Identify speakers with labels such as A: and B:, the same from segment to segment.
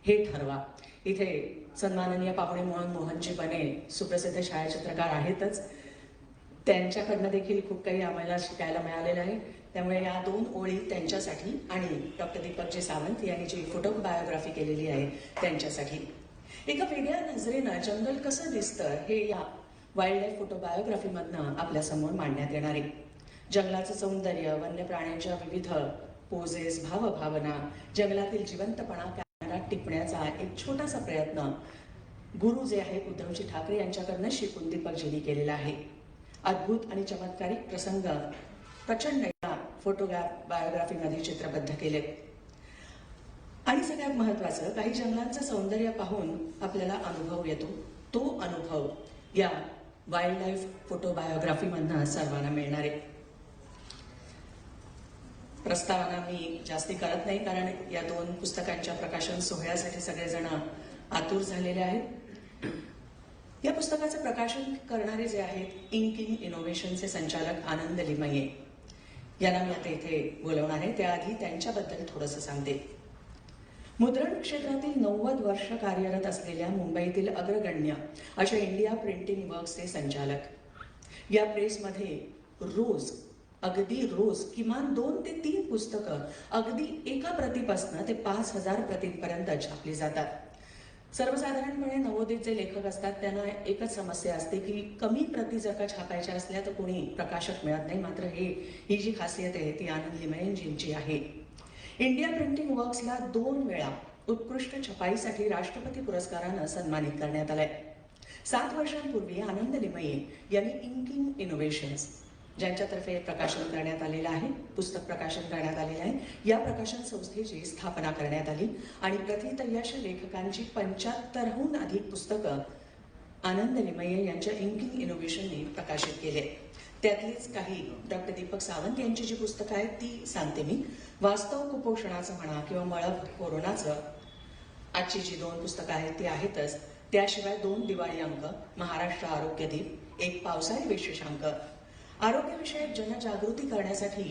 A: हे ठरवा. इथे सन्माननीय पाहुणे म्हणून मोहनजी बने सुप्रसिद्ध छायाचित्रकार आहेतच, त्यांच्याकडनं देखील खूप काही आम्हाला शिकायला मिळालेलं आहे. त्यामुळे या 2 ओळी त्यांच्यासाठी आणि डॉक्टर दीपकजी सावंत यांनी जी फोटो बायोग्राफी केलेली आहे त्यांच्यासाठी. एका वेगळ्या नजरेनं जंगल कसं दिसतं हे या वाईल्ड लाईफ फोटो बायोग्राफीमधनं आपल्यासमोर मांडण्यात येणार आहे. जंगलाचं सौंदर्य, वन्य प्राण्यांच्या विविध पोजेस, भावभावना, जंगलातील जिवंतपणा कॅमेऱ्यात टिपण्याचा एक छोटासा प्रयत्न गुरु जे आहेत उद्धवजी ठाकरे यांच्याकडनं शिकून दीपकजींनी केलेला आहे. अद्भुत आणि चमत्कारिक प्रसंग प्रचंड या फोटोग्राफ बायोग्राफीमध्ये चित्रबद्ध केले. आणि सगळ्यात महत्वाचं, काही जंगलांचं सौंदर्य पाहून आपल्याला अनुभव येतो. तो अनुभव या वाईल्ड लाईफ फोटो बायोग्राफीमधनं सर्वांना मिळणार आहे. प्रस्तावना मी जास्ती करत नाही, कारण या 2 पुस्तकांच्या प्रकाशन सोहळ्यासाठी सगळेजण आतुर झालेले आहेत. या पुस्तकाचं प्रकाशन करणारे जे आहेत इंकिंग इनोव्हेशनचे संचालक आनंद लिमये यांना मी आता इथे बोलवणार आहे. त्याआधी त्यांच्याबद्दल थोडंसं सांगते. मुद्रण क्षेत्रातील 90 वर्ष कार्यरत असलेल्या मुंबईतील अग्रगण्य अशा इंडिया प्रिंटिंग वर्क्सचे संचालक. या प्रेसमध्ये अगदी रोज किमान 2 ते 3 पुस्तकं अगदी एका प्रतीपासून ते 5,000 प्रतींपर्यंत छापली जातात. सर्वसाधारणपणे नवोदित जे लेखक असतात त्यांना एकच समस्या असते की कमी प्रती जर का छापायच्या असल्या तर कोणी प्रकाशक मिळत नाही. मात्र ही जी खासियत आहे ती आनंद लिमयेंजींची आहे. इंडिया प्रिंटिंग वर्क्सला 2 वेळा उत्कृष्ट छपाईसाठी राष्ट्रपती पुरस्कारानं सन्मानित करण्यात आलंय. 7 वर्षांपूर्वी आनंद लिमये यांनी इंकिंग इनोव्हेशन्स ज्यांच्यातर्फे प्रकाशन करण्यात आलेलं आहे, पुस्तक प्रकाशन करण्यात आलेलं आहे, या प्रकाशन संस्थेची स्थापना करण्यात आली आणि प्रथित यश लेखकांची 75हून अधिक पुस्तकं आनंद लिमये यांच्या इंकिंग इनोव्हेशनने प्रकाशित केले. त्यातलीच काही डॉक्टर दीपक सावंत यांची जी पुस्तकं आहेत ती सांगते मी. वास्तव कुपोषणाचं म्हणा किंवा मळभ कोरोनाचं, आजची जी 2 पुस्तकं आहेत ती आहेतच. त्याशिवाय 2 दिवाळी अंक, महाराष्ट्र आरोग्य दीप, एक पावसाळी विशेषांक. आरोग्यविषयक जनजागृती करण्यासाठी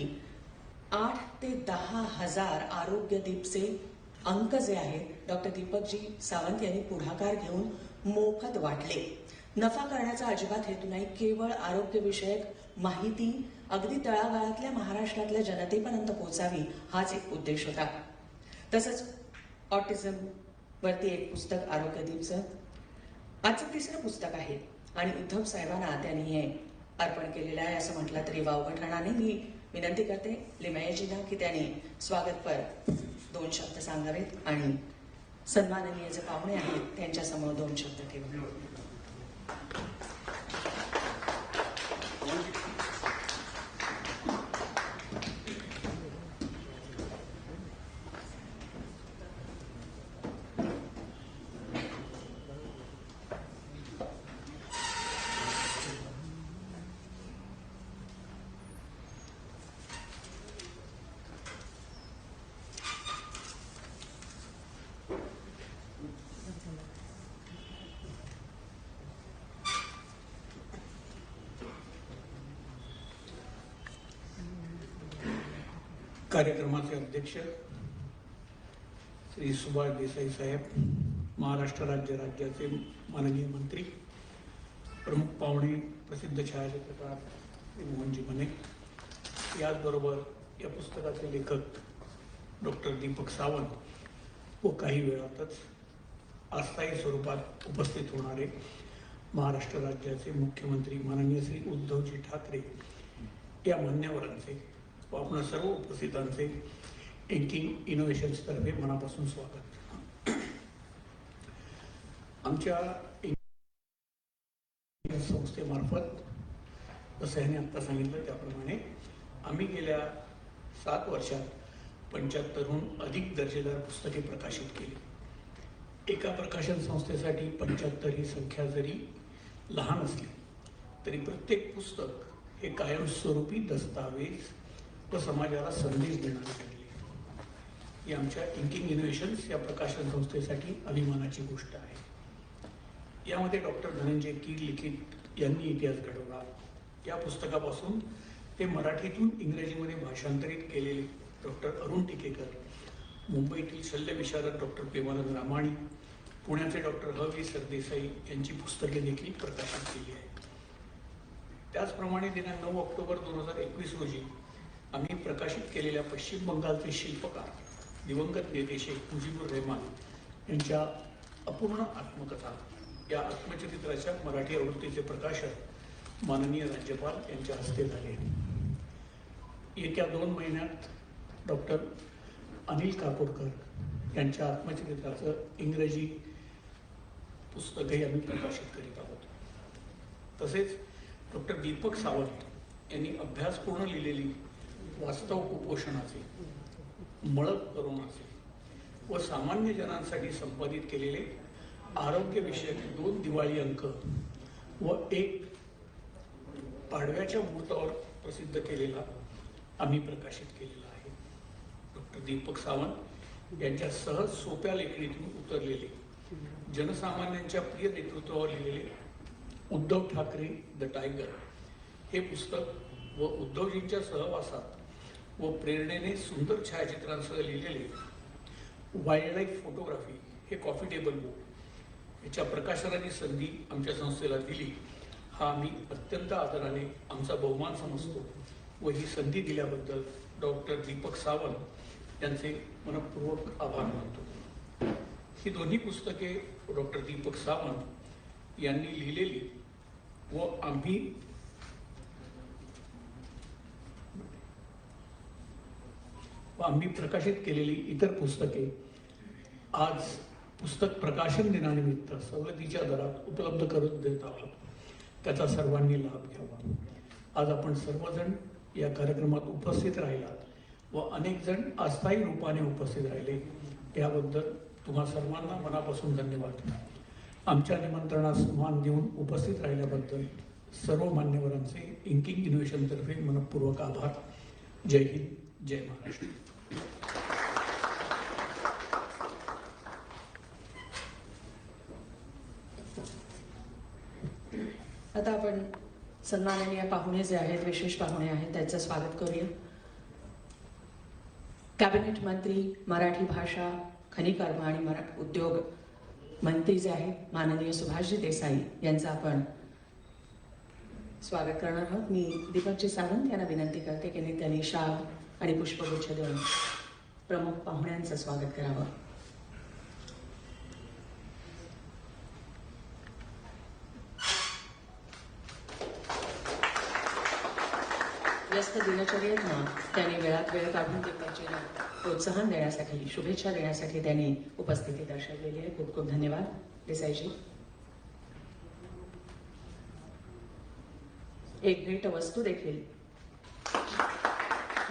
A: 8 ते 10,000 आरोग्य दीपचे अंक जे आहेत डॉक्टर दीपकजी सावंत यांनी पुढाकार घेऊन मोफत वाटले. नफा करण्याचा अजिबात हेतू नाही, केवळ आरोग्यविषयक माहिती अगदी तळागाळातल्या महाराष्ट्रातल्या जनतेपर्यंत पोहोचावी हाच एक उद्देश होता. तसंच ऑटिझम वरती एक पुस्तक आरोग्य दीपचं आजचं 3रं पुस्तक आहे आणि उद्धव साहेबांना त्यांनी हे अर्पण केलेलं आहे असं म्हटलं तरी वावगं ठरणार नाही. मी विनंती करते लिमयेजींना की त्यांनी स्वागतपर 2 शब्द सांगावेत आणि सन्माननीय जे पाहुणे आहेत त्यांच्यासमोर 2 शब्द ठेवावे.
B: कार्यक्रमाचे अध्यक्ष श्री सुभाष देसाई साहेब, महाराष्ट्र राज्याचे माननीय मंत्री, प्रमुख पाहुणे प्रसिद्ध छायाचित्रकार श्री मोहनजी बने, याचबरोबर या पुस्तकाचे लेखक डॉक्टर दीपक सावंत व काही वेळातच अस्थायी स्वरूपात उपस्थित होणारे महाराष्ट्र राज्याचे मुख्यमंत्री माननीय श्री उद्धवजी ठाकरे या मान्यवरांचे व आपण सर्व उपस्थितांचे इंकिंग इनोव्हेशन्सतर्फे मनापासून स्वागत. आमच्या संस्थेमार्फत जसं ह्याने आत्ता सांगितलं त्याप्रमाणे आम्ही गेल्या 7 वर्षात 75हून अधिक दर्जेदार पुस्तके प्रकाशित केली. एका प्रकाशन संस्थेसाठी 75 ही संख्या जरी लहान असली तरी प्रत्येक पुस्तक हे कायमस्वरूपी दस्तावेज व समाजाला संदेश देणारे ठरले. ही आमच्या इंकिंग इनोव्हेशन्स या प्रकाशन संस्थेसाठी अभिमानाची गोष्ट आहे. यामध्ये डॉक्टर धनंजय कीर लिखित यांनी इतिहास घडवला. या पुस्तकापासून ते मराठीतून इंग्रजीमध्ये भाषांतरित केलेले डॉक्टर अरुण टिकेकर मुंबईतील शल्यविशारद डॉक्टर प्रेमानंद रामाणी, पुण्याचे डॉक्टर ह व्ही सरदेसाई यांची पुस्तके देखील प्रकाशित केली आहेत. त्याचप्रमाणे दिनांक 9 ऑक्टोबर 2021 रोजी आम्ही प्रकाशित केलेल्या पश्चिम बंगालचे शिल्पकार दिवंगत नेते शेख मुजीबुर रहमान यांच्या अपूर्ण आत्मकथा या आत्मचरित्राच्या मराठी आवृत्तीचे प्रकाशन माननीय राज्यपाल यांच्या हस्ते झाले. येत्या 2 महिन्यात डॉक्टर अनिल काकोडकर यांच्या आत्मचरित्राचं इंग्रजी पुस्तकही आम्ही प्रकाशित करीत आहोत. तसेच डॉक्टर दीपक सावंत यांनी अभ्यासपूर्ण लिहिलेली वास्तव कुपोषणाचे, मळक तरुणाचे व सामान्य जनांसाठी संपादित केलेले आरोग्यविषयक 2 दिवाळी अंक व 1 पाडव्याच्या मुहूर्तावर प्रसिद्ध केलेला आम्ही प्रकाशित केलेला आहे. डॉक्टर दीपक सावंत यांच्या सहज सोप्या लेखणीतून उतरलेले, जनसामान्यांच्या प्रिय नेतृत्वावर लिहिलेले उद्धव ठाकरे द टायगर हे पुस्तक व उद्धवजींच्या सहवासात व प्रेरणेने सुंदर छायाचित्रांसह लिहिलेले वाईल्ड लाईफ फोटोग्राफी हे कॉफी टेबल बुक याच्या प्रकाशनाची संधी आमच्या संस्थेला दिली, हा आम्ही अत्यंत आदराने आमचा बहुमान समजतो व ही संधी दिल्याबद्दल डॉक्टर दीपक सावंत यांचे मनपूर्वक आभार मानतो. ही दोन्ही पुस्तके डॉक्टर दीपक सावंत यांनी लिहिलेली व आम्ही प्रकाशित केलेली इतर पुस्तके आज पुस्तक प्रकाशन दिनानिमित्त सवलतीच्या दरात उपलब्ध करून देत आहोत. त्याचा सर्वांनी लाभ घ्यावा. आज आपण सर्वजण या कार्यक्रमात उपस्थित राहिलात व अनेक जण अस्थायी रूपाने उपस्थित राहिले, याबद्दल तुम्हा सर्वांना मनापासून धन्यवाद. आमच्या निमंत्रणास मान देऊन उपस्थित राहिल्याबद्दल सर्व मान्यवरांचे इंकिंग इनोव्हेशनतर्फे मनपूर्वक आभार. जय हिंद, जय महाराष्ट्र.
A: आता आपण सन्माननीय पाहुणे जे आहेत, विशेष पाहुणे आहेत, त्यांचं स्वागत करूया. कॅबिनेट मंत्री, मराठी भाषा, खनिकर्म आणि उद्योग मंत्री जे आहेत माननीय सुभाषजी देसाई यांचं आपण स्वागत करणार आहोत. मी दीपकजी सावंत यांना विनंती करते की त्यांनी शाल आणि पुष्पगुच्छ देऊन प्रमुख पाहुण्यांचं स्वागत करावं. व्यस्त दिनचर्येतनं त्यांनी वेळात वेळ काढून दीपकजीला प्रोत्साहन देण्यासाठी, शुभेच्छा देण्यासाठी त्यांनी उपस्थिती दर्शवलेली आहे. खूप खूप धन्यवाद देसाईजी. एक भेट वस्तू देखील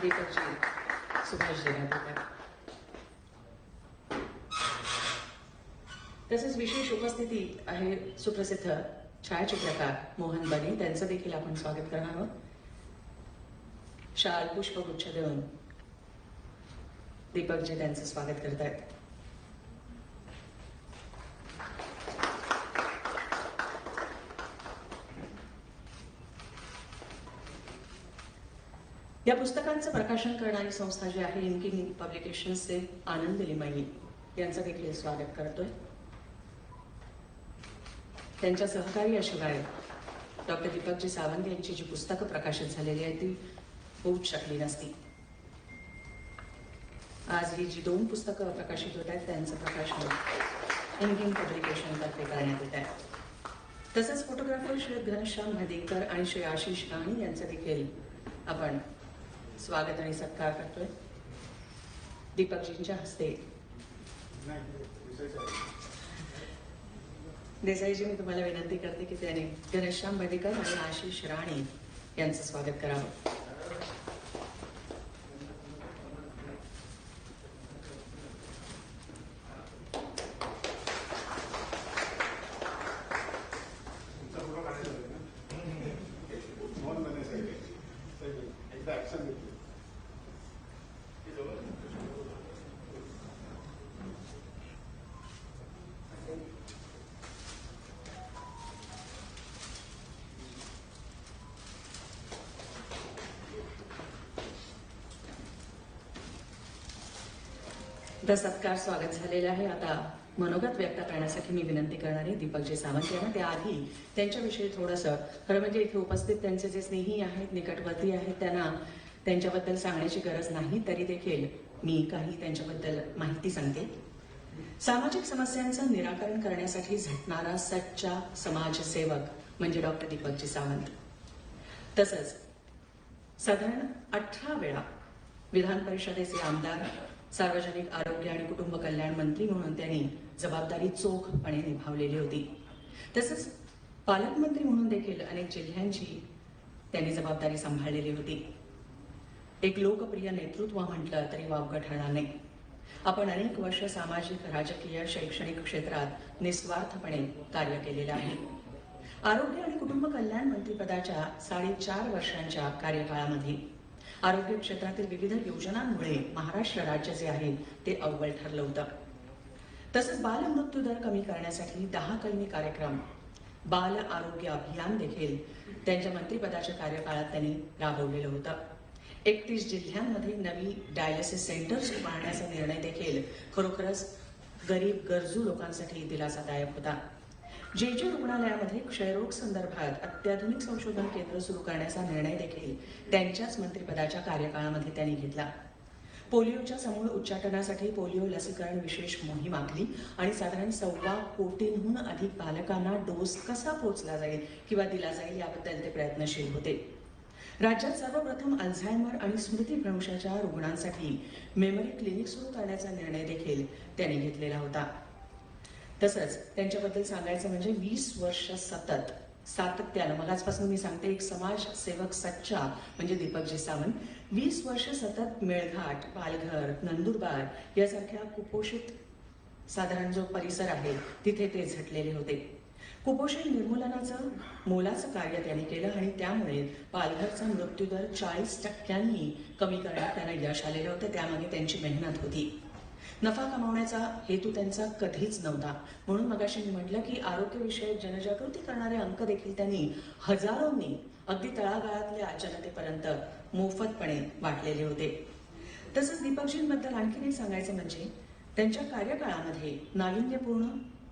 A: दीपकजी सुभाषजीला देतात. तसेच विशेष उपस्थिती आहे सुप्रसिद्ध छायाचित्रकार मोहन बने, त्यांचं देखील आपण स्वागत करणार आहोत. शाल पुष्पगुच्छ देऊन दीपकजी त्यांचं स्वागत करत आहेत. या पुस्तकांचं प्रकाशन करणारी संस्था जी आहे इंकिंग पब्लिकेशन्सचे आनंद लिमाई यांचं देखील स्वागत करतोय. त्यांच्या सहकार्याशिवाय डॉक्टर दीपकजी सावंत यांची जी पुस्तकं प्रकाशित झालेली आहेत ती होऊच शकली नसती. आज ही जी 2 पुस्तकं प्रकाशित होत आहेत त्यांचं प्रकाशन इंकिंग पब्लिकेशनतर्फे करण्यात येत आहे. तसंच फोटोग्राफर श्री घनश्याम भादेकर आणि श्री आशिष राणी यांचं देखील आपण स्वागत आणि सत्कार करतोय. दीपकजींच्या हस्ते. देसाईजी, मी तुम्हाला विनंती करते की त्याने घनश्याम भादेकर आणि आशिष राणी यांचं स्वागत करावं. तर सत्कार स्वागत झालेलं आहे. आता मनोगत व्यक्त करण्यासाठी मी विनंती करणार आहे दीपकजी सावंत यांना. त्याआधी त्यांच्याविषयी थोडंसं, खरं म्हणजे इथे उपस्थित त्यांचे जे स्नेही आहेत, निकटवर्ती आहेत, त्यांना त्यांच्याबद्दल सांगण्याची गरज नाही, तरी देखील मी काही त्यांच्याबद्दल माहिती सांगते. सामाजिक समस्यांचं निराकरण करण्यासाठी झटणारा सच्चा समाजसेवक म्हणजे डॉक्टर दीपकजी सावंत. तसंच साधारण 18 वेळा विधान परिषदेचे आमदार, सार्वजनिक आरोग्य आणि कुटुंब कल्याण मंत्री म्हणून त्यांनी जबाबदारी चोखपणे निभावलेली होती. तसंच पालकमंत्री म्हणून देखील अनेक जिल्ह्यांची त्यांनी जबाबदारी सांभाळलेली होती. एक लोकप्रिय नेतृत्व म्हटलं तरी वावगं ठरणार नाही. आपण अनेक वर्ष सामाजिक, राजकीय, शैक्षणिक क्षेत्रात निस्वार्थपणे कार्य केलेलं आहे. आरोग्य आणि कुटुंब कल्याण मंत्रिपदाच्या 4.5 वर्षांच्या कार्यकाळामध्ये आरोग्य क्षेत्रातील विविध योजनांमुळे महाराष्ट्र राज्य जे आहे ते अव्वल ठरलं होतं. तसंच बाल मृत्यू दर कमी करण्यासाठी 10 कलमी कार्यक्रम, बाल आरोग्य अभियान देखील त्यांच्या मंत्रिपदाच्या कार्यकाळात त्यांनी राबवलेलं होतं. 31 जिल्ह्यांमध्ये नवी डायलिसिस सेंटर्स उभारण्याचा निर्णय देखील खरोखरच गरीब गरजू लोकांसाठी दिलासादायक होता. जेजू रुग्णालयामध्ये क्षयरोग संदर्भात अत्याधुनिक संशोधन केंद्र सुरू करण्याचा निर्णय देखील त्यांच्याच मंत्रिपदाच्या कार्यकाळामध्ये त्यांनी घेतला. पोलिओच्या समूळ उच्चाटनासाठी पोलिओ लसीकरण विशेष मोहीम आखली आणि साधारण 1.25 कोटींहून अधिक बालकांना डोस कसा पोहोचला जाईल किंवा दिला जाईल याबद्दल ते प्रयत्नशील होते. राज्यात सर्वप्रथम अल्झायमर आणि स्मृतिभ्रंशाच्या रुग्णांसाठी मेमरी क्लिनिक सुरू करण्याचा निर्णय देखील त्यांनी घेतलेला होता. तसंच त्यांच्याबद्दल सांगायचं म्हणजे 20 वर्ष सतत सातत्यानं, मगाचपासून मी सांगते, एक समाजसेवक सच्चा म्हणजे दीपकजी सावंत 20 वर्ष सतत मेळघाट, पालघर, नंदुरबार यासारख्या कुपोषित साधारण जो परिसर आहे तिथे ते झटलेले होते. कुपोषण निर्मूलनाचं मोलाचं कार्य त्यांनी केलं आणि त्यामुळे पालघरचा मृत्यूदर 40% कमी करण्यात त्यांना यश आलेलं होतं. त्यामागे त्यांची मेहनत होती. नफा कमावण्याचा हेतू त्यांचा कधीच नव्हता. म्हणून मगाशी मी म्हटलं की आरोग्यविषयक जनजागृती करणारे अंक देखील त्यांनी हजारोंनी अगदी तळागाळातल्या जनतेपर्यंत मोफतपणे वाटलेले होते. तसंच दीपकजींबद्दल आणखीन एक सांगायचं म्हणजे त्यांच्या कार्यकाळामध्ये नाविन्यपूर्ण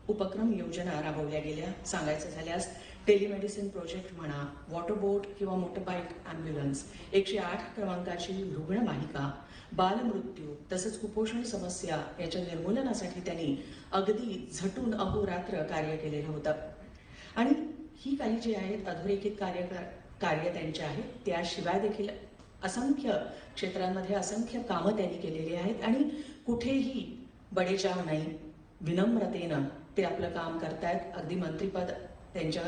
A: उपक्रम योजना राबवल्या गेल्या. सांगायचं झाल्यास टेलिमेडिसिन प्रोजेक्ट म्हणा, वॉटर बोट किंवा मोटरबाईक ॲम्ब्युलन्स, 108 क्रमांकाची रुग्णवाहिका, बालमृत्यू तसंच कुपोषण समस्या याच्या निर्मूलनासाठी त्यांनी अगदी झटून अहोरात्र कार्य केलेलं होतं. आणि ही काही जी आहेत अधोरेखित कार्य त्यांचे आहेत. त्याशिवाय देखील असंख्य क्षेत्रांमध्ये असंख्य कामं त्यांनी केलेली आहेत आणि कुठेही बडेचाव नाही, विनम्रतेनं ते आपलं काम करतायत. अगदी मंत्रिपद त्यांच्या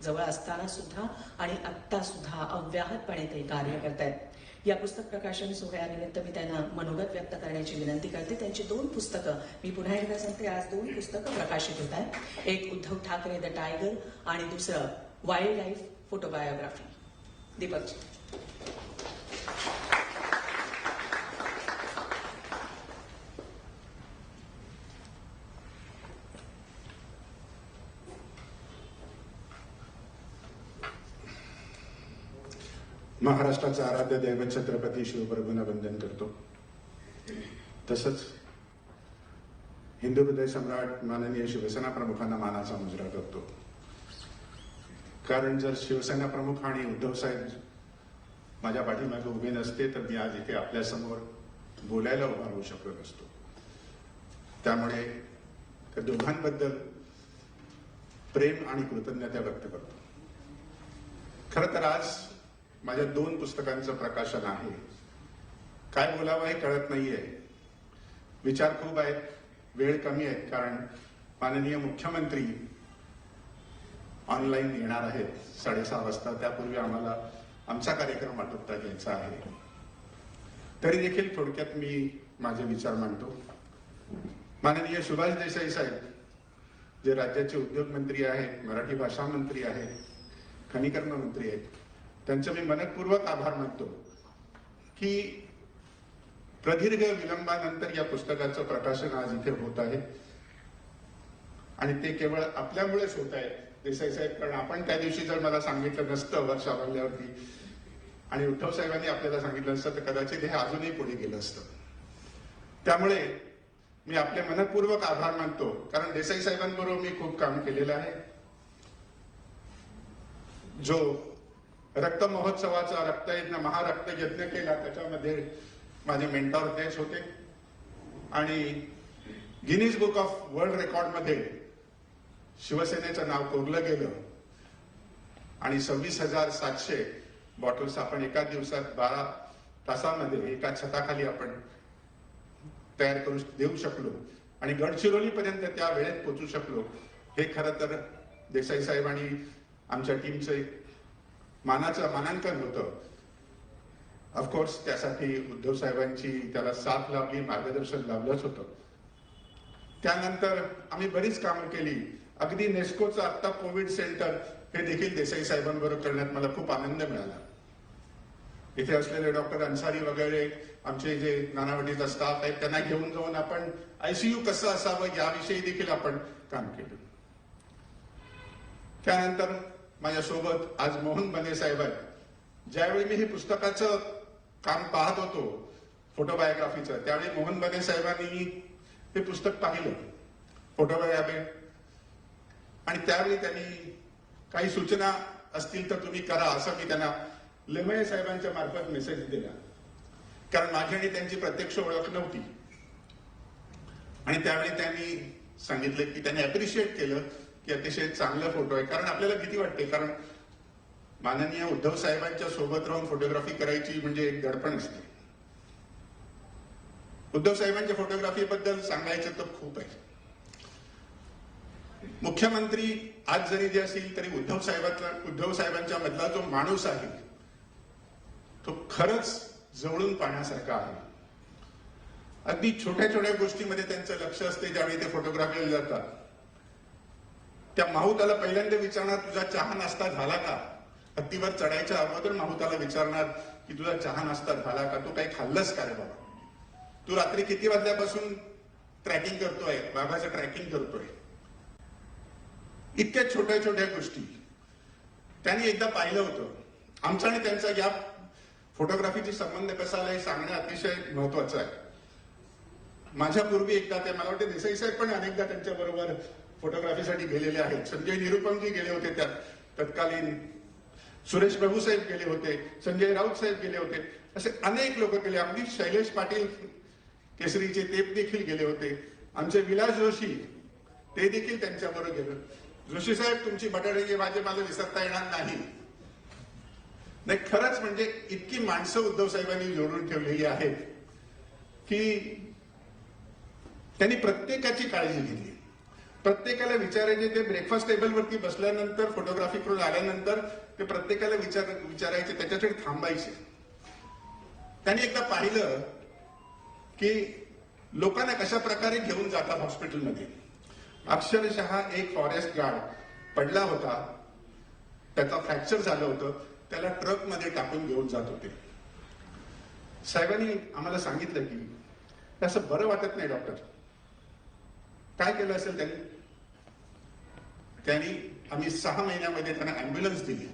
A: जवळ असताना सुद्धा आणि आत्ता सुद्धा अव्याहतपणे ते कार्य करतायत. या पुस्तक प्रकाशन सोहळ्यानिमित्त मी त्यांना मनोगत व्यक्त करण्याची विनंती करते. त्यांची 2 पुस्तकं, मी पुन्हा एकदा सांगते, आज 2 पुस्तकं प्रकाशित होत आहेत. एक उद्धव ठाकरे द टायगर आणि दुसरं वाईल्ड लाईफ फोटोबायोग्राफी. दीपकजी.
C: महाराष्ट्राचा आराध्य दैवत छत्रपती शिवप्रभूंना वंदन करतो. तसंच हिंदू हृदय सम्राट माननीय शिवसेना प्रमुखांना मानाचा मुजरा करतो. कारण जर शिवसेना प्रमुख आणि उद्धव साहेब माझ्या पाठीमागे उभे नसते तर मी आज इथे आपल्या समोर बोलायला उभा राहू शकलो नसतो. त्यामुळे त्या दोघांबद्दल प्रेम आणि कृतज्ञता व्यक्त करतो. खरं तर आज माझ्या 2 पुस्तकांचं प्रकाशन आहे. काय बोलावं हे कळत नाहीये. विचार खूप आहेत, वेळ कमी आहे, कारण माननीय मुख्यमंत्री ऑनलाईन येणार आहेत 6:30 वाजता. त्यापूर्वी आम्हाला आमचा कार्यक्रम आटोपता घ्यायचा आहे. तरी देखील थोडक्यात मी माझे विचार मांडतो. माननीय सुभाष देसाई साहेब जे राज्याचे उद्योग मंत्री आहेत, मराठी भाषा मंत्री आहेत, खनिकर्म मंत्री आहेत, त्यांचं मी मनपूर्वक आभार मानतो की प्रदीर्घ विलंबानंतर या पुस्तकाचं प्रकाशन आज इथे होत आहे. आणि ते केवळ आपल्यामुळेच होत आहे देसाई साहेब. कारण आपण त्या दिवशी जर मला सांगितलं नसतं वर्ष आवडल्यावरती आणि उद्धव साहेबांनी आपल्याला सांगितलं असतं तर कदाचित हे अजूनही पुढे गेलं असतं. त्यामुळे मी आपले मनपूर्वक आभार मानतो, कारण देसाई साहेबांबरोबर मी खूप काम केलेलं आहे. जो रक्त महोत्सवाचा रक्तयज्ञ महारक्तयज्ञ केला त्याच्यामध्ये माझे मेंटॉर तेच होते आणि Guinness book of world record मध्ये शिवसेनेचं नाव कोरलं गेलं आणि 26,700 बॉटल्स आपण एका दिवसात 12 तासामध्ये एका छताखाली आपण तयार करू देऊ शकलो आणि गडचिरोली पर्यंत त्या वेळेत पोहोचू शकलो. हे खरं तर देसाई साहेब आणि आमच्या टीमचं मानाचं मानांकन होतं. ऑफकोर्स त्यासाठी उद्धव साहेबांची त्याला साथ लावली, मार्गदर्शन लावलंच होतं. त्यानंतर आम्ही बरीच कामं केली. अगदी नेस्कोचं आता कोविड सेंटर हे देखील देसाई साहेबांबरोबर करण्यात मला खूप आनंद मिळाला. इथे असलेले डॉक्टर अन्सारी वगैरे आमचे जे नानावटीचा स्टाफ आहे त्यांना घेऊन जाऊन आपण आयसीयू कसं असावं याविषयी देखील आपण काम केलं. त्यानंतर माझ्यासोबत आज मोहन बने साहेब आहेत. ज्यावेळी मी हे पुस्तकाचं काम पाहत होतो फोटोबायोग्राफीचं, त्यावेळी मोहन बने साहेबांनी हे पुस्तक पाहिलं फोटोबायोग्राफी आणि त्यावेळी त्यांनी काही सूचना असतील तर तुम्ही करा असं मी त्यांना लेमये साहेबांच्या मार्फत मेसेज दिला, कारण माझी आणि त्यांची प्रत्यक्ष ओळख नव्हती. आणि त्यावेळी त्यांनी सांगितलं की त्यांनी अप्रिशिएट केलं की अतिशय चांगला फोटो आहे. कारण आपल्याला भीती वाटते, कारण माननीय उद्धव साहेबांच्या सोबत राहून फोटोग्राफी करायची म्हणजे एक दडपण असते. उद्धव साहेबांच्या फोटोग्राफी बद्दल सांगायचं तर खूप आहे. मुख्यमंत्री आज जरी जे असतील तरी उद्धव साहेबांच्या मधला जो माणूस आहे तो खरंच जवळून पाहण्यासारखा आहे. अगदी छोट्या छोट्या गोष्टीमध्ये त्यांचं लक्ष असते. ज्यावेळी ते फोटोग्राफीला जातात त्या माहुताला पहिल्यांदा विचारणार तुझा चहा नाश्ता झाला का. हत्तीवर चढायच्या अगोदर माहुताला विचारणार की तुझा चहा नाश्ता झाला का, तू काही खाल्लंस का रे बाबा, तू रात्री किती वाजल्यापासून ट्रॅकिंग करतोय, वाघाचं ट्रॅकिंग करतोय. इतक्या छोट्या छोट्या गोष्टी त्यांनी एकदा पाहिलं होतं. आमचा आणि त्यांचा या फोटोग्राफीची संबंध कसा आला हे सांगणं अतिशय महत्वाचं आहे. माझ्या पूर्वी एकदा ते मला वाटतं देसाई साहेब पण अनेकदा त्यांच्या बरोबर फोटोग्राफीसाठी गेलेले आहेत. संजय निरुपमजी गेले होते त्यात तत्कालीन, सुरेश प्रभू साहेब गेले होते, संजय राऊत साहेब गेले होते, असे अनेक लोक गेले. अगदी शैलेश पाटील केसरीचे ते देखील गेले होते. आमचे विलास जोशी ते देखील त्यांच्याबरोबर गेले. जोशी साहेब तुमची बटाट्याची भाजी मला विसरता येणार नाही. नाही खरंच म्हणजे इतकी माणसं उद्धव साहेबांनी जोडून ठेवलेली आहेत की त्यांनी प्रत्येकाची काळजी घेतली. प्रत्येकाला विचारायचे. ते ब्रेकफास्ट टेबलवरती बसल्यानंतर फोटोग्राफी करून आल्यानंतर ते प्रत्येकाला विचारायचे, त्याच्यासाठी थांबायचे. त्यांनी एकदा पाहिलं की लोकांना कशा प्रकारे घेऊन जातात हॉस्पिटलमध्ये. अक्षरशः एक फॉरेस्ट गार्ड पडला होता, त्याचा फ्रॅक्चर झालं होतं, त्याला ट्रकमध्ये टाकून घेऊन जात होते. साहेबांनी आम्हाला सांगितलं की असं बरं वाटत नाही डॉक्टर. काय केलं असेल त्यांनी आम्ही 6 महिन्यामध्ये त्यांना अँब्युलन्स दिली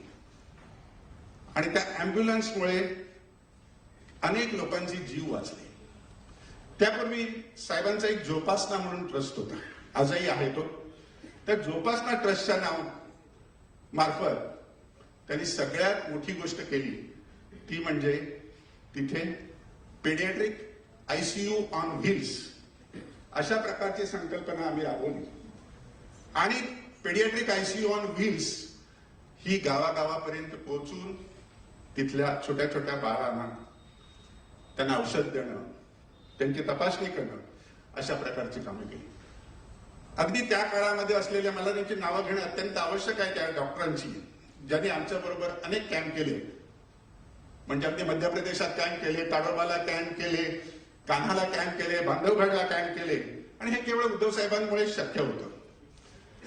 C: आणि त्या अँब्युलन्समुळे अनेक लोकांचे जीव वाचले. त्यापूर्वी साहेबांचा एक जोपासना म्हणून ट्रस्ट होता, आजही आहे तो. त्या जोपासना ट्रस्टच्या नाव मार्फत त्यांनी सगळ्यात मोठी गोष्ट केली ती म्हणजे तिथे पेडियाट्रिक आयसीयू ऑन व्हील्स अशा प्रकारची संकल्पना आम्ही राबवली आणि पेडियाट्रिक आयसीयू ऑन व्हील्स ही गावागावापर्यंत पोहोचून तिथल्या छोट्या छोट्या बाळांना त्यांना औषध देणं, त्यांची तपासणी करणं, अशा प्रकारची कामं केली. अगदी त्या काळामध्ये असलेल्या, मला त्यांची नावं घेणं अत्यंत आवश्यक आहे त्या डॉक्टरांची, ज्यांनी आमच्या बरोबर अनेक कॅम्प केले. म्हणजे अगदी मध्य प्रदेशात कॅम्प केले, ताडोबाला कॅम्प केले, कान्हाला कॅम्प केले, बांधवगडला कॅम्प केले आणि हे केवळ उद्धव साहेबांमुळे शक्य होतं.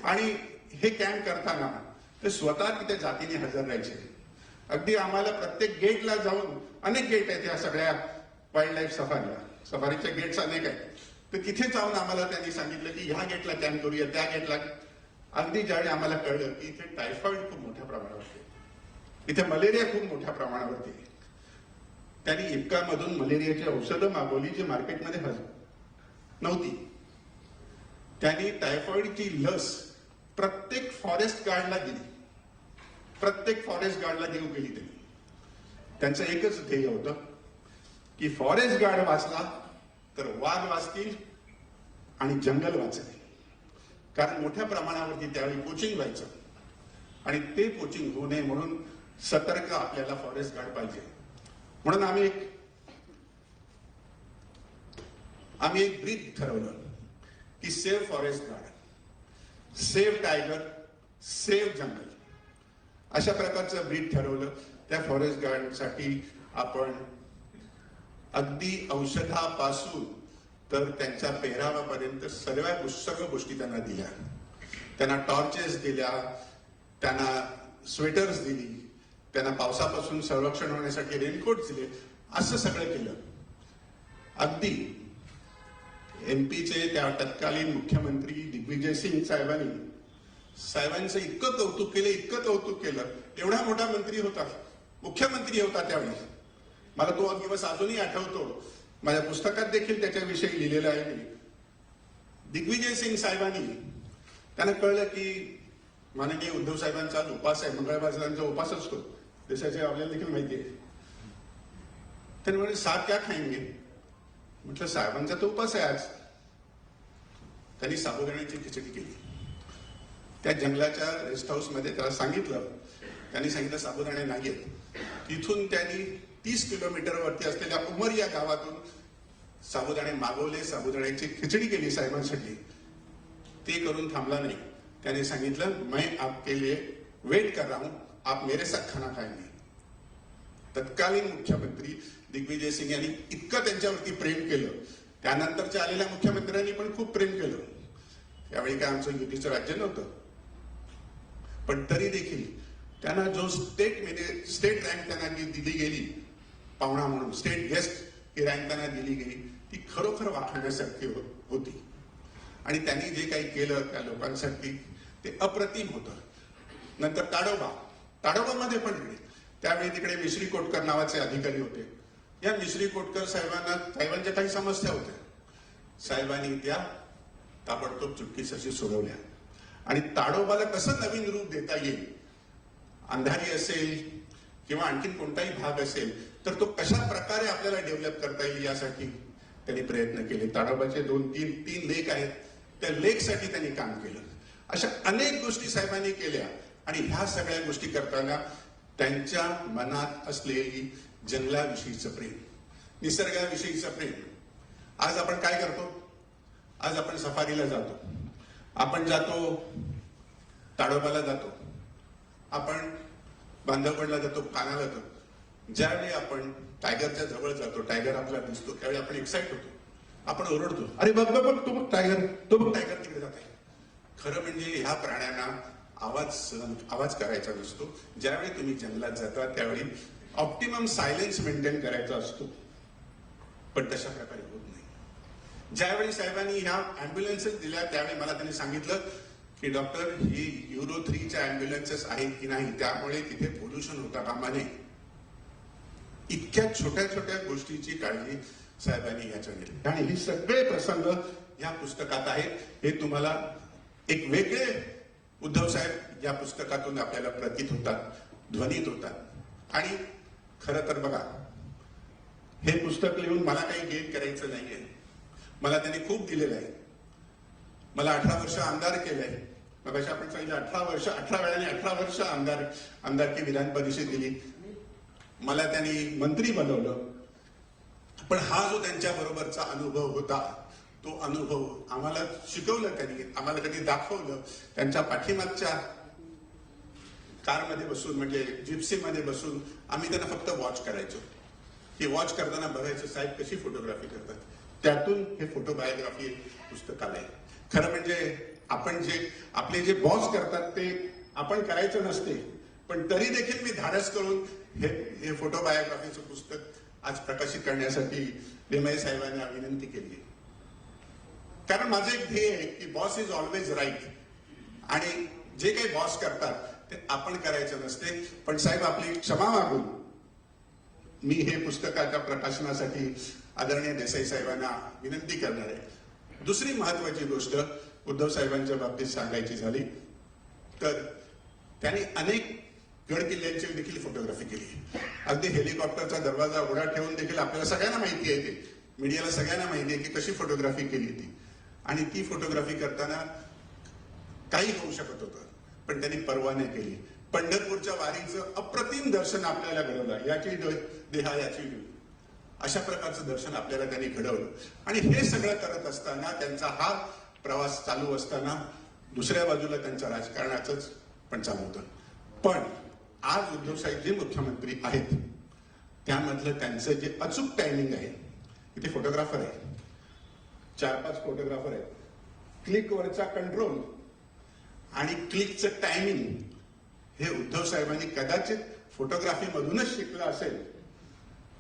C: आणि हे कॅम्प करताना ते स्वतः तिथे जातीने हजर राहायचे. अगदी आम्हाला प्रत्येक गेटला जाऊन, अनेक गेट आहेत या सगळ्या वाईल्ड लाईफ सफारीच्या गेट्स अनेक आहेत, तर तिथे जाऊन आम्हाला त्यांनी सांगितलं की ह्या गेटला कॅम्प करूया, त्या गेटला. अगदी ज्यावेळी आम्हाला कळलं की इथे टायफॉइड खूप मोठ्या प्रमाणावरती, इथे मलेरिया खूप मोठ्या प्रमाणावरती, त्यांनी इतकामधून मलेरियाची औषधं मागवली जी मार्केटमध्ये नव्हती. त्यांनी टायफॉइडची लस प्रत्येक फॉरेस्ट गार्डला दिली. प्रत्येक फॉरेस्ट गार्डला देऊ केली त्यांनी. त्यांचं एकच ध्येय होतं की फॉरेस्ट गार्ड वाचला तर वाघ वाचतील आणि जंगल वाचेल. कारण मोठ्या प्रमाणावरती त्यावेळी पोचिंग व्हायचं आणि ते पोचिंग होऊ नये म्हणून सतर्क आपल्याला फॉरेस्ट गार्ड पाहिजे. म्हणून आम्ही एक ब्रीद ठरवलं की save forest guard, save tiger, save jungle, अशा प्रकारचं ब्रीद ठरवलं. त्या फॉरेस्ट गार्डसाठी आपण अगदी औषधापासून तर त्यांच्या पेहरावापर्यंत सर्व गोष्टी त्यांना दिल्या. त्यांना टॉर्चेस दिल्या, त्यांना स्वेटर्स दिली, त्यांना पावसापासून संरक्षण होण्यासाठी रेनकोट दिले. असं सगळं केलं. अगदी एमपीचे त्या तत्कालीन मुख्यमंत्री दिग्विजय सिंग साहेबांचं इतकं कौतुक केलं. एवढा मोठा मंत्री होता, मुख्यमंत्री होता त्यावेळी. मला तो दिवस अजूनही आठवतो. माझ्या पुस्तकात देखील त्याच्याविषयी लिहिलेलं आहे मी. दिग्विजय सिंग साहेबांनी त्यांना कळलं की माननीय उद्धव साहेबांचा आज उपास आहे, मंगळवारचा उपास असतो देशाचे, आपल्याला देखील माहिती आहे. त्यांनी म्हणे साथ क्या खाएंगे. म्हटलं साहेबांचा तो उपास आहे आज. त्यांनी साबुदाण्याची खिचडी केली. त्या जंगलाच्या रेस्ट हाऊस मध्ये त्याला सांगितलं, त्यांनी सांगितलं साबुदाणे नाहीयेत. तिथून त्यांनी 30 किलोमीटरवरती असलेल्या उमर या गावातून साबुदाणे मागवले, साबुदाण्याची खिचडी केली साहेबांसाठी. ते करून थांबला नाही. त्याने सांगितलं मैं आपके लिए वेट कर रहा हूं, आप मेरे साथ खाना खाएंगे. तत्कालीन मुख्यमंत्री दिग्विजय सिंग यांनी इतकं त्यांच्यावरती प्रेम केलं. त्यानंतरच्या आलेल्या मुख्यमंत्र्यांनी पण खूप प्रेम केलं. त्यावेळी काय आमचं युतीचं राज्य नव्हतं, पण तरी देखील त्यांना जो स्टेट रँक त्यांना दिली गेली, पाहुणा म्हणून स्टेट गेस्ट ही रँक त्यांना दिली गेली, ती खरोखर वाखाणण्यासारखी होती. आणि त्यांनी जे काही केलं त्या लोकांसाठी ते अप्रतिम होतं. नंतर ताडोबामध्ये पण त्यावेळी तिकडे मिश्री कोटकर नावाचे अधिकारी होते. या मिश्री कोटकर साहेबांच्या काही समस्या होत्या. साहेबांनी त्या ताबडतोब चुटकीसरशी सोडवल्या. आणि ताडोबाला कसं नवीन रूप देता येईल, अंधारी असेल किंवा आणखीन कोणताही भाग असेल तर तो कशा प्रकारे आपल्याला डेव्हलप करता येईल यासाठी त्यांनी प्रयत्न केले. ताडोबाचे 2-3 लेक आहेत, त्या लेकसाठी त्यांनी काम केलं. अशा अनेक गोष्टी साहेबांनी केल्या. आणि ह्या सगळ्या गोष्टी करताना त्यांच्या मनात असलेली जंगलाविषयीचं प्रेम, निसर्गाविषयीचं प्रेम. आज आपण काय करतो? आज आपण सफारीला जातो, आपण जातो ताडोबाला जातो, आपण बांधवगडला जातो, कानाला जातो. ज्यावेळी आपण टायगरच्या जवळ जातो, टायगर आपल्याला दिसतो, त्यावेळी आपण एक्साइट होतो, आपण ओरडतो, अरे बघ बघ बघ, तो बघ टायगर तिकडे जात आहे. खरं म्हणजे ह्या प्राण्यांना आवाज करायचा नसतो. ज्यावेळी तुम्ही जंगलात जाता त्यावेळी ऑप्टिमम सायलेन्स मेंटेन करायचा असतो, पण तशा प्रकारे होत नाही. ज्यावेळी साहेबांनी ह्या अँब्युलन्सेस दिल्या त्यावेळी मला त्यांनी सांगितलं की डॉक्टर, ही Euro 3च्या अँब्युलन्सेस आहेत की नाही, त्यामुळे तिथे पोल्युशन होता कामा नये. इतक्या छोट्या छोट्या गोष्टीची काळजी साहेबांनी ह्याच्या घेतली. आणि हे सगळे प्रसंग या पुस्तकात आहेत. हे तुम्हाला एक वेगळे उद्धव साहेब या पुस्तकातून आपल्याला प्रतीत होतात, ध्वनीत होतात. आणि खरं तर बघा, हे पुस्तक लिहून मला काही गेन करायचं नाहीये. मला त्यांनी खूप दिलेलं आहे. मला 18 वर्ष आमदार केलंय. मग अशा आपण सांगितलं 18 वेळाने 18 वर्ष आमदारकी विधान परिषद दिली. मला त्यांनी मंत्री बनवलं. पण हा जो त्यांच्या बरोबरचा अनुभव होता, तो अनुभव आम्हाला शिकवलं त्यांनी, आम्हाला त्यांनी दाखवलं. त्यांच्या पाठीमागच्या कारमध्ये बसून, म्हणजे जिप्सीमध्ये बसून आम्ही त्यांना फक्त वॉच करायचो. की वॉच करताना बघायचं साहेब कशी फोटोग्राफी करतात. त्यातून हे फोटोबायोग्राफी पुस्तक आलंय. खरं म्हणजे आपण आपले जे बॉस करतात ते आपण करायचं नसते, पण तरी देखील मी धाडस करून हे फोटोबायोग्राफीचं पुस्तक आज प्रकाशित करण्यासाठी लिमये साहेबांना विनंती केली. कारण माझं एक ध्येय आहे की बॉस इज ऑलवेज राईट. आणि जे काही बॉस करतात ते आपण करायचं नसते. पण साहेब, आपली क्षमा मागून मी हे पुस्तकाच्या प्रकाशनासाठी आदरणीय देसाई साहेबांना विनंती करणार आहे. दुसरी महत्वाची गोष्ट उद्धव साहेबांच्या बाबतीत सांगायची झाली तर त्यांनी अनेक गड किल्ल्यांची देखील फोटोग्राफी केली. अगदी हेलिकॉप्टरचा दरवाजा उघडा ठेवून देखील आपल्याला सगळ्यांना माहिती आहे, ते मीडियाला सगळ्यांना माहिती आहे की कशी फोटोग्राफी केली ती. आणि ती फोटोग्राफी करताना काही होऊ शकत होतं, पण त्यांनी पर्वा नाही केली. पंढरपूरच्या वारीचं अप्रतिम दर्शन आपल्याला घडवलं. याची देहा याची अशा प्रकारचं दर्शन आपल्याला त्यांनी घडवलं. आणि हे सगळं करत असताना, त्यांचा हा प्रवास चालू असताना, दुसऱ्या बाजूला त्यांच्या राजकारणाचंच पण चालू होतं. पण आज उद्धव साहेब जे मुख्यमंत्री आहेत त्यामधलं त्यांचं जे अचूक टायमिंग आहे, इथे फोटोग्राफर आहे, 4-5 फोटोग्राफर आहेत, क्लिकवरचा कंट्रोल आणि क्लिकचं टायमिंग हे उद्धव साहेबांनी कदाचित फोटोग्राफी मधूनच शिकलं असेल.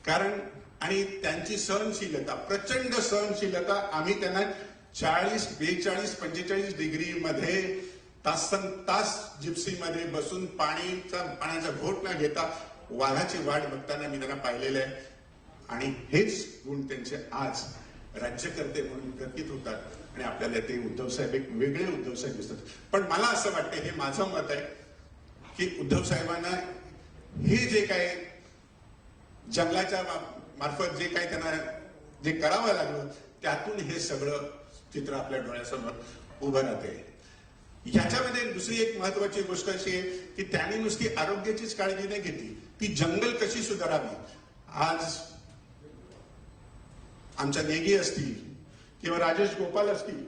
C: कारण आणि त्यांची सहनशीलता, प्रचंड सहनशीलता, आम्ही त्यांना 40, 42, 45 डिग्री मध्ये तास जिप्सीमध्ये बसून पाण्याचा घोट न घेता वाघाची वाट बघताना मी त्यांना पाहिलेलं आहे. आणि हेच गुण त्यांचे आज राज्यकर्ते म्हणून प्रतीत होतात आणि आपल्याला ते उद्धव साहेब एक वेगळे उद्धव साहेब दिसतात. पण मला असं वाटतं, हे माझं मत आहे की उद्धव साहेबांना हे जे काय जंगलाच्या मार्फत जे काही त्यांना जे करावं लागलं, त्यातून हे सगळं चित्र आपल्या डोळ्यासमोर उभं राहते. याच्यामध्ये दुसरी एक महत्वाची गोष्ट अशी आहे की त्यांनी नुसती आरोग्याचीच काळजी नाही घेतली, ती जंगल कशी सुधारावी. आज आमच्या नेगी असतील किंवा राजेश गोपाल असतील,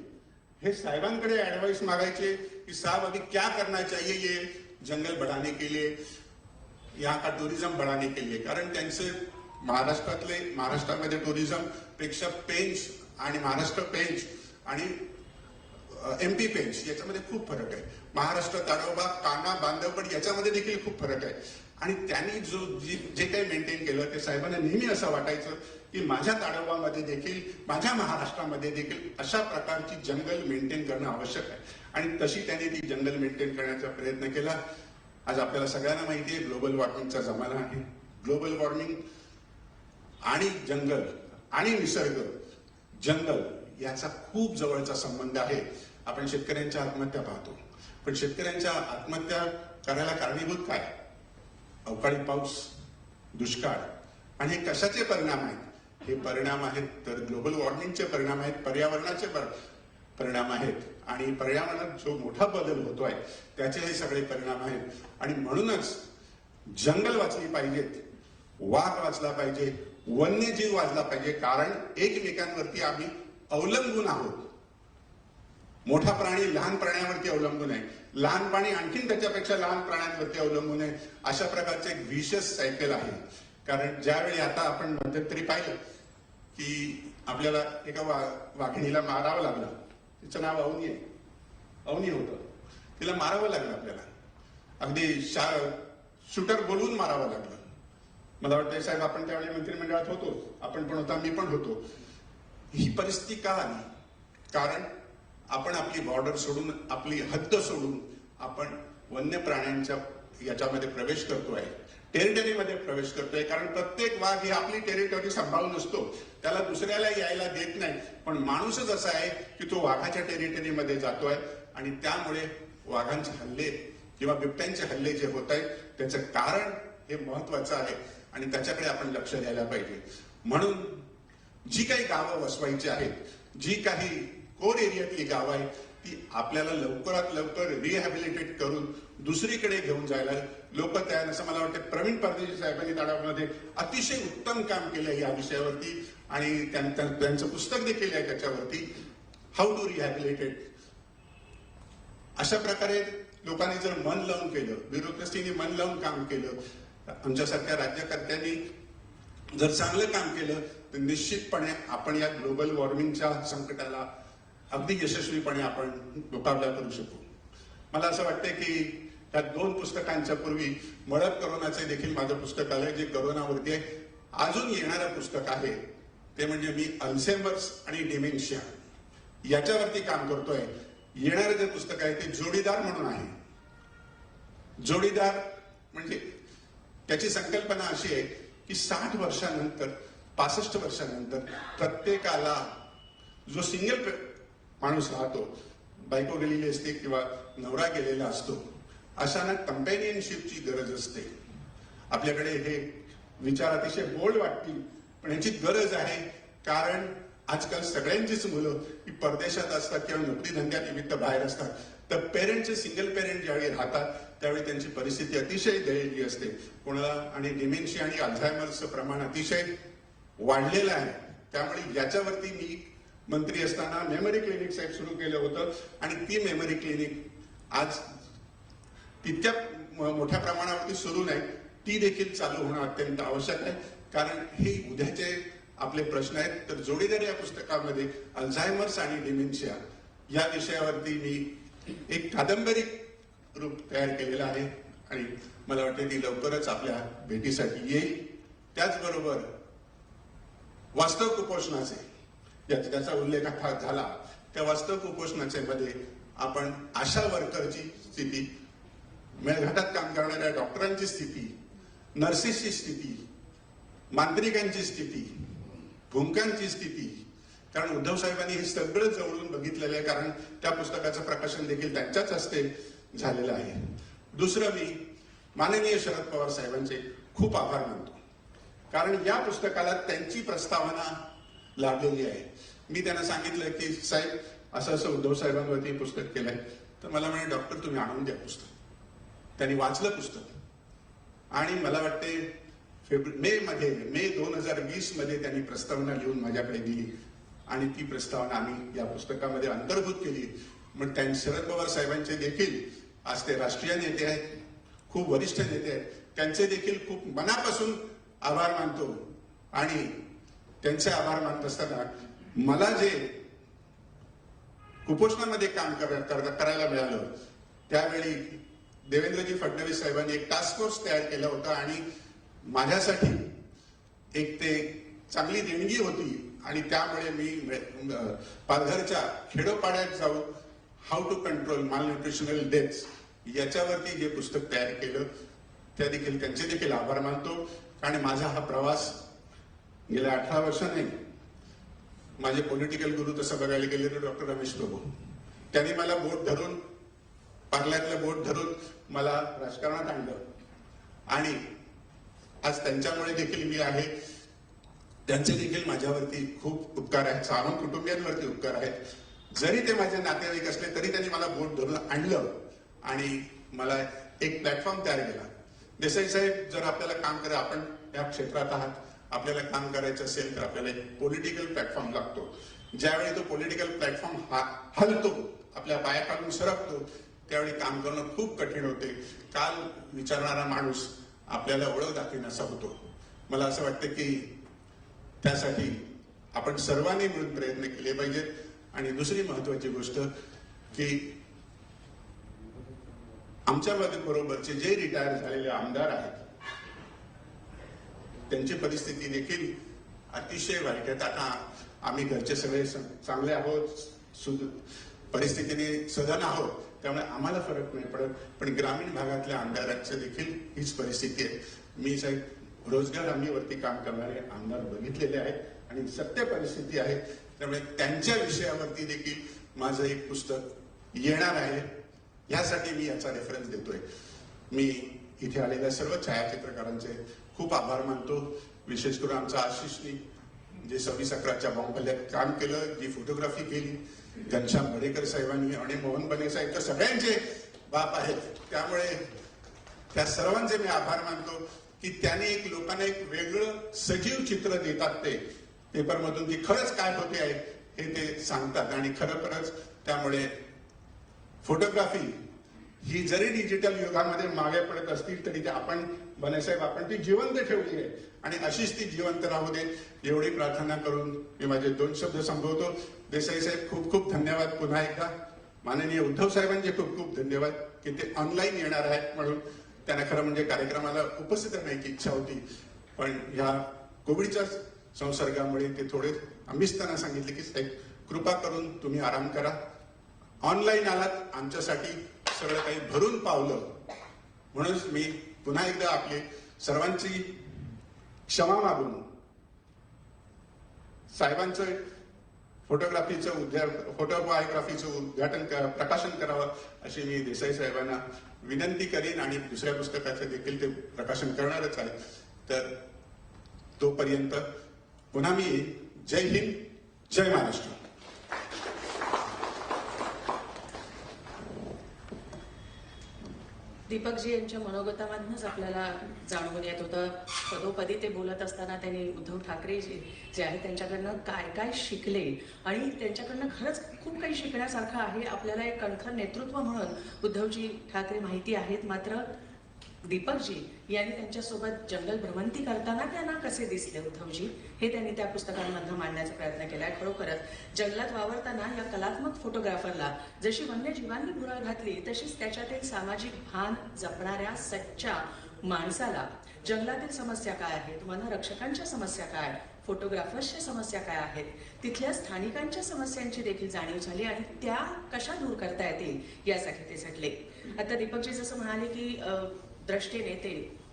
C: हे साहेबांकडे ऍडवाइस मागायचे कि साहब अभी क्या करना चाहिए ये जंगल बढ़ाने के लिए, यहाँ का टुरिज्म बढ़ाने के लिए. कारण त्यांचे महाराष्ट्रामध्ये टुरिझम पेक्षा पेंच आणि महाराष्ट्र पेंच आणि MP पेंच याच्यामध्ये खूप फरक आहे. महाराष्ट्र ताडोबा, काना, बांधवगड याच्यामध्ये देखील खूप फरक आहे. आणि त्यांनी जे काही मेंटेन केलं ते साहेबांना नेहमी असं वाटायचं की माझ्या ताडोबामध्ये देखील, माझ्या महाराष्ट्रामध्ये देखील अशा प्रकारची जंगल मेंटेन करणं आवश्यक आहे. आणि तशी त्यांनी ती जंगल मेंटेन करण्याचा प्रयत्न केला. आज आपल्याला सगळ्यांना माहिती आहे ग्लोबल वॉर्मिंगचा जमाना आहे. ग्लोबल वॉर्मिंग आणि जंगल आणि निसर्ग, जंगल याचा खूप जवळचा संबंध आहे. आपण शेतकऱ्यांच्या आत्महत्या पाहतो, पण शेतकऱ्यांच्या आत्महत्या करायला कारणीभूत काय? अवकाळी पाऊस, दुष्काळ. आणि हे कशाचे परिणाम आहेत? हे परिणाम आहेत तर ग्लोबल वॉर्मिंगचे परिणाम आहेत, पर्यावरणाचे परिणाम आहेत. आणि पर्यावरणात जो मोठा बदल होतोय त्याचे हे सगळे परिणाम आहेत. आणि म्हणूनच जंगल वाचली पाहिजेत, वाघ वाचला पाहिजे, वन्यजीव वाचला पाहिजे. कारण एकमेकांवरती आम्ही अवलंबून आहोत. मोठा प्राणी लहान प्राण्यावरती अवलंबून आहे, लहान प्राणी आणखीन त्याच्यापेक्षा लहान प्राण्यांवरती अवलंबून आहे. अशा प्रकारचे एक विशेष सायकल आहे. कारण ज्यावेळी आता आपण मध्यंतरी पाहिलं की आपल्याला एका वाघिणीला मारावं लागलं, तिचं नाव अवनी होतं, तिला मारावं लागलं आपल्याला, अगदी शूटर बोलवून मारावं लागलं. मला वाटतं साहेब आपण त्यावेळी मंत्रिमंडळात होतो, आपण पण होता, मी पण होतो. ही परिस्थिती का आली? कारण आपण आपली बॉर्डर सोडून, आपली हद्द सोडून आपण वन्य प्राण्यांच्या याच्यामध्ये प्रवेश करतोय, टेरिटरीमध्ये प्रवेश करतोय. कारण प्रत्येक वाघ ही आपली टेरिटरी सांभाळून असतो, त्याला दुसऱ्याला यायला देत नाही. पण माणूसच असा आहे की तो वाघाच्या टेरिटरीमध्ये जातोय आणि त्यामुळे वाघांचे हल्ले किंवा बिबट्यांचे हल्ले जे होत आहेत त्याचं कारण हे महत्वाचं आहे आणि त्याच्याकडे आपण लक्ष द्यायला पाहिजे. म्हणून जी काही गावं वसवायची आहेत, जी काही कोर एरियातली गावं आहेत, ती आपल्याला लवकरात लवकर रिहॅबिलिटेट करून दुसरीकडे घेऊन जायला लोक तयार. असं मला वाटतं प्रवीण परदेशी साहेबांनी ताडामध्ये अतिशय उत्तम काम केलं या विषयावरती आणि त्यांचं पुस्तक देखील आहे त्याच्यावरती, हाऊ टू रिहॅबिलिटेट. अशा प्रकारे लोकांनी जर मन लावून केलं, ब्युरोक्रेसीने मन लावून काम केलं, आमच्यासारख्या राज्यकर्त्यांनी जर चांगलं काम केलं तर निश्चितपणे आपण या ग्लोबल वॉर्मिंगच्या संकटाला अगदी यशस्वीपणे आपण मुकाबला करू शकू. मला असं वाटतं की या 2 पुस्तकांच्या पूर्वी मळप करोनाचे देखील माझं पुस्तक आलंय, जे करोनावरती आहे. अजून येणारं पुस्तक आहे ते म्हणजे मी अल्झायमर्स आणि डिमेन्शिया याच्यावरती काम करतोय. येणारं जे पुस्तक आहे ते जोडीदार म्हणून आहे. जोडीदार म्हणजे त्याची संकल्पना अशी आहे की 60 वर्षानंतर, 65 वर्षानंतर प्रत्येकाला जो सिंगल माणूस राहतो, बायको गेलेली असते किंवा नवरा गेलेला असतो, अशांना कंपॅनियनशिपची गरज असते. आपल्याकडे हे विचार अतिशय बोल्ड वाटतील, पण याची गरज आहे. कारण आजकाल सगळ्यांचीच मुलं ही परदेशात असतात किंवा नोकरी धंद्यानिमित्त बाहेर असतात. तर पेरेंटचे सिंगल पेरेंट ज्यावेळी राहतात त्यावेळी त्यांची परिस्थिती अतिशय दयनीय असते. कोणाला आणि डिमेन्शिया आणि अल्झायमरचं प्रमाण अतिशय वाढलेलं आहे. त्यामुळे याच्यावरती मी मंत्री असताना मेमरी क्लिनिक साहेब सुरू केलं होतं आणि ती मेमरी क्लिनिक आज तितक्या मोठ्या प्रमाणावरती सुरू नाही, ती देखील चालू होणं अत्यंत आवश्यक आहे. कारण हे उद्याचे आपले प्रश्न आहेत. तर जोडीदार या पुस्तकामध्ये अल्झायमर्स आणि डिमेन्शिया या विषयावरती मी एक कादंबरी रूप तयार केलेलं आहे आणि मला वाटतं ती लवकरच आपल्या भेटीसाठी येईल. त्याचबरोबर वास्तव कुपोषणाचे ज्याचा उल्लेख झाला, त्या वास्तव कुपोषणाचे मध्ये आपण आशा वर्करची स्थिती, मेळघाटात काम करणाऱ्या डॉक्टरांची स्थिती, नर्सेसची स्थिती, मांत्रिकांची स्थिती, भूमकांची स्थिती, कारण उद्धव साहेबांनी हे सगळं जवळून बघितलेलं आहे. कारण त्या पुस्तकाचं प्रकाशन देखील त्यांच्याच हस्ते झालेलं आहे. दुसरं, मी माननीय शरद पवार साहेबांचे खूप आभार मानतो. कारण या पुस्तकाला त्यांची प्रस्तावना लाभलेली आहे. मी त्यांना सांगितलं की साहेब असं असं उद्धव साहेबांवरती पुस्तक केलंय, तर मला म्हणे डॉक्टर तुम्ही आणून द्या पुस्तक. त्यांनी वाचलं पुस्तक आणि मला वाटते मे 2020 मध्ये त्यांनी प्रस्तावना लिहून माझ्याकडे दिली आणि ती प्रस्तावना आम्ही या पुस्तकामध्ये अंतर्भूत केली. मग शरद पवार साहेबांचे देखील आज ते राष्ट्रीय नेते आहेत, खूप वरिष्ठ नेते आहेत, त्यांचे देखील खूप मनापासून आभार मानतो. आणि त्यांचे आभार मानत असताना मला जे कुपोषणामध्ये काम करायला मिळालं, त्यावेळी देवेंद्रजी फडणवीस साहेबांनी एक टास्क फोर्स तयार केला होता आणि माझ्यासाठी एक ते चांगली देणगी होती. आणि त्यामुळे मी पालघरच्या खेडोपाड्यात जाऊन हाऊ टू कंट्रोल मालन्यूट्रिशनल डेथ्स याच्यावरती जे पुस्तक तयार केलं, त्या देखील त्यांचे देखील आभार मानतो. आणि माझा हा प्रवास गेल्या 18 वर्ष नाही, माझे पॉलिटिकल गुरु तसं बघायला गेले तर डॉक्टर रमेश प्रभू, त्यांनी मला बोट धरून, पार्ल्यातलं बोट धरून मला राजकारणात आणलं आणि आज त्यांच्यामुळे देखील मी आहे. त्यांचे देखील माझ्यावरती खूप उपकार आहेत, सावंत कुटुंबियांवरती उपकार आहेत. जरी ते माझे नातेवाईक असले तरी त्यांनी मला बोट धरून आणलं आणि मला एक प्लॅटफॉर्म तयार केला. देसाई साहेब, जर आपल्याला काम करा, आपण या क्षेत्रात आहात, आपल्याला काम करायचं असेल तर आपल्याला एक पॉलिटिकल प्लॅटफॉर्म लागतो. ज्यावेळी तो पॉलिटिकल प्लॅटफॉर्म हलतो, आपल्या पायाखालून सरकतो, त्यावेळी काम करणं खूप कठीण होते. काल विचारणारा माणूस आपल्याला ओळख दाखविण्याचा होतो. मला असं वाटतं की त्यासाठी आपण सर्वांनी मिळून प्रयत्न केले पाहिजेत. आणि दुसरी महत्वाची गोष्ट की आमच्या बरोबरचे जे रिटायर झालेले आमदार आहेत त्यांची परिस्थिती देखील अतिशय वाईट आहे. आता आम्ही घरचे सगळे चांगले आहोत, परिस्थितीने सधन आहोत, त्यामुळे आम्हाला फरक नाही पडत. पण ग्रामीण भागातल्या आमदारांचं देखील हीच परिस्थिती आहे. मी साहेब रोजगार हमीवरती काम करणारे आमदार बघितलेले आहेत आणि सत्य परिस्थिती आहे. त्यामुळे त्यांच्या विषयावरती देखील माझं एक पुस्तक येणार आहे. यासाठी मी याचा रेफरन्स देतोय. मी इथे आलेल्या सर्व छायाचित्रकारांचे खूप आभार मानतो. विशेष करून आमचा आशिषनी जे 26/11च्या बॉम्ब हल्ल्यात काम केलं, जी फोटोग्राफी केली, घनश्याम बडेकर साहेबांनी आणि मोहन बने साहेब तर सगळ्यांचे बाप आहेत. त्यामुळे त्या सर्वांचे मी आभार मानतो की त्याने एक लोकांना एक वेगळं सजीव चित्र देतात. ते पेपरमधून ती खरंच काय होते आहे हे ते सांगतात. आणि खरोखरच त्यामुळे फोटोग्राफी ही जरी डिजिटल युगामध्ये मागे पडत असतील तरी ते आपण बनेसाहेब आपण ती जिवंत ठेवली आहे आणि अशीच ती जिवंत राहू दे एवढी प्रार्थना करून मी माझे 2 शब्द संपवतो. देसाई साहेब खूप खूप धन्यवाद पुन्हा एकदा. माननीय उद्धव साहेबांचे खूप खूप धन्यवाद की ते ऑनलाईन येणार आहेत म्हणून. त्यांना खरं म्हणजे कार्यक्रमाला उपस्थित राहण्याची इच्छा होती, पण ह्या कोविडच्या संसर्गामुळे ते थोडे आम्हीच त्यांना सांगितले की साहेब कृपा करून तुम्ही आराम करा. ऑनलाईन आलात, आमच्यासाठी सगळं काही भरून पावलं, म्हणून मी पुन्हा एकदा आपली सर्वांची क्षमा मागून साहेबांचं फोटोबायोग्राफीचं प्रकाशन करावं अशी मी देसाई साहेबांना विनंती करीन आणि दुसऱ्या पुस्तकाचं देखील ते प्रकाशन करणारच आहे. तर तोपर्यंत पुन्हा मी जय हिंद, जय महाराष्ट्र.
A: दीपकजी यांच्या मनोगतामधूनच आपल्याला जाणवून येत होतं. पदोपदी ते बोलत असताना त्यांनी उद्धव ठाकरे जे आहे त्यांच्याकडनं काय काय शिकले आणि त्यांच्याकडनं खरंच खूप काही शिकण्यासारखं आहे. आपल्याला एक कणखर नेतृत्व म्हणून उद्धवजी ठाकरे माहिती आहेत. मात्र दीपकजी यांनी त्यांच्यासोबत जंगल भ्रमंती करताना त्यांना कसे दिसले उद्धवजी, हे त्यांनी त्या पुस्तकांमधनं मांडण्याचा प्रयत्न केलाय. खरोखरच जंगलात वावरताना या कलात्मक फोटोग्राफरला जशी वन्यजीवांनी भुरळ घातली तशीच त्याच्यातील सामाजिक भान जपणाऱ्या सच्च्या माणसाला जंगलातील समस्या काय आहेत, वनरक्षकांच्या समस्या काय, फोटोग्राफर्सच्या समस्या काय आहेत, तिथल्या स्थानिकांच्या समस्यांची देखील जाणीव झाली आणि त्या कशा दूर करता येतील यासाठी ते झटले. आता दीपकजी जसं म्हणाले की द्रष्टे नेते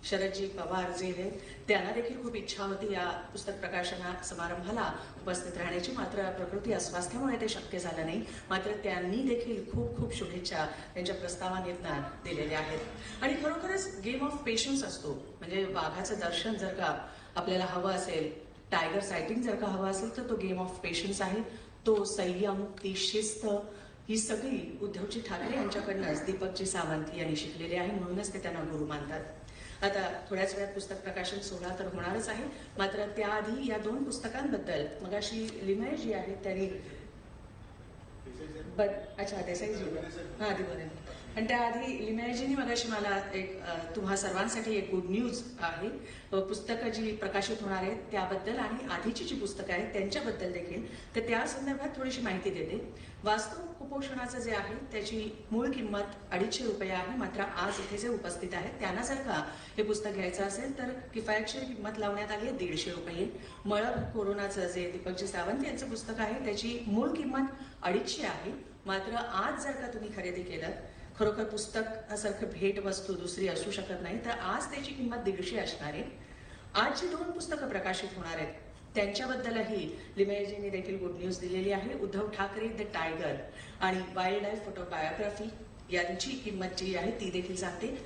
A: शरदजी पवार जे आहेत त्यांना देखील खूप इच्छा होती या पुस्तक प्रकाशना समारंभाला उपस्थित राहण्याची. मात्र प्रकृती अस्वास्थ्यामुळे ते शक्य झालं नाही. मात्र त्यांनी देखील खूप खूप शुभेच्छा त्यांच्या प्रस्तावानेतनं दिलेल्या आहेत. आणि खरोखरच गेम ऑफ पेशन्स असतो. म्हणजे वाघाचं दर्शन जर का आपल्याला हवं असेल, टायगर सायटिंग जर का हवं असेल तर तो गेम ऑफ पेशन्स आहे. तो संयम, ती शिस्त, ही सगळी उद्धवजी ठाकरे यांच्याकडनंच दीपकजी सावंत यांनी शिकलेली आहे. म्हणूनच ते त्यांना गुरु मानतात. आता थोड्याच वेळात पुस्तक प्रकाशन सोहळा तर होणारच आहे. मात्र त्याआधी या 2 पुस्तकांबद्दल मगाशी लिमये जी आहेत त्यांनी अच्छा देसाईजी हा आधी बोलेन. आणि त्याआधी लिमयेजींनी मगाशी मला एक तुम्हा सर्वांसाठी एक गुड न्यूज आहे. पुस्तकं जी प्रकाशित होणार आहेत त्याबद्दल आणि आधीची जी पुस्तकं आहेत त्यांच्याबद्दल देखील. तर त्या संदर्भात थोडीशी माहिती देते. वास्तव कुपोषणाचं जे आहे त्याची मूळ किंमत 250 रुपये आहे. मात्र आज इथे जे उपस्थित आहेत त्यांना जर का हे पुस्तक घ्यायचं असेल तर किफायतशीर किंमत लावण्यात आली आहे 150 रुपये. मळब कोरोनाचं जे दीपकजी सावंत यांचं पुस्तक आहे त्याची मूळ किंमत 250 आहे. मात्र आज जर का तुम्ही खरेदी केलं, खरोखर पुस्तकासारखं भेट वस्तू दुसरी असू शकत नाही, तर आज त्याची किंमत 150 असणार आहे. आज जी 2 पुस्तकं प्रकाशित होणार आहेत त्यांच्याबद्दलही लिमयेजींनी देखील गुड न्यूज दिलेली आहे. उद्धव ठाकरे द टायगर आणि वाईल्ड लाईफ फोटोबायोग्राफी यांची किंमत जी आहे ती देखील सांगते.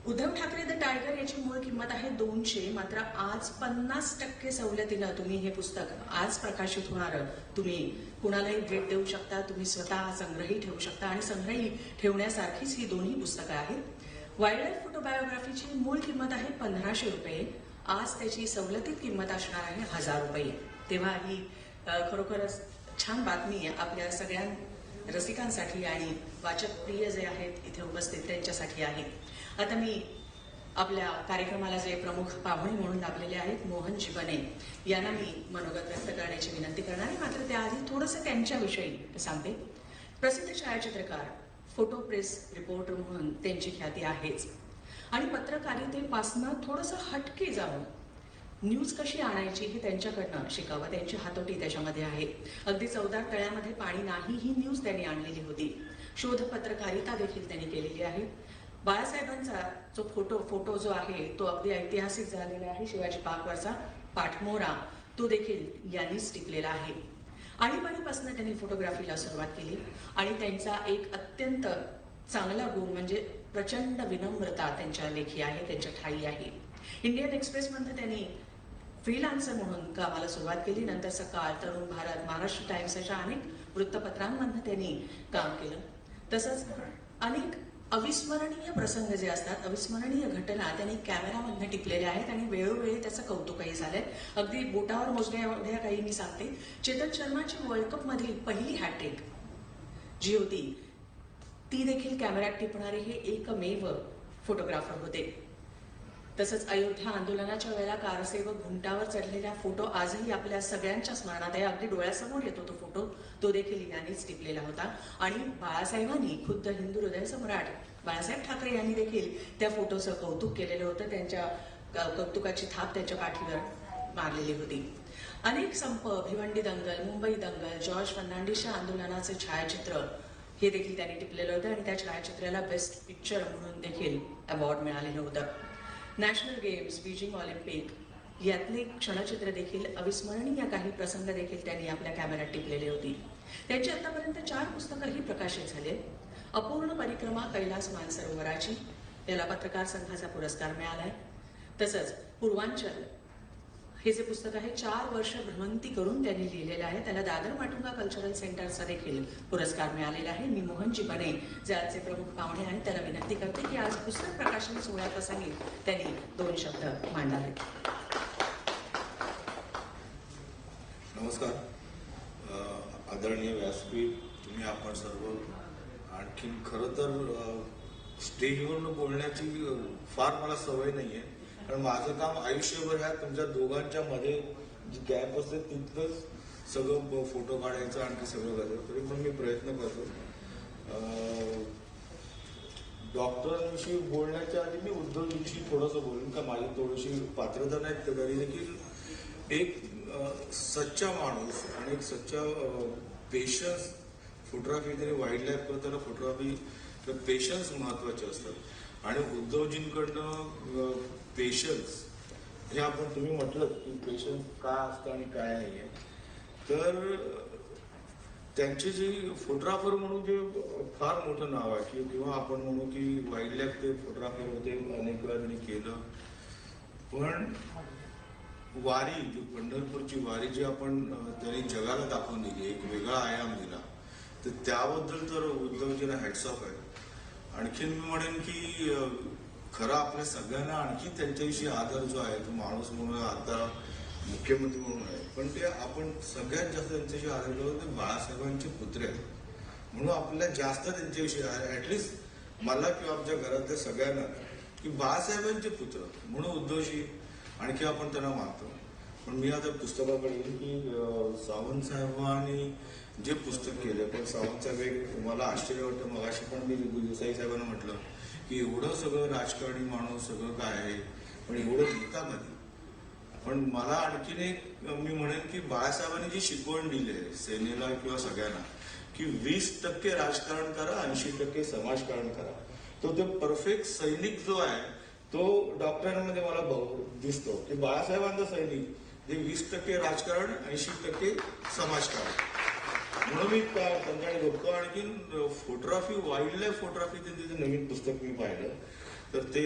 A: उद्धव ठाकरे द टायगर याची मूळ किंमत आहे 200. मात्र आज 50% सवलतीनं तुम्ही हे पुस्तक आज प्रकाशित होणारं तुम्ही कुणालाही भेट देऊ शकता. तुम्ही स्वतः संग्रही ठेवू शकता आणि संग्रही ठेवण्यासारखीच ही दोन्ही पुस्तकं आहेत. वाईल्ड लाईफ फोटोबायोग्राफीची मूळ किंमत आहे 1500 रुपये. आज त्याची सवलतीत किंमत असणार आहे 1000 रुपये. तेव्हा ही खरोखरच छान बातमी आहे आपल्या सगळ्या रसिकांसाठी आणि वाचक प्रिय जे आहेत इथे उपस्थित त्यांच्यासाठी आहे. आता मी आपल्या कार्यक्रमाला जे प्रमुख पाहुणे म्हणून लाभलेले आहेत मोहन जिबने यांना मी मनोगत व्यक्त करण्याची विनंती करणार आहे. मात्र त्याआधी थोडंसं त्यांच्याविषयी सांगते. प्रसिद्ध छायाचित्रकार, फोटो प्रेस रिपोर्टर म्हणून त्यांची ख्याती आहेच. आणि पत्रकारितेपासनं थोडंसं हटके जाऊन न्यूज कशी आणायची हे त्यांच्याकडनं शिकावं. त्यांची हातोटी त्याच्यामध्ये आहे. अगदी 14 तळ्यामध्ये पाणी नाही ही न्यूज त्यांनी आणलेली होती. शोध पत्रकारिता देखील त्यांनी केलेली आहे. बाळासाहेबांचा जो फोटो जो आहे तो अगदी ऐतिहासिक झालेला आहे. शिवाजी पार्कवरचा पाठमोरा तो देखील यांनीच टिकलेला आहे. आणीबाणीपासून त्यांनी फोटोग्राफीला सुरुवात केली आणि त्यांचा एक अत्यंत चांगला गुण म्हणजे प्रचंड विनम्रता त्यांच्या लेखी आहे, त्यांच्या ठाई आहे. इंडियन एक्सप्रेसमध्ये त्यांनी फ्रीलान्सर म्हणून कामाला सुरुवात केली. नंतर सकाळ, तरुण भारत, महाराष्ट्र टाइम्स अशा अनेक वृत्तपत्रांमध्ये त्यांनी काम केलं. तसंच अनेक अविस्मरणीय प्रसंग जे असतात, अविस्मरणीय घटना त्यांनी कॅमेरामधनं टिपलेल्या आहेत आणि वेळोवेळी त्याचं कौतुकही झालंय. अगदी बोटावर मोजण्या एवढ्या काही मी सांगते. चेतन शर्माची वर्ल्ड कप मधील पहिली हॅट्रिक जी होती ती देखील कॅमेऱ्यात टिपणारे हे एकमेव फोटोग्राफर होते. तसंच अयोध्या आंदोलनाच्या वेळेला कारसेवक घुमटावर चढलेला फोटो आजही आपल्या सगळ्यांच्या स्मरणात आहे. अगदी डोळ्यासमोर येतो तो फोटो, तो देखील यांनीच टिपलेला होता. आणि बाळासाहेबांनी खुद्द हिंदू हृदय सम्राट बाळासाहेब ठाकरे यांनी देखील त्या फोटोचं कौतुक केलेलं होतं. त्यांच्या कौतुकाची थाप त्यांच्या पाठीवर मारलेली होती. अनेक संप, भिवंडी दंगल, मुंबई दंगल, जॉर्ज फर्नांडिसच्या आंदोलनाचे छायाचित्र हे देखील त्यांनी टिपलेलं होतं आणि त्या छायाचित्राला बेस्ट पिक्चर म्हणून देखील अवॉर्ड मिळालेलं होतं. नॅशनल गेम्स, बीजिंग ऑलिम्पिक, यातले क्षणचित्र देखील अविस्मरणीय काही प्रसंग देखील त्यांनी आपल्या कॅमेऱ्यात टिपलेली होती. त्यांची आतापर्यंत 4 पुस्तकंही प्रकाशित झाली. अपूर्ण परिक्रमा कैलास मानसरोवराची, याला पत्रकार संघाचा पुरस्कार मिळालाय. तसंच पूर्वांचल हे जे पुस्तक आहे 4 वर्ष भ्रमंती करून त्यांनी लिहिलेलं आहे, त्याला दादर माटुंगा कल्चरल सेंटरचा देखील पुरस्कार मिळालेला आहे. मी मोहनजी बने जे आजचे प्रमुख पाहुणे आहेत त्याला विनंती करते की आज पुस्तक प्रकाशन सोहळ्याप्रसंगी त्यांनी 2 शब्द मांडावेत.
D: नमस्कार. आदरणीय व्यासपीठ, तुम्ही आपण सर्व, आणखीन खरं तर स्टेजवरून बोलण्याची फार मला सवय नाहीये, कारण माझं काम आयुष्यभर ह्या तुमच्या दोघांच्या मध्ये जी गॅप असते तिथंच सगळं फोटो काढायचं, आणखी सगळं करायचं. तरी पण मी प्रयत्न करतो. डॉक्टरांविषयी बोलण्याच्या आधी मी उद्धवजींशी थोडंसं बोलेन, का माझी थोडीशी पात्रता नाही तरी देखील एक सच्चा माणूस आणि एक सच्चा पेशन्स. फोटोग्राफी तरी वाईल्ड लाईफ करताना फोटोग्राफी पेशन्स महत्वाचे असतात आणि उद्धवजींकडनं पेशन्स हे आपण तुम्ही म्हटलं की पेशन्स काय असतं आणि काय नाहीये, तर त्यांचे जे फोटोग्राफर म्हणून जे फार मोठं नाव आहे किंवा आपण म्हणू की वाईल्ड लाईफ ते फोटोग्राफर होते, अनेक वेळा त्यांनी केलं. पण वारी जी पंढरपूरची वारी जी आपण त्यांनी जगाला दाखवून दिली, एक वेगळा आयाम दिला, तर त्याबद्दल तर उद्धवजींना हॅट्स ऑफ आहे. आणखीन मी म्हणेन की खरं आपल्या सगळ्यांना आणखी त्यांच्याविषयी आदर जो आहे तो माणूस म्हणून आता मुख्यमंत्री म्हणून आहे, पण ते आपण सगळ्यात जास्त त्यांच्याविषयी आदर करतो ते बाळासाहेबांचे पुत्र आहेत म्हणून आपल्याला जास्त त्यांच्याविषयी ऍटलिस्ट मला किंवा आमच्या घरातल्या सगळ्यांना की बाळासाहेबांचे पुत्र म्हणून उद्धवजी आणखी आपण त्यांना मानतो. पण मी आता पुस्तकाकडे येईल की सावंत साहेबांनी जे पुस्तक केले, पण सावंत साहेब एक मला आश्चर्य वाटतं. मगाशी पण मी देसाई साहेबांना म्हटलं की एवढं सगळं राजकारणी माणूस सगळं काय आहे, पण एवढं लिहिता कधी. पण मला आणखीन एक मी म्हणेन की बाळासाहेबांनी जी शिकवण दिली आहे सेनेला किंवा सगळ्यांना की 20% राजकारण करा, 80% समाजकारण करा, तो ते परफेक्ट सैनिक जो आहे तो डॉक्टरांमध्ये मला दिसतो की बाळासाहेबांचा सैनिक जे 20% राजकारण, 80% समाजकारण. म्हणून मी त्यांच्याकडे बघतो. आणखीन फोटोग्राफी, वाईल्ड लाईफ फोटोग्राफी त्यांचं नवीन पुस्तक मी पाहिलं, तर ते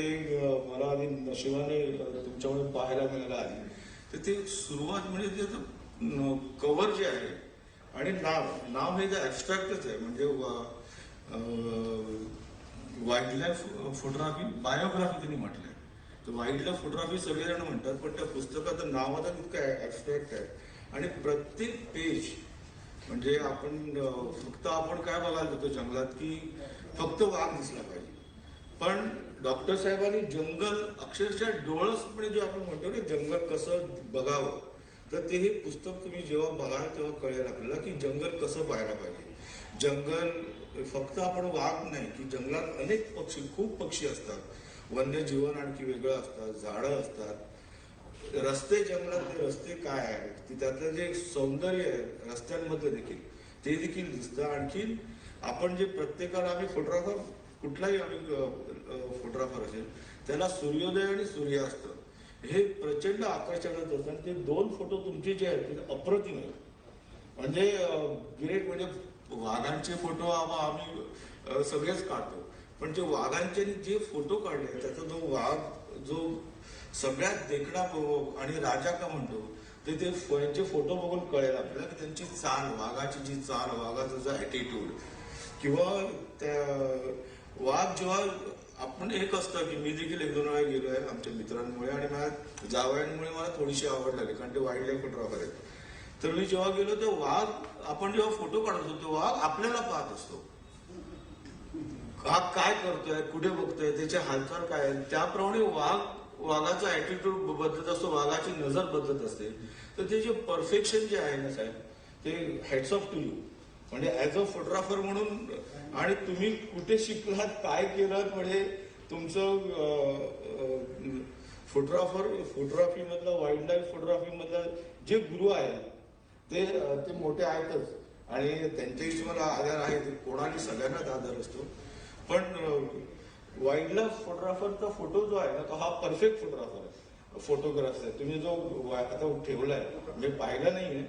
D: मला आधी नशिबाने तुमच्यामुळे पाहायला मिळालं आधी. तर ते सुरुवात म्हणजे त्याचं कव्हर जे आहे आणि नाव हे जे ऍबस्ट्रॅक्टच आहे, म्हणजे वाईल्ड लाईफ फोटोग्राफी बायोग्राफी त्यांनी म्हटलंय. तर वाईल्ड लाईफ फोटोग्राफी सगळेजण म्हणतात, पण त्या पुस्तकाचं नावाचं इतकं ऍबस्ट्रॅक्ट आहे आणि प्रत्येक पेज म्हणजे फक्त आपण काय बघायला जातो जंगलात की फक्त वाघ दिसला पाहिजे, पण डॉक्टर साहेबांनी जंगल अक्षरशः डोळसपणे जे आपण म्हणतो की जंगल कसं बघावं, तर ते हे पुस्तक तुम्ही जेव्हा बघाल तेव्हा कळेल आपल्याला की जंगल कसं पाहायला पाहिजे. जंगल फक्त आपण वाघ नाही की जंगलात अनेक पक्षी, खूप पक्षी असतात, वन्यजीवन आणखी वेगळं असतात, झाडं असतात, रस्ते, जंगलातले रस्ते काय आहेत, त्यातलं जे सौंदर्य आहे रस्त्यांमधलं देखील ते देखील दिसतं. आणखीन आपण जे प्रत्येकाला आम्ही फोटोग्राफर, कुठलाही आम्ही फोटोग्राफर असेल त्याला सूर्योदय आणि सूर्यास्त हे प्रचंड आकर्षणात असतात. ते 2 फोटो तुमचे जे आहेत ते अप्रतिम आहेत. म्हणजे ग्रेट. म्हणजे वाघांचे फोटो आम्ही सगळेच काढतो, पण जे वाघांचे जे फोटो काढले त्याचा जो वाघ जो सगळ्यात देखणा आणि राजा का म्हणतो ते त्यांचे फोटो बघून कळेल आपल्याला की त्यांची चाल, वाघाची जी चाल, वाघाचा जो ऍटिट्यूड किंवा त्या वाघ जेव्हा आपण एक असतं की मी देखील 1-2 वेळा गेलो आहे आमच्या मित्रांमुळे आणि माझ्या जावयांमुळे मला थोडीशी आवड लागली, कारण ते वाईल्ड लाईफ फोटोग्राफर आहेत. तर मी जेव्हा गेलो तर वाघ, आपण जेव्हा फोटो काढतो तो वाघ आपल्याला पाहत असतो, हा काय करतोय, कुठे बघतोय, त्याची हालचाल काय आहे, त्याप्रमाणे वाघाचा ऍटिट्यूड बदलत असतो, वाघाची नजर बदलत असते. तर ते जे परफेक्शन जे आहे ना साहेब, ते हॅट्स ऑफ टू यू. म्हणजे ऍज अ फोटोग्राफर म्हणून, आणि तुम्ही कुठे शिकलात, काय केलं, म्हणजे तुमचं फोटोग्राफी मधलं, वाईल्ड लाईफ फोटोग्राफी मधलं जे गुरु आहेत ते मोठे आहेतच आणि त्यांच्याविषयी मला आदर आहे. कोणाला सगळ्यांनाच आदर असतो, पण वाईल्ड लाईफ फोटोग्राफरचा फोटो जो आहे ना तो हा परफेक्ट फोटोग्राफर आहे. फोटोग्राफ्स आहेत. तुम्ही जो आता ठेवलाय मी पाहिला नाहीये,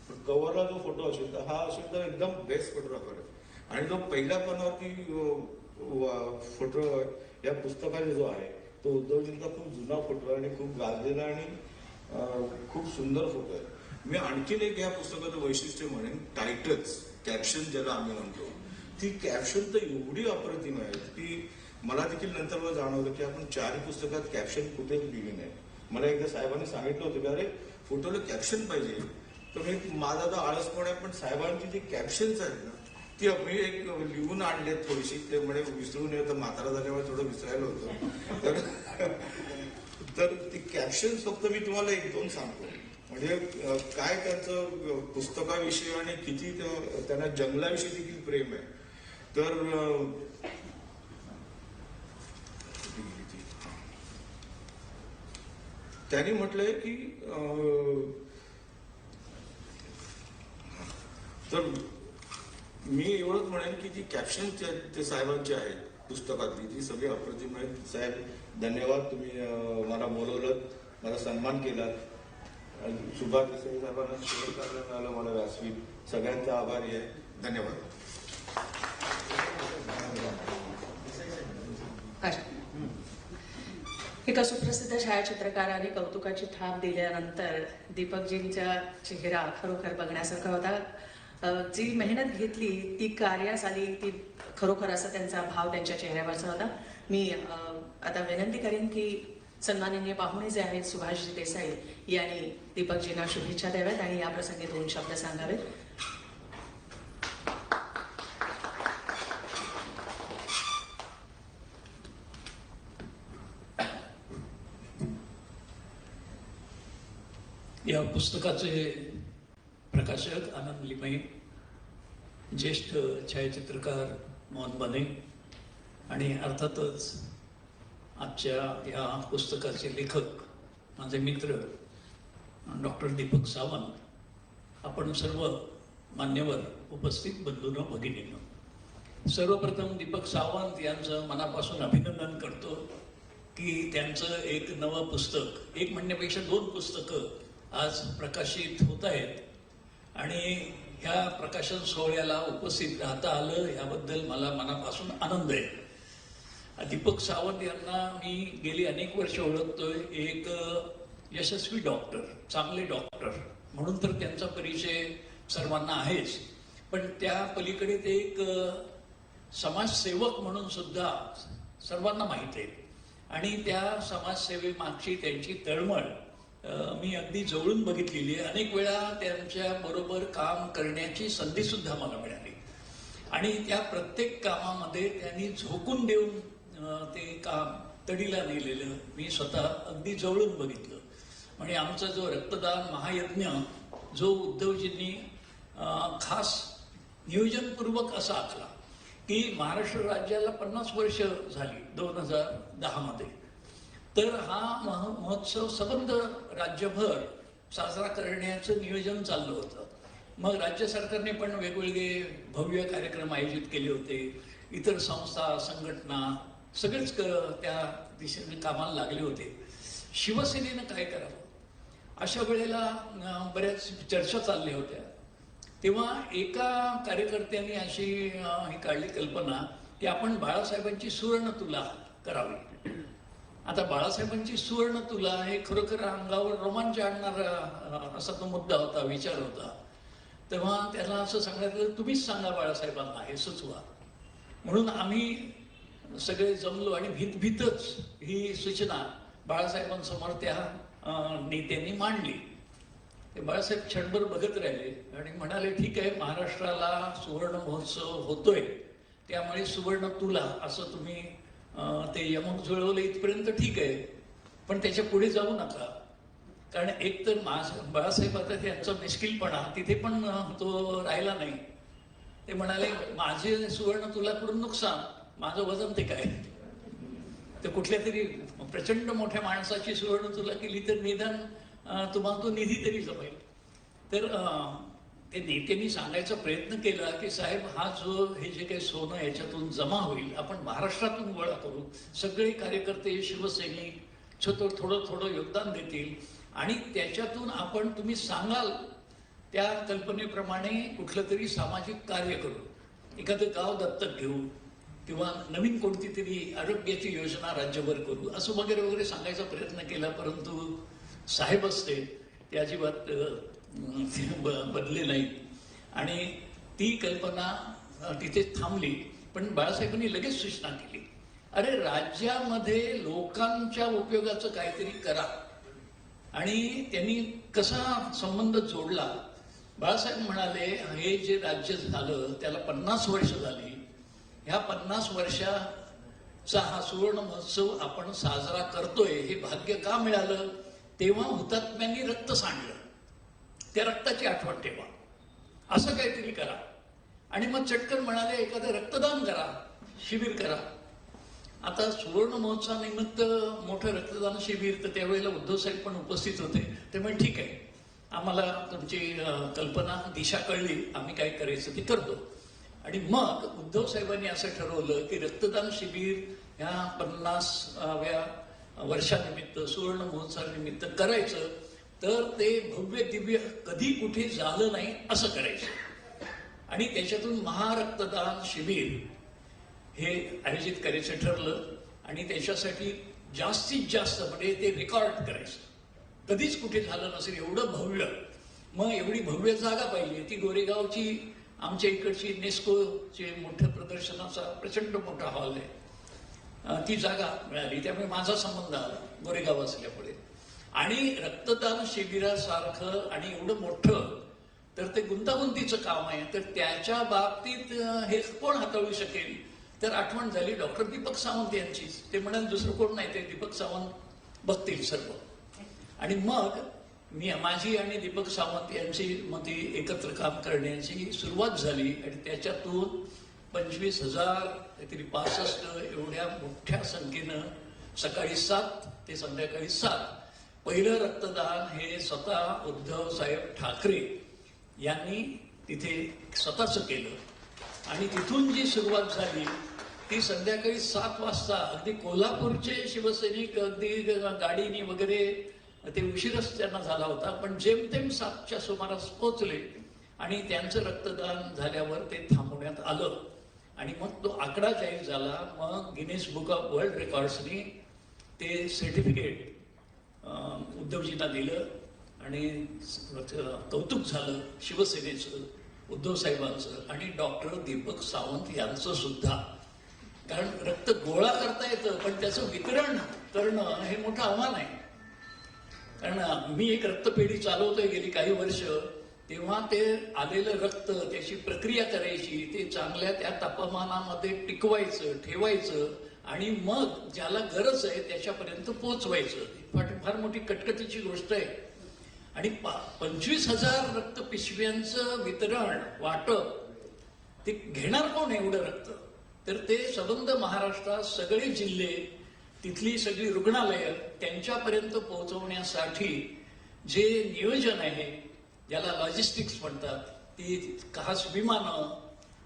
D: पण कव्हरला जो फोटो असेल तर हा असेल तर एकदम बेस्ट फोटोग्राफर आहे. आणि जो पहिल्या पानावरती फोटो या पुस्तकाचा जो आहे तो उद्धवजींचा खूप जुना फोटो आहे आणि खूप गाजलेला आणि खूप सुंदर फोटो आहे. मी आणखीन एक या पुस्तकाचं वैशिष्ट्य म्हणेन, टायटल्स, कॅप्शन ज्याला आम्ही म्हणतो, ती कॅप्शन तर एवढी अप्रतिम आहेत की मला देखील नंतर मला जाणवलं की आपण 4 पुस्तकात कॅप्शन कुठेच लिहिली नाही. मला एकदा साहेबांनी सांगितलं होतं की अरे फोटोला कॅप्शन पाहिजे, तर मी माझा तर आळसपण आहे, पण साहेबांची जी कॅप्शन्स आहेत ना ती मी एक लिहून आणले थोडीशी. ते म्हणे विसरून येतं, म्हातारा झाल्यामुळे थोडं विसरायला होतं. तर ती कॅप्शन्स फक्त मी तुम्हाला 1-2 सांगतो, म्हणजे काय त्यांचं पुस्तकाविषयी आणि किती त्यांना जंगलाविषयी देखील प्रेम आहे. तर त्यांनी म्हटलंय की तर मी एवढंच म्हणेन की जी कॅप्शन ते साहेबांची आहेत पुस्तकातली ती सगळी अप्रतिम आहेत. साहेब धन्यवाद, तुम्ही मला बोलवलं, मला सन्मान केला. सुभाष देसाई साहेबांना शेअर करायला मिळालं मला व्यासपीठ, सगळ्यांचा आभारी आहे. धन्यवाद.
A: एका सुप्रसिद्ध छायाचित्रकार आणि कौतुकाची थाप दिल्यानंतर दीपकजींचा चेहरा खरोखर बघण्यासारखा होता. जी मेहनत घेतली ती कार्यास आली, ती खरोखर असा त्यांचा भाव त्यांच्या चेहऱ्यावरचा होता. मी आता विनंती करेन की सन्माननीय पाहुणे जे आहेत सुभाषजी देसाई यांनी दीपकजींना शुभेच्छा द्याव्यात आणि या प्रसंगी 2 शब्द सांगावेत.
B: या पुस्तकाचे प्रकाशक आनंद लिमये, ज्येष्ठ छायाचित्रकार मोहन बने आणि अर्थातच आजच्या या पुस्तकाचे लेखक माझे मित्र डॉक्टर दीपक सावंत, आपण सर्व मान्यवर उपस्थित बंधूंनो भगिनींनो, सर्वप्रथम दीपक सावंत यांचं मनापासून अभिनंदन करतो की त्यांचं एक नवं पुस्तक, एक म्हणण्यापेक्षा 2 पुस्तकं आज प्रकाशित होत आहेत आणि ह्या प्रकाशन सोहळ्याला उपस्थित राहता आलं याबद्दल मला मनापासून आनंद आहे. दीपक सावंत यांना मी गेली अनेक वर्ष ओळखतोय. एक यशस्वी डॉक्टर, चांगले डॉक्टर म्हणून तर त्यांचा परिचय सर्वांना आहेच, पण त्या पलीकडे ते एक समाजसेवक म्हणून सुद्धा सर्वांना माहीत आहे. आणि त्या समाजसेवेमागची त्यांची तळमळ मी अगदी जवळून बघितलेली आहे. अनेक वेळा त्यांच्या बरोबर काम करण्याची संधी सुद्धा मला मिळाली आणि त्या प्रत्येक कामामध्ये त्यांनी झोकून देऊन ते काम तडीला नेलेलं मी स्वतः अगदी जवळून बघितलं. म्हणजे आमचा जो रक्तदान महायज्ञ जो उद्धवजींनी खास नियोजनपूर्वक असा आखला की महाराष्ट्र राज्याला 50 वर्ष झाली 2010 मध्ये, तर हा महोत्सव सबंध राज्यभर साजरा करण्याचं नियोजन चाललं होतं. मग राज्य सरकारने पण वेगवेगळे भव्य कार्यक्रम आयोजित केले होते. इतर संस्था, संघटना सगळेच त्या दिशेने कामाला लागले होते. शिवसेनेनं काय करावं अशा वेळेला बऱ्याच चर्चा चालल्या होत्या. तेव्हा एका कार्यकर्त्यांनी अशी ही काढली कल्पना की आपण बाळासाहेबांची सुवर्णतुला करावी. आता बाळासाहेबांची सुवर्णतुला हे खरोखर अंगावर रोमांच आणणारा असा तो मुद्दा होता, विचार होता. तेव्हा त्याला असं सांगितलं, तुम्हीच सांगा बाळासाहेबांना, हे सुचवा. म्हणून आम्ही सगळे जमलो आणि भीतच ही सूचना बाळासाहेबांसमोर त्या नेत्यांनी मांडली. ते बाळासाहेब क्षणभर बघत राहिले आणि म्हणाले, ठीक आहे, महाराष्ट्राला सुवर्ण महोत्सव होतोय, त्यामुळे सुवर्ण तुला असं तुम्ही ते यमक जुळवलं इथपर्यंत ठीक आहे, पण त्याच्या पुढे जाऊ नका. कारण एक तर बाळासाहेब आता त्यांचा मिस्किलपणा तिथे पण तो राहिला नाही. ते म्हणाले, माझे सुवर्ण तुलाकडून नुकसान, माझं वजन ते काय. तर कुठल्या तरी प्रचंड मोठ्या माणसाची सुवर्ण तुला केली तर निदान तुम्हाला तो निधी तरी जमेल. तर ते नेत्यांनी सांगायचा प्रयत्न केला की साहेब, हा जो हे जे काही सोनं याच्यातून जमा होईल आपण महाराष्ट्रातून गोळा करू. सगळे कार्यकर्ते, शिवसैनिक
E: थोडं थोडं योगदान देतील आणि त्याच्यातून तुम्ही सांगाल त्या कल्पनेप्रमाणे कुठलं तरी सामाजिक कार्य करू, एखादं गाव दत्तक घेऊ किंवा नवीन कोणती तरी आरोग्याची योजना राज्यभर करू असं वगैरे वगैरे सांगायचा प्रयत्न केला. परंतु साहेब असते ते अजिबात बदले नाहीत आणि ती कल्पना तिथे थांबली. पण बाळासाहेबांनी लगेच सूचना केली, अरे राज्यामध्ये लोकांच्या उपयोगाचं काहीतरी करा. आणि त्यांनी कसा संबंध जोडला. बाळासाहेब म्हणाले, हे जे राज्य झालं त्याला 50 वर्ष झाली, ह्या 50 वर्षाचा हा सुवर्ण महोत्सव आपण साजरा करतोय, हे भाग्य का मिळालं? तेव्हा हुतात्म्यांनी रक्त सांडलं, त्या रक्ताची आठवण ठेवा, असं काहीतरी करा. आणि मग चटकन म्हणाले, एखादं रक्तदान करा, शिबिर करा. आता सुवर्ण महोत्सवानिमित्त मोठं रक्तदान शिबिर, तर त्यावेळेला उद्धव साहेब पण उपस्थित होते. ते म्हणजे ठीक आहे, आम्हाला तुमची कल्पना दिशा कळली, आम्ही काय करायचं ते करतो. आणि मग उद्धव साहेबांनी असं ठरवलं की रक्तदान शिबिर ह्या 50व्या वर्षानिमित्त, सुवर्ण महोत्सवानिमित्त करायचं, तर ते भव्य दिव्य कधी कुठे झालं नाही असं करायचं. आणि त्याच्यातून महारक्तदान शिबिर हे आयोजित करायचं ठरलं. आणि त्याच्यासाठी जास्तीत जास्त म्हणजे ते रेकॉर्ड करायचं, कधीच कुठे झालं नसेल एवढं भव्य. मग एवढी भव्य जागा पाहिजे. ती गोरेगावची आमच्या इकडची नेस्कोचे मोठ्या प्रदर्शनाचा प्रचंड मोठा हॉल आहे, ती जागा मिळाली. त्यामुळे माझा संबंध आला गोरेगाव असल्यामुळे. आणि रक्तदान शिबिरासारखं आणि एवढं मोठं, तर ते गुंतागुंतीचं काम आहे, तर त्याच्या बाबतीत हे कोण हाताळू शकेल? तर आठवण झाली डॉक्टर दीपक सावंत यांचीच. ते म्हणाले, दुसरं कोण नाही, ते दीपक सावंत बघतील सर्व. आणि मग माझी आणि दीपक सावंत यांची मध्ये एकत्र काम करण्याची सुरुवात झाली. आणि त्याच्यातून 25,000 काहीतरी 65 एवढ्या मोठ्या संख्येनं सकाळी 7 ते संध्याकाळी 7 पहिलं रक्तदान हे स्वतः उद्धव साहेब ठाकरे यांनी तिथे स्वतःच केलं. आणि तिथून जी सुरुवात झाली ती संध्याकाळी 7 वाजता अगदी कोल्हापूरचे शिवसैनिक अगदी गाडीने वगैरे, ते उशीरच त्यांना झाला होता, पण जेमतेम 7च्या सुमारास पोचले. आणि त्यांचं रक्तदान झाल्यावर ते थांबवण्यात आलं. आणि मग तो आकडा जाहीर झाला. मग गिनीज बुक ऑफ वर्ल्ड रेकॉर्ड्सनी ते सर्टिफिकेट उद्धवजींना दिलं. आणि कौतुक झालं शिवसेनेचं, उद्धव साहेबांचं आणि डॉक्टर दीपक सावंत यांचं सुद्धा. कारण रक्त गोळा करता येतं, पण त्याचं वितरण करणं हे मोठं आव्हान आहे. कारण मी एक रक्तपेढी चालवतोय गेली काही वर्ष, तेव्हा ते आलेलं रक्त, त्याची प्रक्रिया करायची, ते चांगल्या त्या तापमानामध्ये टिकवायचं, ठेवायचं आणि मग ज्याला गरज आहे त्याच्यापर्यंत पोहोचवायचं. फार मोठी कटकटीची गोष्ट आहे. आणि 25,000 रक्त पिशव्यांचं वितरण, वाटप, ते घेणार कोण एवढं रक्त? तर ते सबंध महाराष्ट्रात सगळे जिल्हे, तिथली सगळी रुग्णालयं त्यांच्यापर्यंत पोहोचवण्यासाठी जे नियोजन आहे, ज्याला लॉजिस्टिक्स म्हणतात, ती खास विमानं,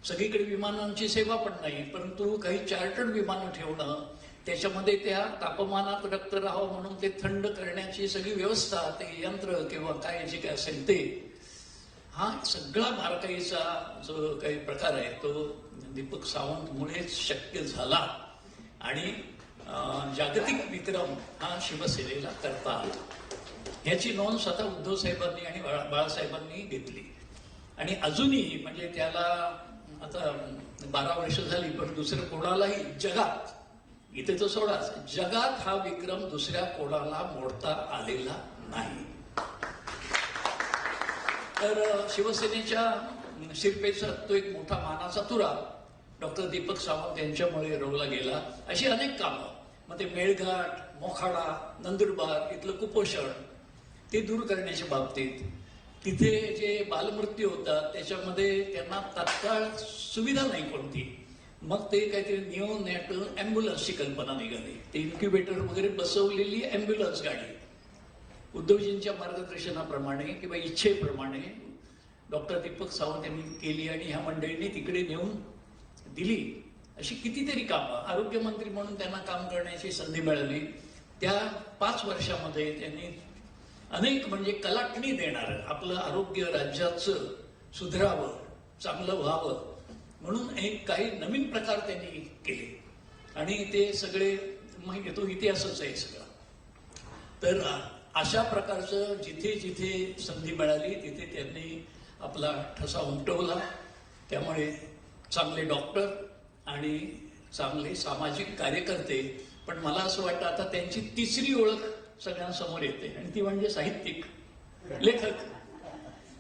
E: सगळीकडे विमानांची सेवा पण नाही, परंतु काही चार्टर्ड विमानं ठेवणं, त्याच्यामध्ये त्या तापमानात रक्त राहावं म्हणून ते थंड करण्याची सगळी व्यवस्था, ते यंत्र किंवा काय जे काय असेल ते, हा सगळा बारकाईचा जो काही प्रकार आहे तो दीपक सावंतमुळेच शक्य झाला. आणि जागतिक विक्रम हा शिवसेनेला करता आला. ह्याची नोंद स्वतः उद्धव साहेबांनी आणि बाळासाहेबांनी घेतली. आणि अजूनही म्हणजे त्याला आता 12 वर्ष झाली, पण दुसरं कोणालाही जगात, इथे तर सोडाच, जगात हा विक्रम दुसऱ्या कोणाला मोडता आलेला नाही. तर शिवसेनेच्या शिरपेचा तो एक मोठा मानाचा तुरा डॉक्टर दीपक सावंत यांच्यामुळे रोवला गेला. अशी अनेक कामं, मग ते मेळघाट, मोखाडा, नंदुरबार इथलं कुपोषण ते दूर करण्याच्या बाबतीत, तिथे जे बालमृत्यू होतात त्याच्यामध्ये त्यांना तात्काळ सुविधा नाही कोणती, मग ते काहीतरी निओनॅटल ॲम्ब्युलन्सची कल्पना निघाली. ते इन्क्युबेटर वगैरे बसवलेली ॲम्ब्युलन्स गाडी उद्धवजींच्या मार्गदर्शनाप्रमाणे किंवा इच्छेप्रमाणे डॉक्टर दीपक सावंत यांनी केली आणि ह्या मंडळींनी तिकडे नेऊन दिली. अशी कितीतरी कामं, आरोग्यमंत्री म्हणून त्यांना काम करण्याची संधी मिळाली. त्या 5 वर्षामध्ये त्यांनी अनेक म्हणजे कलाटणी देणारं आपलं आरोग्य राज्याचं सुधारावं, चांगलं व्हावं म्हणून एक काही नवीन प्रकार त्यांनी केले आणि ते सगळे माहिती तो इतिहासच आहे सगळा. तर अशा प्रकारचं जिथे जिथे संधी मिळाली तिथे त्यांनी आपला ठसा उमटवला. त्यामुळे चांगले डॉक्टर आणि चांगले सामाजिक कार्यकर्ते. पण मला असं वाटतं आता त्यांची तिसरी ओळख सगळ्यांसमोर येते आणि ती म्हणजे साहित्यिक, लेखक.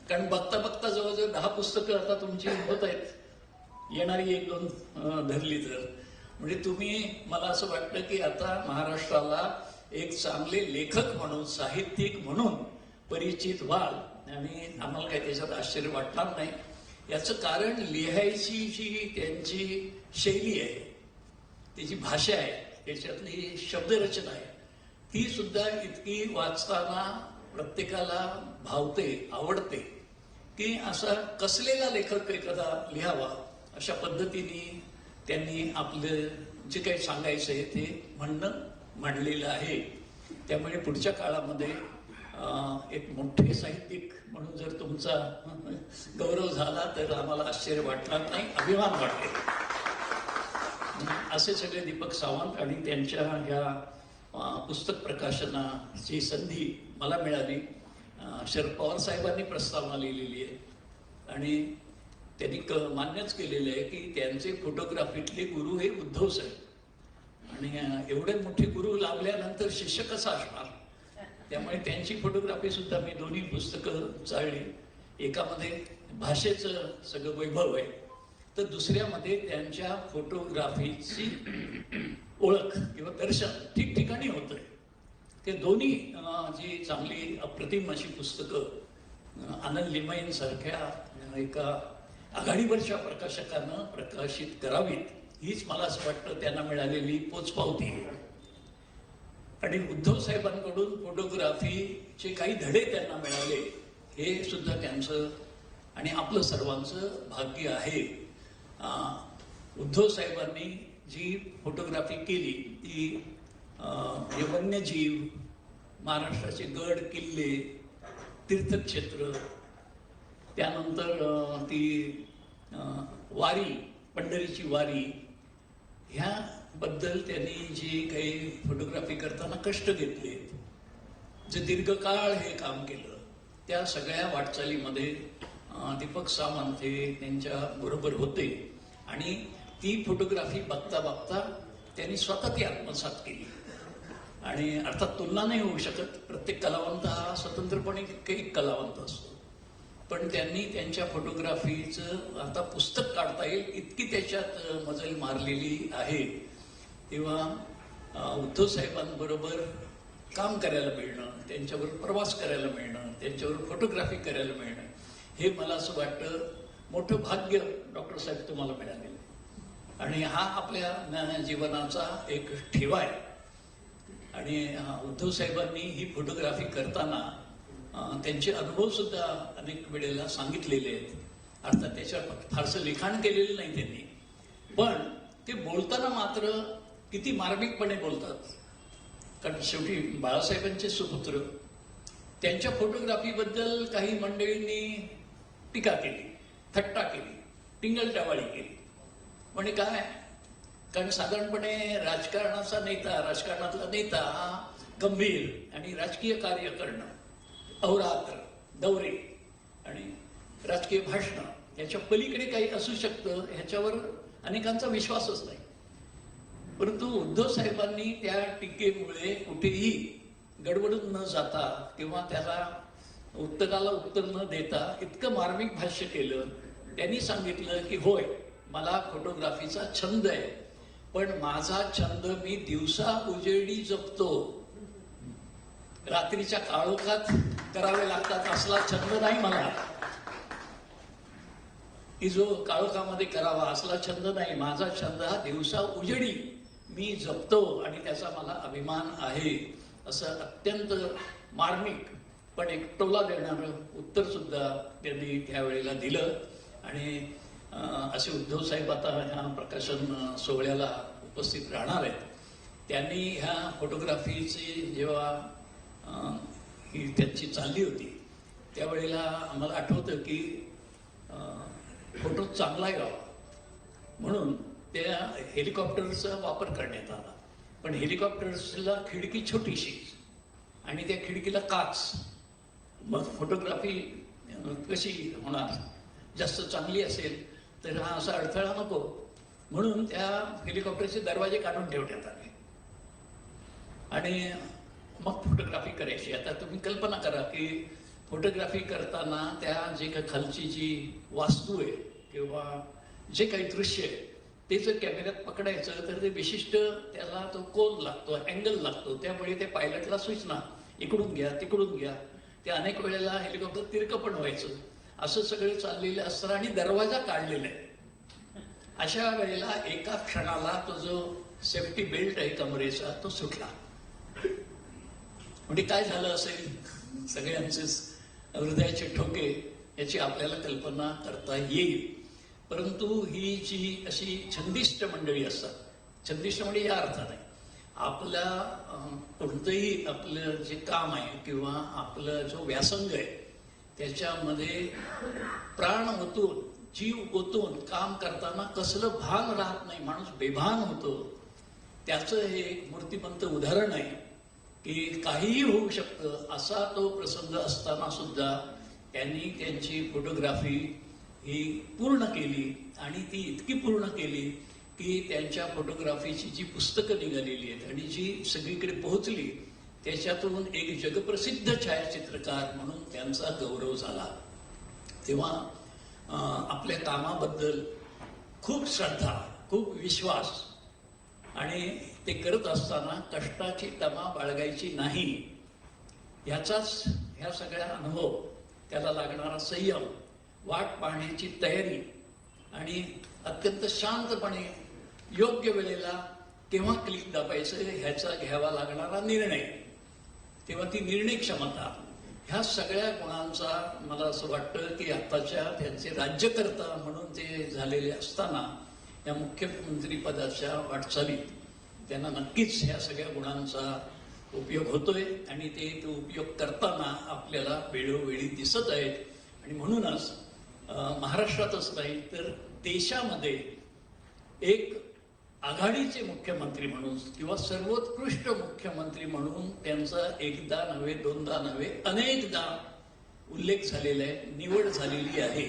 E: कारण बघता बघता जवळजवळ 10 पुस्तकं आता तुमची होत आहेत, येणारी 1-2 धरली तर. म्हणजे तुम्ही, मला असं वाटतं की आता महाराष्ट्राला एक चांगले लेखक म्हणून, साहित्यिक म्हणून परिचित व्हाल आणि आम्हाला काही त्याच्यात आश्चर्य वाटणार नाही. याचं कारण लिहायची जी त्यांची शैली आहे, त्याची भाषा आहे, त्याच्यातली शब्दरचना आहे, ती सुद्धा इतकी वाचताना प्रत्येकाला भावते, आवडते की असा कसलेला लेखक एखादा लिहावा अशा पद्धतीने त्यांनी आपलं जे काही सांगायचं आहे ते मांडलेलं आहे. त्यामुळे पुढच्या काळामध्ये एक मोठे साहित्यिक म्हणून जर तुमचा गौरव झाला तर आम्हाला आश्चर्य वाटणार नाही, अभिमान वाटेल. असे सगळे दीपक सावंत आणि त्यांच्या ह्या पुस्तक प्रकाशनाची संधी मला मिळाली. शरद पवार साहेबांनी प्रस्तावना लिहिलेली आहे आणि त्यांनी मान्यच केलेलं आहे की त्यांचे फोटोग्राफीतले गुरु हे उद्धव साहेब. आणि एवढे मोठे गुरु लाभल्यानंतर शिष्य कसा असणार. त्यामुळे त्यांची फोटोग्राफी सुद्धा मी 2 पुस्तकं चाळली. एकामध्ये भाषेचं सगळं वैभव आहे, तर दुसऱ्यामध्ये त्यांच्या फोटोग्राफीची ओळख किंवा दर्शन ठिकठिकाणी होत आहे. ते दोन्ही जी चांगली अप्रतिम अशी पुस्तकं आनंद लिमयन सारख्या एका आघाडीवरच्या प्रकाशकानं प्रकाशित करावीत, हीच मला असं वाटतं त्यांना मिळालेली पोचपावती. आणि उद्धव साहेबांकडून फोटोग्राफीचे काही धडे त्यांना मिळाले, हे सुद्धा त्यांचं आणि आपलं सर्वांचं भाग्य आहे. उद्धव साहेबांनी जी फोटोग्राफी केली ती हे वन्यजीव, महाराष्ट्राचे गड किल्ले, तीर्थक्षेत्र, त्यानंतर ती वारी, पंढरीची वारी, ह्याबद्दल त्यांनी जी काही फोटोग्राफी करताना कष्ट घेतले, जे दीर्घकाळ हे काम केलं, त्या सगळ्या वाटचालीमध्ये दीपक सावंत हे त्यांच्या बरोबर होते. आणि ती फोटोग्राफी बघता बघता त्यांनी स्वतः ती आत्मसात केली. आणि अर्थात तुलना नाही होऊ शकत, प्रत्येक कलावंत हा स्वतंत्रपणे एक कलावंत असतो. पण त्यांनी त्यांच्या फोटोग्राफीचं आता पुस्तक काढता येईल इतकी त्याच्यात मजल मारलेली आहे. तेव्हा उद्धव साहेबांबरोबर काम करायला मिळणं, त्यांच्याबरोबर प्रवास करायला मिळणं, त्यांच्याबरोबर फोटोग्राफी करायला मिळणं, हे मला असं वाटतं मोठं भाग्य डॉक्टर साहेब तुम्हाला मिळालेलं. आणि हा आपल्या जीवनाचा एक ठेवा आहे. आणि उद्धव साहेबांनी ही फोटोग्राफी करताना त्यांचे अनुभव सुद्धा अनेक वेळेला सांगितलेले आहेत. अर्थात त्याच्यावर फारसं लिखाण केलेलं नाही त्यांनी, पण ते बोलताना मात्र किती मार्मिकपणे बोलतात. कारण शेवटी बाळासाहेबांचे सुपुत्र, त्यांच्या फोटोग्राफीबद्दल काही मंडळींनी टीका केली, थट्टा केली, टिंगलटावाळी केली. म्हणजे काय, कारण साधारणपणे राजकारणातला नेता हा गंभीर आणि राजकीय कार्य करणं, अहोरात्र दौरे आणि राजकीय भाषणं याच्या पलीकडे काही असू शकतं ह्याच्यावर अनेकांचा विश्वासच नाही. परंतु उद्धव साहेबांनी त्या टीकेमुळे कुठेही गडबडून न जाता किंवा त्याला उत्तराला उत्तर न देता इतकं मार्मिक भाष्य केलं. त्यांनी सांगितलं की होय, मला फोटोग्राफीचा छंद आहे, पण माझा छंद मी दिवसा उजेडी जपतो, रात्रीच्या काळोखात करावे लागतात असला छंद नाही मला, की जो काळोखामध्ये करावा असला छंद नाही. माझा छंद हा दिवसा उजेडी मी जपतो आणि त्याचा मला अभिमान आहे. असं अत्यंत मार्मिक पण एक टोला देणारं उत्तर सुद्धा त्यांनी त्यावेळेला दिलं. आणि असे उद्धव साहेब आता ह्या प्रकाशन सोहळ्याला उपस्थित राहणार आहेत. त्यांनी ह्या फोटोग्राफीची जेव्हा ही त्यांची चालली होती त्यावेळेला आम्हाला आठवतं की फोटो चांगला यावा म्हणून त्या हेलिकॉप्टरचा वापर करण्यात आला. पण हेलिकॉप्टर्सला खिडकी छोटीशी आणि त्या खिडकीला काच, मग फोटोग्राफी कशी होणार? जास्त चांगली असेल तर हा असा अडथळा नको म्हणून त्या हेलिकॉप्टरचे दरवाजे काढून ठेवण्यात आले आणि मग फोटोग्राफी करायची. आता तुम्ही कल्पना करा की फोटोग्राफी करताना त्या जे काही खालची जी वास्तू आहे किंवा जे काही दृश्य आहे ते जर कॅमेऱ्यात पकडायचं तर ते विशिष्ट त्याला तो कोन लागतो, अँगल लागतो. त्यामुळे ते पायलटला सूचना इकडून घ्या तिकडून घ्या. ते अनेक वेळेला हेलिकॉप्टर तिरकं पण व्हायचं. असं सगळं चाललेलं असतं आणि दरवाजा काढलेला आहे. अशा वेळेला एका क्षणाला तो जो सेफ्टी बेल्ट आहे कमरेचा तो सुटला. म्हणजे काय झालं असेल? सगळ्यांचे हृदयाचे ठोके याची आपल्याला कल्पना करता येईल. परंतु ही जी अशी छंदिष्ट मंडळी असतात, छंदिष्ट म्हणजे या अर्थाने आपल्या कोणतंही आपलं जे काम आहे किंवा आपलं जो व्यासंग आहे त्याच्यामध्ये प्राण ओतून, जीव ओतून काम करताना कसलं भान राहत नाही, माणूस बेभान होतो. त्याचं हे एक मूर्तिमंत उदाहरण आहे की काहीही होऊ शकतं असा तो प्रसंग असताना सुद्धा त्यांनी त्यांची फोटोग्राफी ही पूर्ण केली आणि ती इतकी पूर्ण केली की त्यांच्या फोटोग्राफीची जी पुस्तकं निघालेली आहेत आणि जी सगळीकडे पोहोचली त्याच्यातून एक जगप्रसिद्ध छायाचित्रकार म्हणून त्यांचा गौरव झाला. तेव्हा आपल्या कामाबद्दल खूप श्रद्धा, खूप विश्वास आणि ते करत असताना कष्टाची तमा बाळगायची नाही. ह्याचाच ह्या सगळ्या अनुभव, त्याला लागणारा संयम, वाट पाहण्याची तयारी आणि अत्यंत शांतपणे योग्य वेळेला केव्हा क्लिक दाबायचं ह्याचा घ्यावा लागणारा निर्णय, तेव्हा ती निर्णय क्षमता, ह्या सगळ्या गुणांचा मला असं वाटतं की आताच्या त्यांचे राज्यकर्ता म्हणून ते झालेले असताना या मुख्यमंत्री पदाच्या वाटचालीत त्यांना नक्कीच ह्या सगळ्या गुणांचा उपयोग होतोय आणि ते तो उपयोग करताना आपल्याला वेळोवेळी दिसत आहेत. आणि म्हणूनच महाराष्ट्रातच नाही तर देशामध्ये एक आघाडीचे मुख्यमंत्री म्हणून किंवा सर्वोत्कृष्ट मुख्यमंत्री म्हणून त्यांचा एकदा नव्हे, दोनदा नव्हे, अनेकदा उल्लेख झालेला आहे, निवड झालेली आहे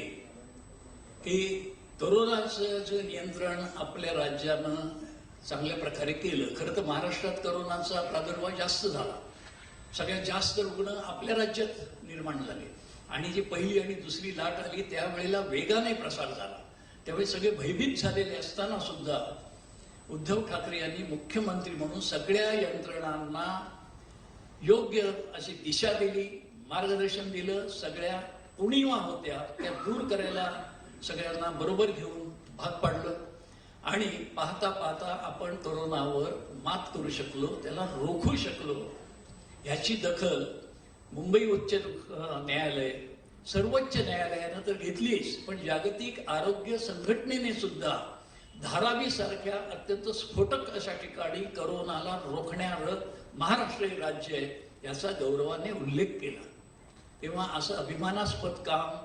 E: की कोरोनाचं जे नियंत्रण आपल्या राज्यानं चांगल्या प्रकारे केलं. खरं तर महाराष्ट्रात कोरोनाचा प्रादुर्भाव जास्त झाला, सगळ्यात जास्त रुग्ण आपल्या राज्यात निर्माण झाले आणि जी पहिली आणि दुसरी लाट आली त्यावेळेला वेगाने प्रसार झाला. त्यावेळी सगळे भयभीत झालेले असताना सुद्धा उद्धव ठाकरे यांनी मुख्यमंत्री म्हणून सगळ्या यंत्रणांना योग्य अशी दिशा दिली, मार्गदर्शन दिलं. सगळ्या उणिवा होत्या त्या दूर करायला सगळ्यांना बरोबर घेऊन भाग पाडलं आणि पाहता पाहता आपण कोरोनावर मात करू शकलो, त्याला रोखू शकलो. याची दखल मुंबई उच्च न्यायालय, सर्वोच्च न्यायालयानं तर घेतलीच, पण जागतिक आरोग्य संघटनेने सुद्धा धारावी सारख्या अत्यंत स्फोटक अशा ठिकाणी कोरोनाला रोखणारं महाराष्ट्र हे राज्य आहे याचा गौरवाने उल्लेख केला. तेव्हा असं अभिमानास्पद काम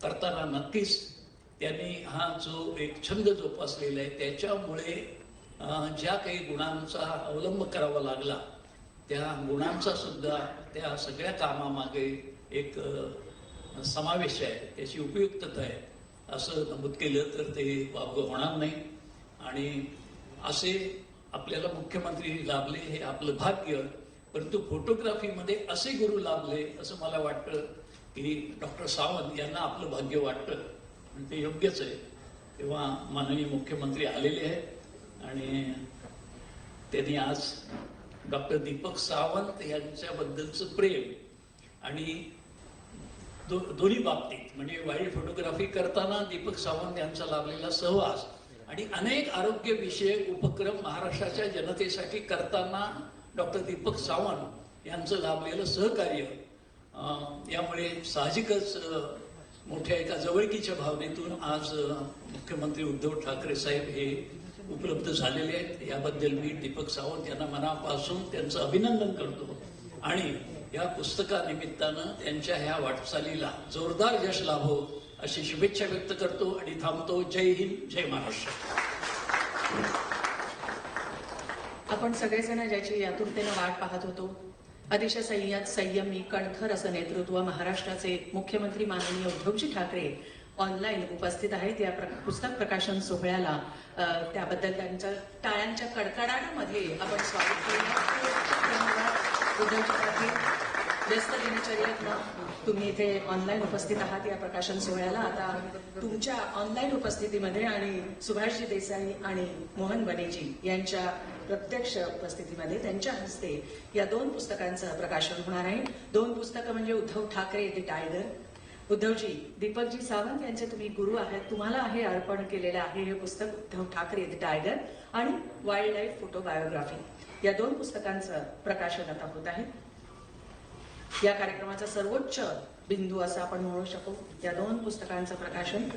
E: करताना नक्कीच त्यांनी हा जो एक छंद जोपासलेला आहे त्याच्यामुळे ज्या काही गुणांचा अवलंब करावा लागला त्या गुणांचा सुद्धा त्या सगळ्या कामामागे एक समावेश आहे, त्याची उपयुक्तता आहे असं नमूद केलं तर ते वावगं होणार नाही. आणि असे आपल्याला मुख्यमंत्री लाभले हे आपलं भाग्य. परंतु फोटोग्राफीमध्ये असे गुरु लाभले असं मला वाटतं की डॉक्टर सावंत यांना आपलं भाग्य वाटतं आणि ते योग्यच आहे. तेव्हा माननीय मुख्यमंत्री आलेले आहेत आणि त्यांनी आज डॉक्टर दीपक सावंत यांच्याबद्दलचं प्रेम आणि दोन्ही बाबतीत म्हणजे वाईल्ड फोटोग्राफी करताना दीपक सावंत यांचा लाभलेला सहवास आणि अनेक आरोग्यविषयक उपक्रम महाराष्ट्राच्या जनतेसाठी करताना डॉक्टर दीपक सावंत यांचं लाभलेलं सहकार्य, यामुळे साहजिकच मोठ्या एका जवळकीच्या भावनेतून आज मुख्यमंत्री उद्धव ठाकरे साहेब हे उपलब्ध झालेले आहेत. याबद्दल मी दीपक सावंत यांना मनापासून त्यांचं अभिनंदन करतो आणि या पुस्तकानिमित्तानं त्यांच्या ह्या वाटचालीला जोरदार यश लाभो अशी शुभेच्छा व्यक्त करतो आणि थांबतो. जय हिंद, जय महाराष्ट्र.
A: आपण सगळेजण ज्याची आतुरतेनं वाट पाहत होतो, अतिशय संयमी कणखर असं नेतृत्व महाराष्ट्राचे मुख्यमंत्री माननीय उद्धवजी ठाकरे ऑनलाईन उपस्थित आहेत या पुस्तक प्रकाशन सोहळ्याला. त्याबद्दल त्यांच्या टाळ्यांच्या कडकडाटामध्ये आपण स्वागत केलं. उद्धवजी ठाकरे, व्यस्त दिनचर्येतनं तुम्ही इथे ऑनलाईन उपस्थित आहात या प्रकाशन सोहळ्याला. आता तुमच्या ऑनलाईन उपस्थितीमध्ये आणि सुभाषजी देसाई आणि मोहन बनेजी यांच्या प्रत्यक्ष उपस्थितीमध्ये त्यांच्या हस्ते या 2 पुस्तकांचं प्रकाशन होणार आहे. 2 पुस्तकं म्हणजे उद्धव ठाकरे द टायगर. उद्धवजी, दीपकजी सावंत यांचे तुम्ही गुरु आहेत, तुम्हाला हे अर्पण केलेलं आहे हे पुस्तक उद्धव ठाकरे द टायगर आणि वाईल्ड लाईफ फोटो बायोग्राफी. या 2 पुस्तकांचं प्रकाशन आता होत आहे. या कार्यक्रमाचा सर्वोच्च बिंदू असं आपण म्हणू शकू या 2 पुस्तकांचं प्रकाशन.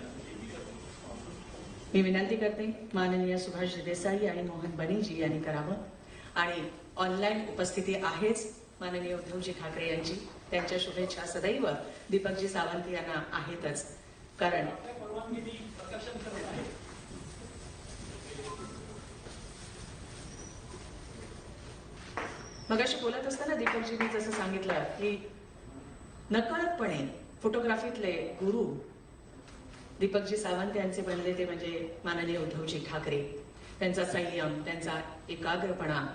A: मी विनंती करते माननीय सुभाषजी देसाई आणि मोहन बनेजी यांनी करावं. आणि ऑनलाईन उपस्थिती आहेच माननीय उद्धवजी ठाकरे यांची. त्यांच्या शुभेच्छा सदैव दीपकजी सावंत यांना आहेतच. कारण मगाशी बोलत असताना दीपकजींनी जसं सांगितलं की नकळतपणे फोटोग्राफीतले गुरु दीपकजी सावंत यांचे बनले ते म्हणजे माननीय उद्धवजी ठाकरे. त्यांचा संयम, त्यांचा एकाग्रपणा,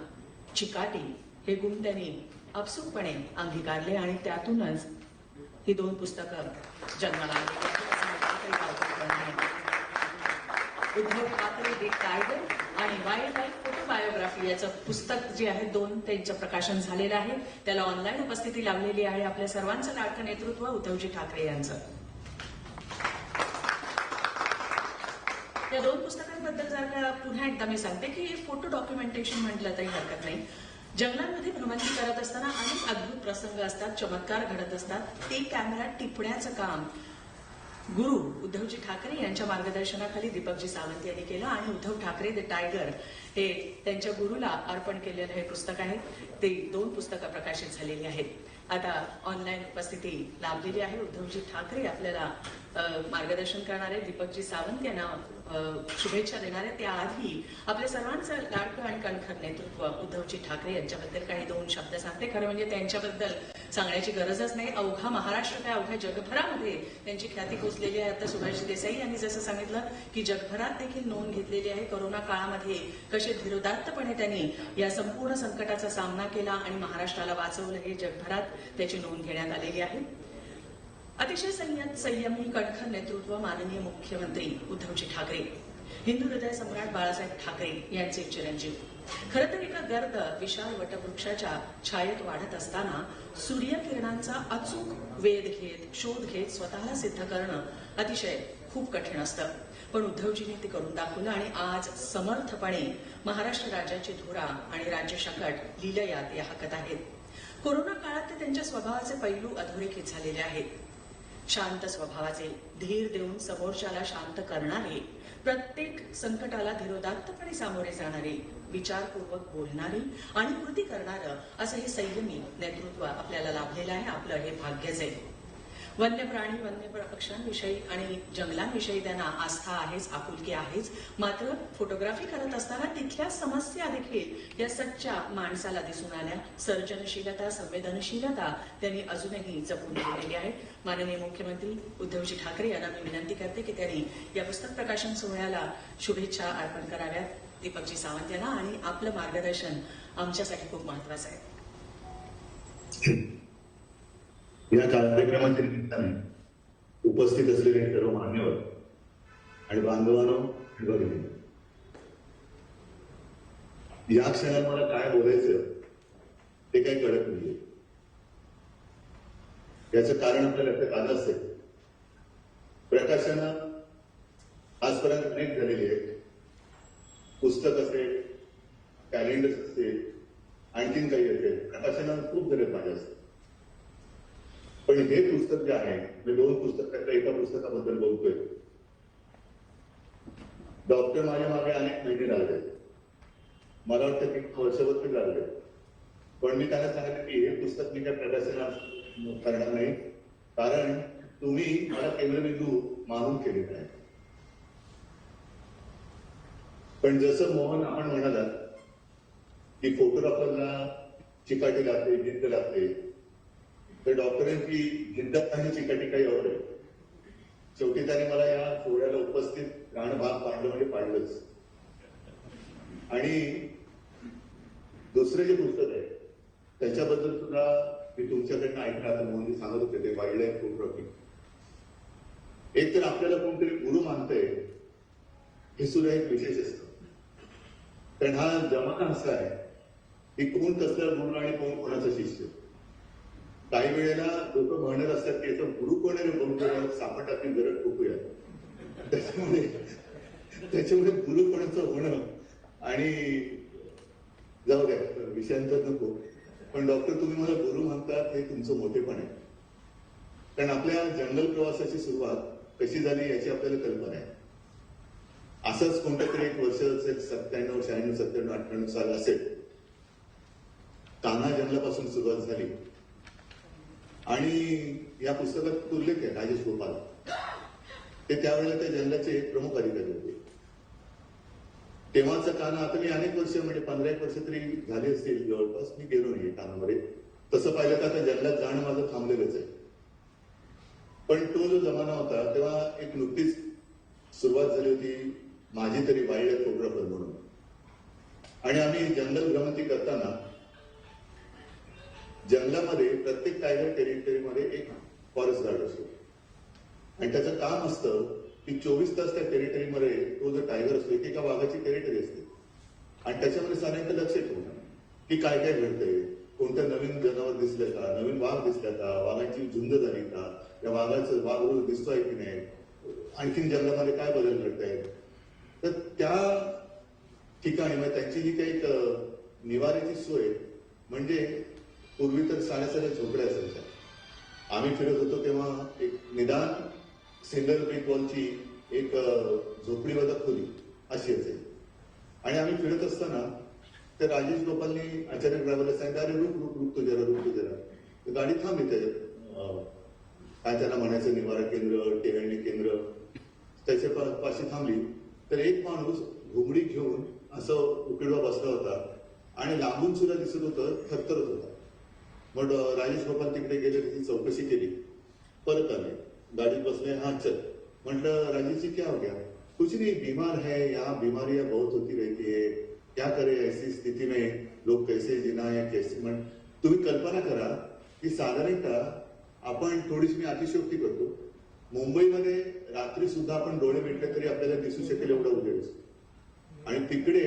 A: चिकाटी हे गुण त्यांनी आपसूकपणे अंगीकारले आणि त्यातूनच ही 2 पुस्तकं जन्माला आली. उद्धव ठाकरे द टायगर आणि वाईल्ड लाईफ फोटो बायोग्राफी याचं पुस्तक जे आहे 2 त्यांचं प्रकाशन झालेलं आहे. त्याला ऑनलाईन उपस्थिती लाभलेली आहे आपल्या सर्वांचं लाडकं नेतृत्व उद्धवजी ठाकरे यांचं. या 2 पुस्तकांबद्दल जर का पुन्हा एकदा मी सांगते की फोटो डॉक्युमेंटेशन म्हटलं तरी हरकत नाही. जंगलांमध्ये भ्रमंती करत असताना अनेक अद्भुत प्रसंग असतात, चमत्कार घडत असतात. ते कॅमेरा टिपण्याचं काम गुरु उद्धवजी ठाकरे यांच्या मार्गदर्शनाखाली दीपकजी सावंत यांनी केलं आणि उद्धव ठाकरे द टायगर हे त्यांच्या गुरुला अर्पण केलेलं हे पुस्तक आहे. ते 2 पुस्तकं प्रकाशित झालेली आहेत. आता ऑनलाईन उपस्थिती लाभलेली आहे. उद्धवजी ठाकरे आपल्याला मार्गदर्शन करणारे, दीपकजी सावंत यांना शुभेच्छा देणारे. त्याआधी आपल्या सर्वांचं लाडकं आणि कणखर नेतृत्व उद्धवजी ठाकरे यांच्याबद्दल काही 2 शब्द सांगते. खरं म्हणजे त्यांच्याबद्दल सांगण्याची गरजच नाही. अवघा महाराष्ट्र काय अवघ्या जगभरामध्ये त्यांची ख्याती पोचलेली आहे. आता सुभाषजी देसाई यांनी जसं सांगितलं की जगभरात देखील नोंद घेतलेली आहे. कोरोना काळामध्ये कसे धीरोदात्तपणे त्यांनी या संपूर्ण संकटाचा सामना केला आणि महाराष्ट्राला वाचवलं हे जगभरात त्याची नोंद घेण्यात आलेली आहे. अतिशय संयमी कणखर नेतृत्व माननीय मुख्यमंत्री उद्धवजी ठाकरे, हिंदू हृदय सम्राट बाळासाहेब ठाकरे यांचे चिरंजीव. खरं तर एका गर्द विशाल वटवृक्षाच्या छायेत वाढत असताना सूर्यकिरणांचा अचूक वेध घेत, शोध घेत स्वतःला सिद्ध करणं अतिशय खूप कठीण असतं. पण उद्धवजींनी ते करून दाखवलं आणि आज समर्थपणे महाराष्ट्र राज्याची धुरा आणि राज्यशकट लीलयात या हाकत आहेत. कोरोना काळात ते त्यांच्या स्वभावाचे पैलू अधोरेखित झालेले आहेत. शांत स्वभावाचे, धीर देऊन समोरच्याला शांत करणारे, प्रत्येक संकटाला धीरोदात्तपणे सामोरे जाणारे, विचारपूर्वक बोलणारे आणि कृती करणारं असं हे संयमी नेतृत्व आपल्याला लाभलेलं आहे. आपलं हे भाग्यच आहे. वन्य प्राणी, वन्य पक्ष्यांविषयी आणि जंगलांविषयी त्यांना आस्था आहेच, आपुलकी आहेच. मात्र फोटोग्राफी करत असताना तिथल्या समस्या देखील या सच्च्या माणसाला दिसून आल्या. सर्जनशीलता, संवेदनशीलता त्यांनी अजूनही जपून ठेवलेली आहे. माननीय मुख्यमंत्री उद्धवजी ठाकरे यांना मी विनंती करते की त्यांनी या पुस्तक प्रकाशन सोहळ्याला शुभेच्छा अर्पण कराव्यात दीपकजी सावंत यांना. आणि आपलं मार्गदर्शन आमच्यासाठी खूप महत्वाचं आहे.
F: या कार्यक्रमाच्या निमित्ताने उपस्थित असलेले सर्व मान्यवर आणि बांधवांनो, भगिनी, या क्षणात मला काय बोलायचं ते काही कळत नाहीये. याचं कारण आपल्या लक्षात आलं असेल. प्रकाशनं आजपर्यंत अनेक झालेली आहेत. पुस्तक असेल, कॅलेंडर्स असतील, आणखीन काही असेल, प्रकाशनं खूप झाले माझ्या असतील. पण हे पुस्तक जे आहे, मी 2 पुस्तकातल्या एका पुस्तकाबद्दल बोलतोय. डॉक्टर माझ्या मागे अनेक महिने लागले, मला वाटतं की वर्षभर तरी लागले, पण मी त्यांना सांगितलं की हे पुस्तक मी काय प्रकाशन करणार नाही, कारण तुम्ही मला केंद्रबिंदू मानून केलेलं आहे. पण जसं मोहन आपण म्हणालात की फोटोग्राफरला चिकाटी लागते, जिद्द लागते, तर डॉक्टरांची जिद्द आणि चिकाटी काही और आहे. शेवटी त्याने मला या सोहळ्याला उपस्थित राहणं भाग पाडलं म्हणजे पाडलंच. आणि दुसरं जे पुस्तक आहे त्याच्याबद्दल सुद्धा मी तुमच्याकडनं ऐकलं. आता मोहनजी सांगत होते ते वाईल्ड लाईफ फोटोग्राफी. एक तर आपल्याला कोणतरी गुरु मानतंय हे सुद्धा एक विशेष असतं, कारण हा जमाना असा आहे की कोण कसला गुरु आणि कोण कोणाचा शिष्य. काही वेळेला लोक म्हणत असतात की याचा गुरु कोण आहे बघून सापटातली गरज खूपूया. त्याच्यामुळे गुरु कोणाचं होणं आणि जाऊ द्या विषयांतर नको, पण डॉक्टर तुम्ही मला गुरु म्हणतात हे तुमचं मोठेपण आहे. कारण आपल्या जंगल प्रवासाची सुरुवात कशी झाली याची आपल्याला कल्पना आहे. असंच कोणत्या तरी एक वर्ष असेल, 97, 96, 97, 98 साल असेल, कान्हा जंगलापासून सुरुवात झाली. आणि या पुस्तकात उल्लेख आहे राजेश गोपाल, ते त्यावेळेला त्या जंगलाचे प्रमुख अधिकारी होते. तेव्हाचा कान्हा, आता मी अनेक वर्ष म्हणजे 15-1 वर्ष तरी झाली असतील जवळपास, मी गेलो नाही कान्हामध्ये. तसं पाहिलं तर आता जंगलात जाणं माझं थांबलेलंच आहे. पण तो जो जमाना होता तेव्हा एक नुकतीच सुरुवात झाली होती माझी तरी वाईल्ड लाईफ फोटोग्राफर म्हणून. आणि आम्ही जंगल भ्रमंती करताना जंगलामध्ये प्रत्येक टायगर टेरिटरीमध्ये एक फॉरेस्ट गार्ड असतो आणि त्याचं काम असतं की 24 तास त्या टेरिटरीमध्ये तो जो टायगर असतो, एका वाघाची टेरिटरी असते आणि त्याच्यामध्ये साधारणतः लक्ष ठेवणं की काय काय घडतंय, कोणतं नवीन जनावर दिसलं का, नवीन वाघ दिसला का, वाघांची झुंज झाली का, त्या वाघाचं वाघ दिसतोय की नाही, आणखीन जंगलामध्ये काय बदल घडत आहेत. तर त्या ठिकाणी म्हणजे त्यांची जी काही निवाऱ्याची सोय म्हणजे पूर्वी तर साड्या झोपड्या असायच्या. आम्ही फिरत होतो तेव्हा एक निदान सिंगल ब्रिक वॉलची एक झोपडीवादा खोली अशी असेल. आणि आम्ही फिरत असताना तर राजेश गोपालनी आचार्य ड्रायव्हरला सांगितलं, अरे रुक तू जरा. गाडी थांबली त्याच्यात काय त्यांना म्हणायचं निवारा केंद्र, टेहळणी केंद्र, त्याच्या पाशी थांबली. तर एक माणूस घुमडी घेऊन असं उकिडवा बसला होता आणि लांबून सुद्धा दिसत होतं, थरथरत होता. मग राजेश गोपाल तिकडे गेले, त्याची चौकशी केली, परत आले, गाडीत बसले. हा चल, म्हटलं राजेश जी क्या हो गया? कुछ नहीं, बीमार है, यहाँ बीमारियां बहुत होती रहती है, क्या करे ऐसी स्थिति में लोग कैसे जीना या कैसे. तुम्ही कल्पना करा की साधारणतः आपण थोडीशी मी अतिशयोक्ती करतो, मुंबईमध्ये रात्री सुद्धा आपण डोळे मिटले तरी आपल्याला दिसू शकेल एवढा उजेड असतो आणि तिकडे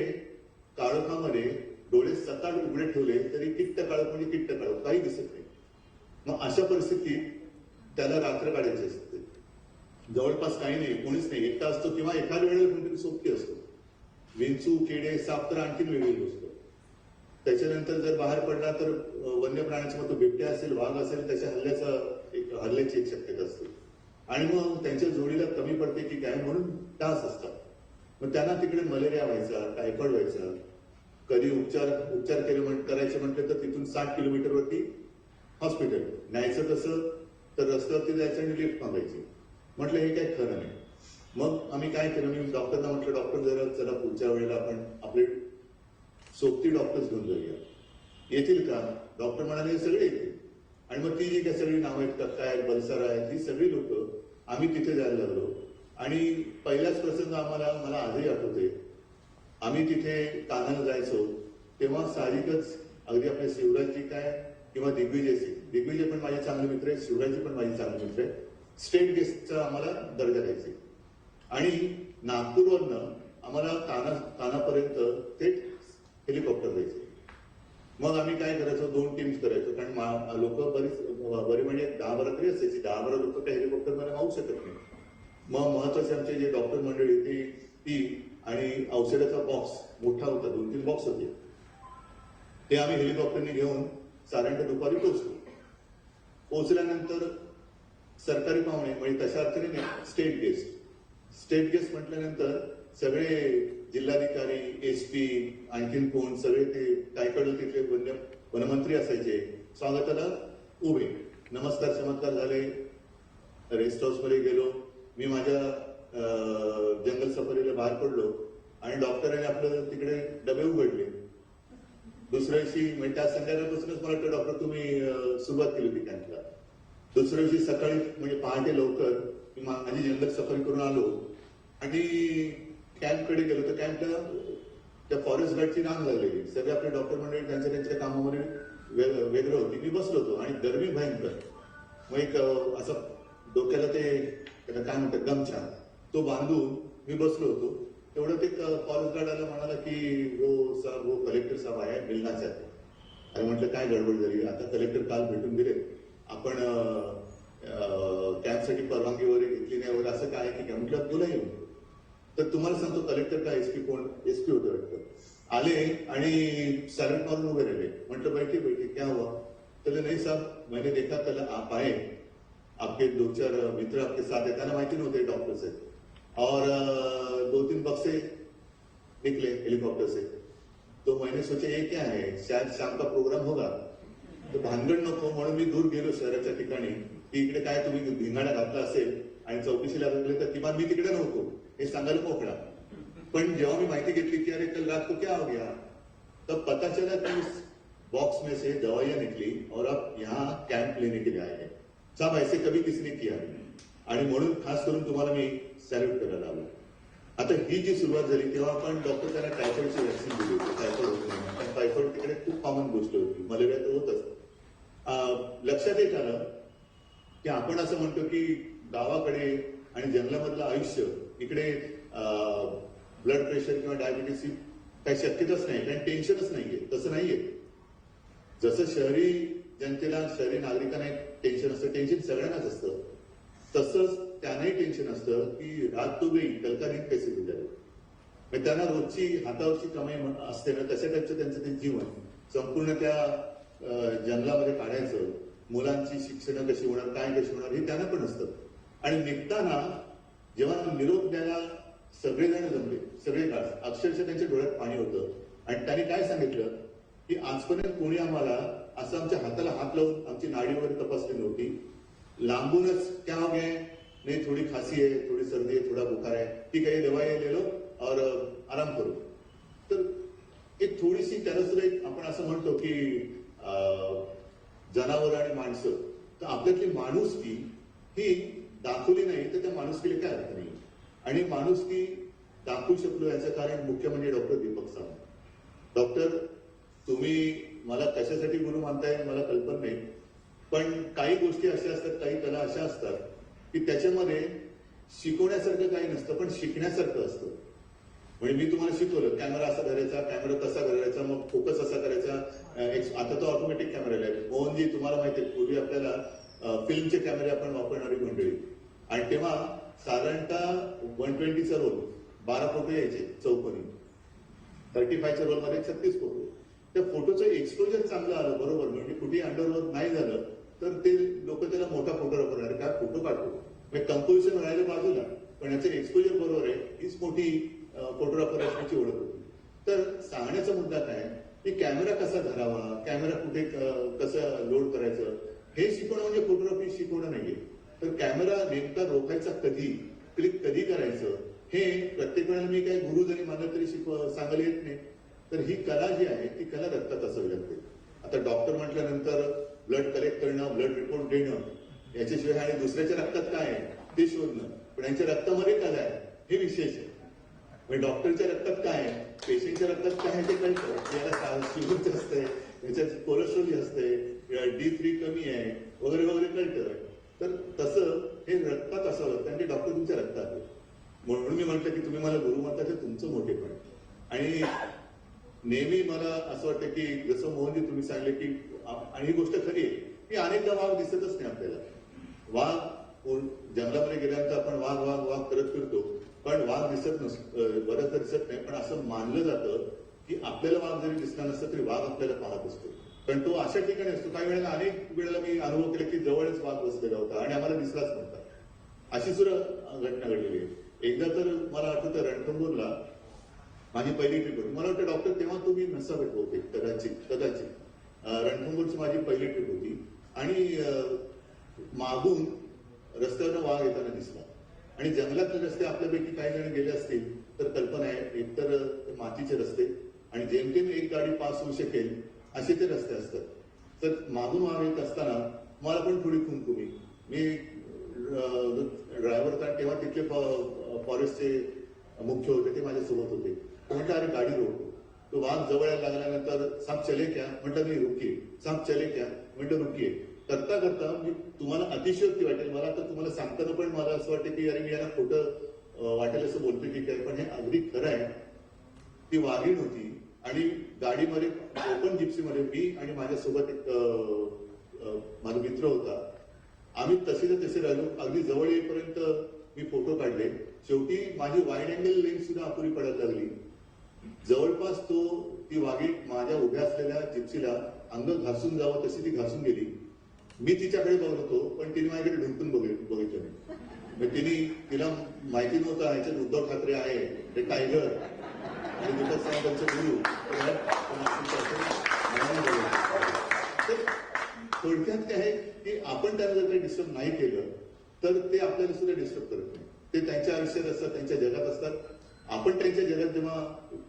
F: काळोखामध्ये डोळे सकाळ उघडे ठेवले तरी किट्ट काळोख म्हणजे किट्ट काळोख, काही दिसत नाही. मग अशा परिस्थितीत त्याला रात्र काढायची असते. जवळपास काही नाही, कोणीच नाही, एकटा असतो किंवा एखाद्या वेळेला कोणतरी सोबती असतो. विंचू, किडे, साप तर आणखीन वेगळी गोष्ट. त्याच्यानंतर जर बाहेर पडला तर वन्य प्राण्याचा मग तो बिबट्या असेल, वाघ असेल, त्याच्या हल्ल्याची एक शक्यता असते. आणि मग त्यांच्या जोडीला कमी पडते की काय म्हणून डास असतात. मग त्यांना तिकडे मलेरिया व्हायचा, टायफॉइड व्हायचा. कधी उपचार करायचे म्हटले तर तिथून 60 किलोमीटरवरती हॉस्पिटल, न्यायचं कसं तर रस्त्यावरती जायचं आणि लिफ्ट मागायची. म्हटलं हे काय खरं नाही. मग आम्ही काय केलं, मी डॉक्टरना म्हटलं, डॉक्टर जरा चला पुढच्या वेळेला आपण आपले सोबती डॉक्टर्स घेऊन जाऊया, येतील का? डॉक्टर म्हणाले सगळे येतील. आणि मग ती जी काही सगळी नावं आहेत, कक्का आहेत, बलसारा आहेत, ही सगळी लोक आम्ही तिथे जायला लागलो. आणि पहिलाच प्रसंग मला आजही आठवते, आम्ही तिथे कानाला जायचो तेव्हा साहजिकच अगदी आपल्या शिवराजजी काय किंवा दिग्विजय पण माझे चांगले मित्र आहेत, शिवराजजी पण माझे चांगले मित्र आहेत. स्टेट गेस्टचा आम्हाला दर्जा द्यायचे आणि नागपूरवरनं आम्हाला कानापर्यंत ते हेलिकॉप्टर द्यायचे. मग आम्ही काय करायचो, 2 टीम्स करायचो, कारण लोक बरी म्हणजे 10-12 तरी असायची. 10-12 लोक त्या हेलिकॉप्टरमध्ये मावू शकत नाही. मग महत्वाचे आमचे जे डॉक्टर मंडळी होती ती आणि औषधाचा बॉक्स मोठा होता, 2-3 बॉक्स होते, ते आम्ही हेलिकॉप्टरने घेऊन साधारणतः दुपारी पोहोचलो. पोहोचल्यानंतर सरकारी पाहुणे म्हणजे तशा अर्थाने स्टेट गेस्ट म्हटल्यानंतर सगळे जिल्हाधिकारी, SP, आणखीन कोण सगळे ते कायकडे तिथले वनमंत्री असायचे. स्वागताला उभे, नमस्कार चमत्कार झाले. रेस्ट हाऊस मध्ये गेलो. मी माझ्या जंगल सफारीला बाहेर पडलो आणि डॉक्टरांनी आपलं तिकडे डबे उघडले. दुसऱ्या दिवशी म्हणजे त्या संध्याकाळपासूनच मला वाटतं डॉक्टर तुम्ही सुरुवात केली होती कॅम्पला. दुसऱ्या दिवशी सकाळी म्हणजे पहाटे लवकर मी माझी जंगल सफारी करून आलो आणि कॅम्पकडे गेलो तर कॅम्पला त्या फॉरेस्ट गार्डची रांग लागलेली. सगळे आपले डॉक्टर मंडळी त्यांच्या कामामध्ये वेगळं होती. मी बसलो होतो आणि गरमी भयंकर. मग एक असा डोक्याला ते त्याला काय म्हणतात गमछा तो बांधून मी बसलो होतो. तेवढं ते फॉरेस्ट गार्ड आला, म्हणाला की वो कलेक्टर साहेब आहे, मिलना चाहते. आणि म्हटलं काय गडबड झाली. आता कलेक्टर काल भेटून गेले, आपण कॅम्पसाठी परवानगी वगैरे घेतली नाही वगैरे असं काय की म्हटलं तुला येऊन. तर तुम्हाला सांगतो कलेक्टर का SP कोण SP होतं वाटतं, आले आणि सॅल्यूट मारून उभे राहिले. म्हटलं बैठे बैठे क्या हुआ. तर नाही साहब मैंने देखा कल आप आए, आपके 2-4 मित्र आपके साथ है. त्यांना माहिती नव्हते डॉक्टर से. और 2-3 बक्से निकले हेलीकॉप्टर से. तो मैंने सोचा ये क्या है, शायद शाम का प्रोग्राम होगा. तर भानगड नको म्हणून मी दूर गेलो शहराच्या ठिकाणी की इकडे काय तुम्ही धिंगाणा घातला असेल आणि चौकशीला लागले तर किमान मी तिकडे नव्हतो हे सांगायला मोकळा. पण जेव्हा मी माहिती घेतली की अरे कल रात को क्या हो गया, तब पता चला कि उस बॉक्स में से दवाइयां निकली और आप यहाँ कैंप लेने के लिए आए हैं. साहब ऐसे कभी किसी ने किया नहीं. आणि म्हणून खास करून तुम्हाला मी सॅल्यूट करायला आलो. आता ही जी सुरुवात झाली तेव्हा आपण डॉक्टर त्यांना टायफॉइडची व्हॅक्सिन दिली होती. टायफॉइड होत नाही, पण टायफॉइड तिकडे खूप कॉमन गोष्ट होती. मलेरिया तर होतच. लक्षात एक आलं की आपण असं म्हणतो की गावाकडे आणि जंगलामधलं आयुष्य इकडे ब्लड प्रेशर किंवा डायबिटीस ही काही शक्यताच नाही, कारण टेन्शनच नाहीये. तसं नाहीये. जसं शहरी जनतेला, शहरी नागरिकांना एक टेन्शन असतं, टेन्शन सगळ्यांनाच असतं, तसंच त्यांनाही टेन्शन असतं की रात तो गई कल का दिन कैसे गुजरेल. म्हणजे त्यांना रोजची हातावरची कमाई असते ना, तशा टाईपचं त्यांचं ते जीवन संपूर्ण त्या जंगलामध्ये काढायचं. मुलांची शिक्षण कशी होणार, काय कशी होणार हे त्यांना पण असतं. आणि निघताना जेव्हा निरोप द्यायला सगळेजण जमले, सगळे काळ अक्षरशः त्यांच्या डोळ्यात पाणी होतं. आणि त्यांनी काय सांगितलं की आजपर्यंत कोणी आम्हाला असं आमच्या हाताला हात लावून आमची नाडी वगैरे तपासली नव्हती. लांबूनच क्या हो गए, नहीं थोडी खासी आहे, थोडी सर्दी आहे, थोडा बुखार आहे, ठीक आहे दवाई ले लो और आराम करू. तर एक थोडीशी त्याला सुद्धा एक आपण असं म्हणतो की जनावर आणि माणसं, तर आपल्यातली माणुसकी ही दाखवली नाही तर त्या माणुसकीला काय अर्थ नाही. आणि माणुसकी दाखवू शकलो याचं कारण मुख्य म्हणजे डॉक्टर दीपक सावंत. डॉक्टर तुम्ही मला कशासाठी गुरु मानताय मला कल्पना नाही, पण काही गोष्टी अशा असतात, काही कला अशा असतात की त्याच्यामध्ये शिकवण्यासारखं काही नसतं पण शिकण्यासारखं असतं. म्हणजे मी तुम्हाला शिकवलं कॅमेरा असा धरायचा, कॅमेरा कसा करायचा, मग फोकस असा करायचा. आता तो ऑटोमॅटिक कॅमेरा आहे. मोहनजी तुम्हाला माहिती आहे पूर्वी आपल्याला फिल्मचे कॅमेरे आपण वापरणारी मंडळी, आणि तेव्हा साधारणतः 120चा रोल 12 फोटो यायचे चौकोनी, 35च्या रोलमध्ये 36 फोटो. त्या फोटोचं एक्सपोजर चांगलं आलं बरोबर, म्हणजे कुठेही अंडरवर्क नाही झालं तर ते लोक त्याला मोठा फोटो वापरणार, काय फोटो काढतो. म्हणजे कंपोजिशन राहिलं बाजूला, पण याचं एक्सपोजर बरोबर आहे, हीच मोठी फोटोग्राफर असण्याची ओळख होती. तर सांगण्याचा मुद्दा काय की कॅमेरा कसा धरावा, कॅमेरा कुठे कसं लोड करायचं हे शिकवणं म्हणजे फोटोग्राफी शिकवणं नाहीये. तर कॅमेरा नेमका रोखायचा कधी, क्लिक कधी करायचं हे प्रत्येक वेळेला मी काही गुरु जरी मला तरी सांगायला येत नाही. तर ही कला जी आहे ती कला रक्तात असावी लागते. आता डॉक्टर म्हटल्यानंतर ब्लड कलेक्ट करणं, ब्लड रिपोर्ट देणं, याच्याशिवाय आणि दुसऱ्याच्या रक्तात काय आहे ते शोधणं, पण यांच्या रक्तामध्ये कला आहे हे विशेष आहे. म्हणजे डॉक्टरच्या रक्तात काय आहे, पेशंटच्या रक्तात काय आहे ते कळतं. याला शुगर असते, याच्यात कोलेस्ट्रॉल असते, D3 कमी आहे वगैरे वगैरे कळतं. तर तसं हे रक्तात असावं लागतं आणि ते डॉक्टर तुमच्या रक्तात आहे. म्हणून मी म्हटलं की तुम्ही मला गुरु म्हणता ते तुमचं मोठेपण. आणि नेहमी मला असं वाटतं की जसं मोहनजी तुम्ही सांगले की, आणि ही गोष्ट खरी आहे की अनेकदा वाघ दिसतच नाही आपल्याला. वाघ जंगलामध्ये गेल्यानंतर आपण वाघ वाघ वाघ करत फिरतो, पण वाघ दिसत नसतो, बरंच दिसत नाही. पण असं मानलं जातं की आपल्याला वाघ जरी दिसला नसतं तरी वाघ आपल्याला पाहत असतो, पण तो अशा ठिकाणी असतो. काही वेळेला अनेक वेळेला मी अनुभव केला की जवळच वाघ बसलेला होता आणि आम्हाला दिसलाच नव्हता. अशी सुद्धा घटना घडलेली आहे. एकदा तर मला आठवतं रणथंबोरला माझी पहिली ट्रिप होती. मला वाटतं डॉक्टर तेव्हा तुम्ही नसावेत बहुतेक, कदाचित रणथंबोरची माझी पहिली ट्रिप होती आणि मागून रस्त्यावरनं वाघ येताना दिसला आणि जंगलातले रस्ते आपल्यापैकी काही जण गेले असतील तर कल्पना आहे, एकतर मातीचे रस्ते आणि जेमतेम एक गाडी पास होऊ शकेल असे ते रस्ते असतात. तर मागून वाघ येत असताना मला पण थोडी खुमखुमी. मी ड्रायव्हर होता तेव्हा तिथले फॉरेस्टचे मुख्य होते, ते माझ्यासोबत होते. म्हटलं अरे गाडी रोको. तो वाघ जवळ यायला लागल्यानंतर सांप चले क्या म्हटलं मी रुकिये, सांप चले क्या म्हटलं रुकिये. करता करता मी तुम्हाला अतिशयोक्ती वाटेल मला, तर तुम्हाला सांगताना पण मला असं वाटतं की अरे मी यांना खोटं वाटेल असं बोलतोय की काय, पण हे अगदी खरं आहे. ती वाघीण होती आणि गाडीमध्ये ओपन जिप्सीमध्ये मी आणि माझ्यासोबत एक माझा मित्र होता. आम्ही तसे राहिलो. अगदी जवळ येईपर्यंत मी फोटो काढले. शेवटी माझी वाईड अँगल लेन्स सुद्धा अपुरी पडायला लागली. जवळपास ती वाघीण माझ्या उभ्या असलेल्या जिप्सीला अंग घासून जावं तशी ती घासून गेली. मी तिच्याकडे बघत होतो पण तिने माझ्याकडे ढुंकून बघितलं नाही. तिला माहिती नव्हतं ह्याच्यात उद्धव ठाकरे आहे, ते टायगर आणि दीपक सावंतांचे गुरु. थोडक्यात काय आहे की आपण त्यांना जर काही डिस्टर्ब नाही केलं तर ते आपल्याला सुद्धा डिस्टर्ब करत नाही. ते त्यांच्या आयुष्यात असतात, त्यांच्या जगात असतात. आपण त्यांच्या जगात जेव्हा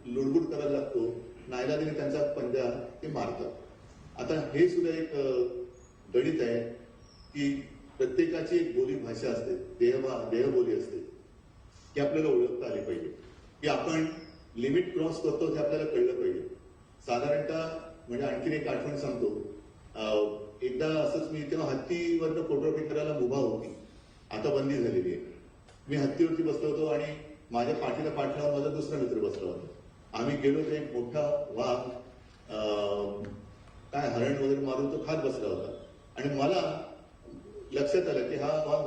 F: लुडबुड करायला लागतो, नाईलाजाने त्यांचा पंजा ते मारतात. आता हे सुद्धा एक गणित आहे की प्रत्येकाची एक बोली भाषा असते, देहबोली असते, की आपल्याला ओळखता आली पाहिजे, की आपण लिमिट क्रॉस करतो हे आपल्याला कळलं पाहिजे. साधारणतः म्हणजे आणखीन एक आठवण सांगतो. एकदा असंच मी तेव्हा हत्तीवरनं फोटोग्राफी करायला मुभा होती, आता बंदी झालेली आहे. मी हत्तीवरती बसलो होतो आणि माझ्या पाठीला पाठ लावून माझा दुसरा मित्र बसला होता. आम्ही गेलो तर एक मोठा वाघ काय हरण वगैरे मारून तो खात बसला होता आणि मला लक्षात आलं की हा वाघ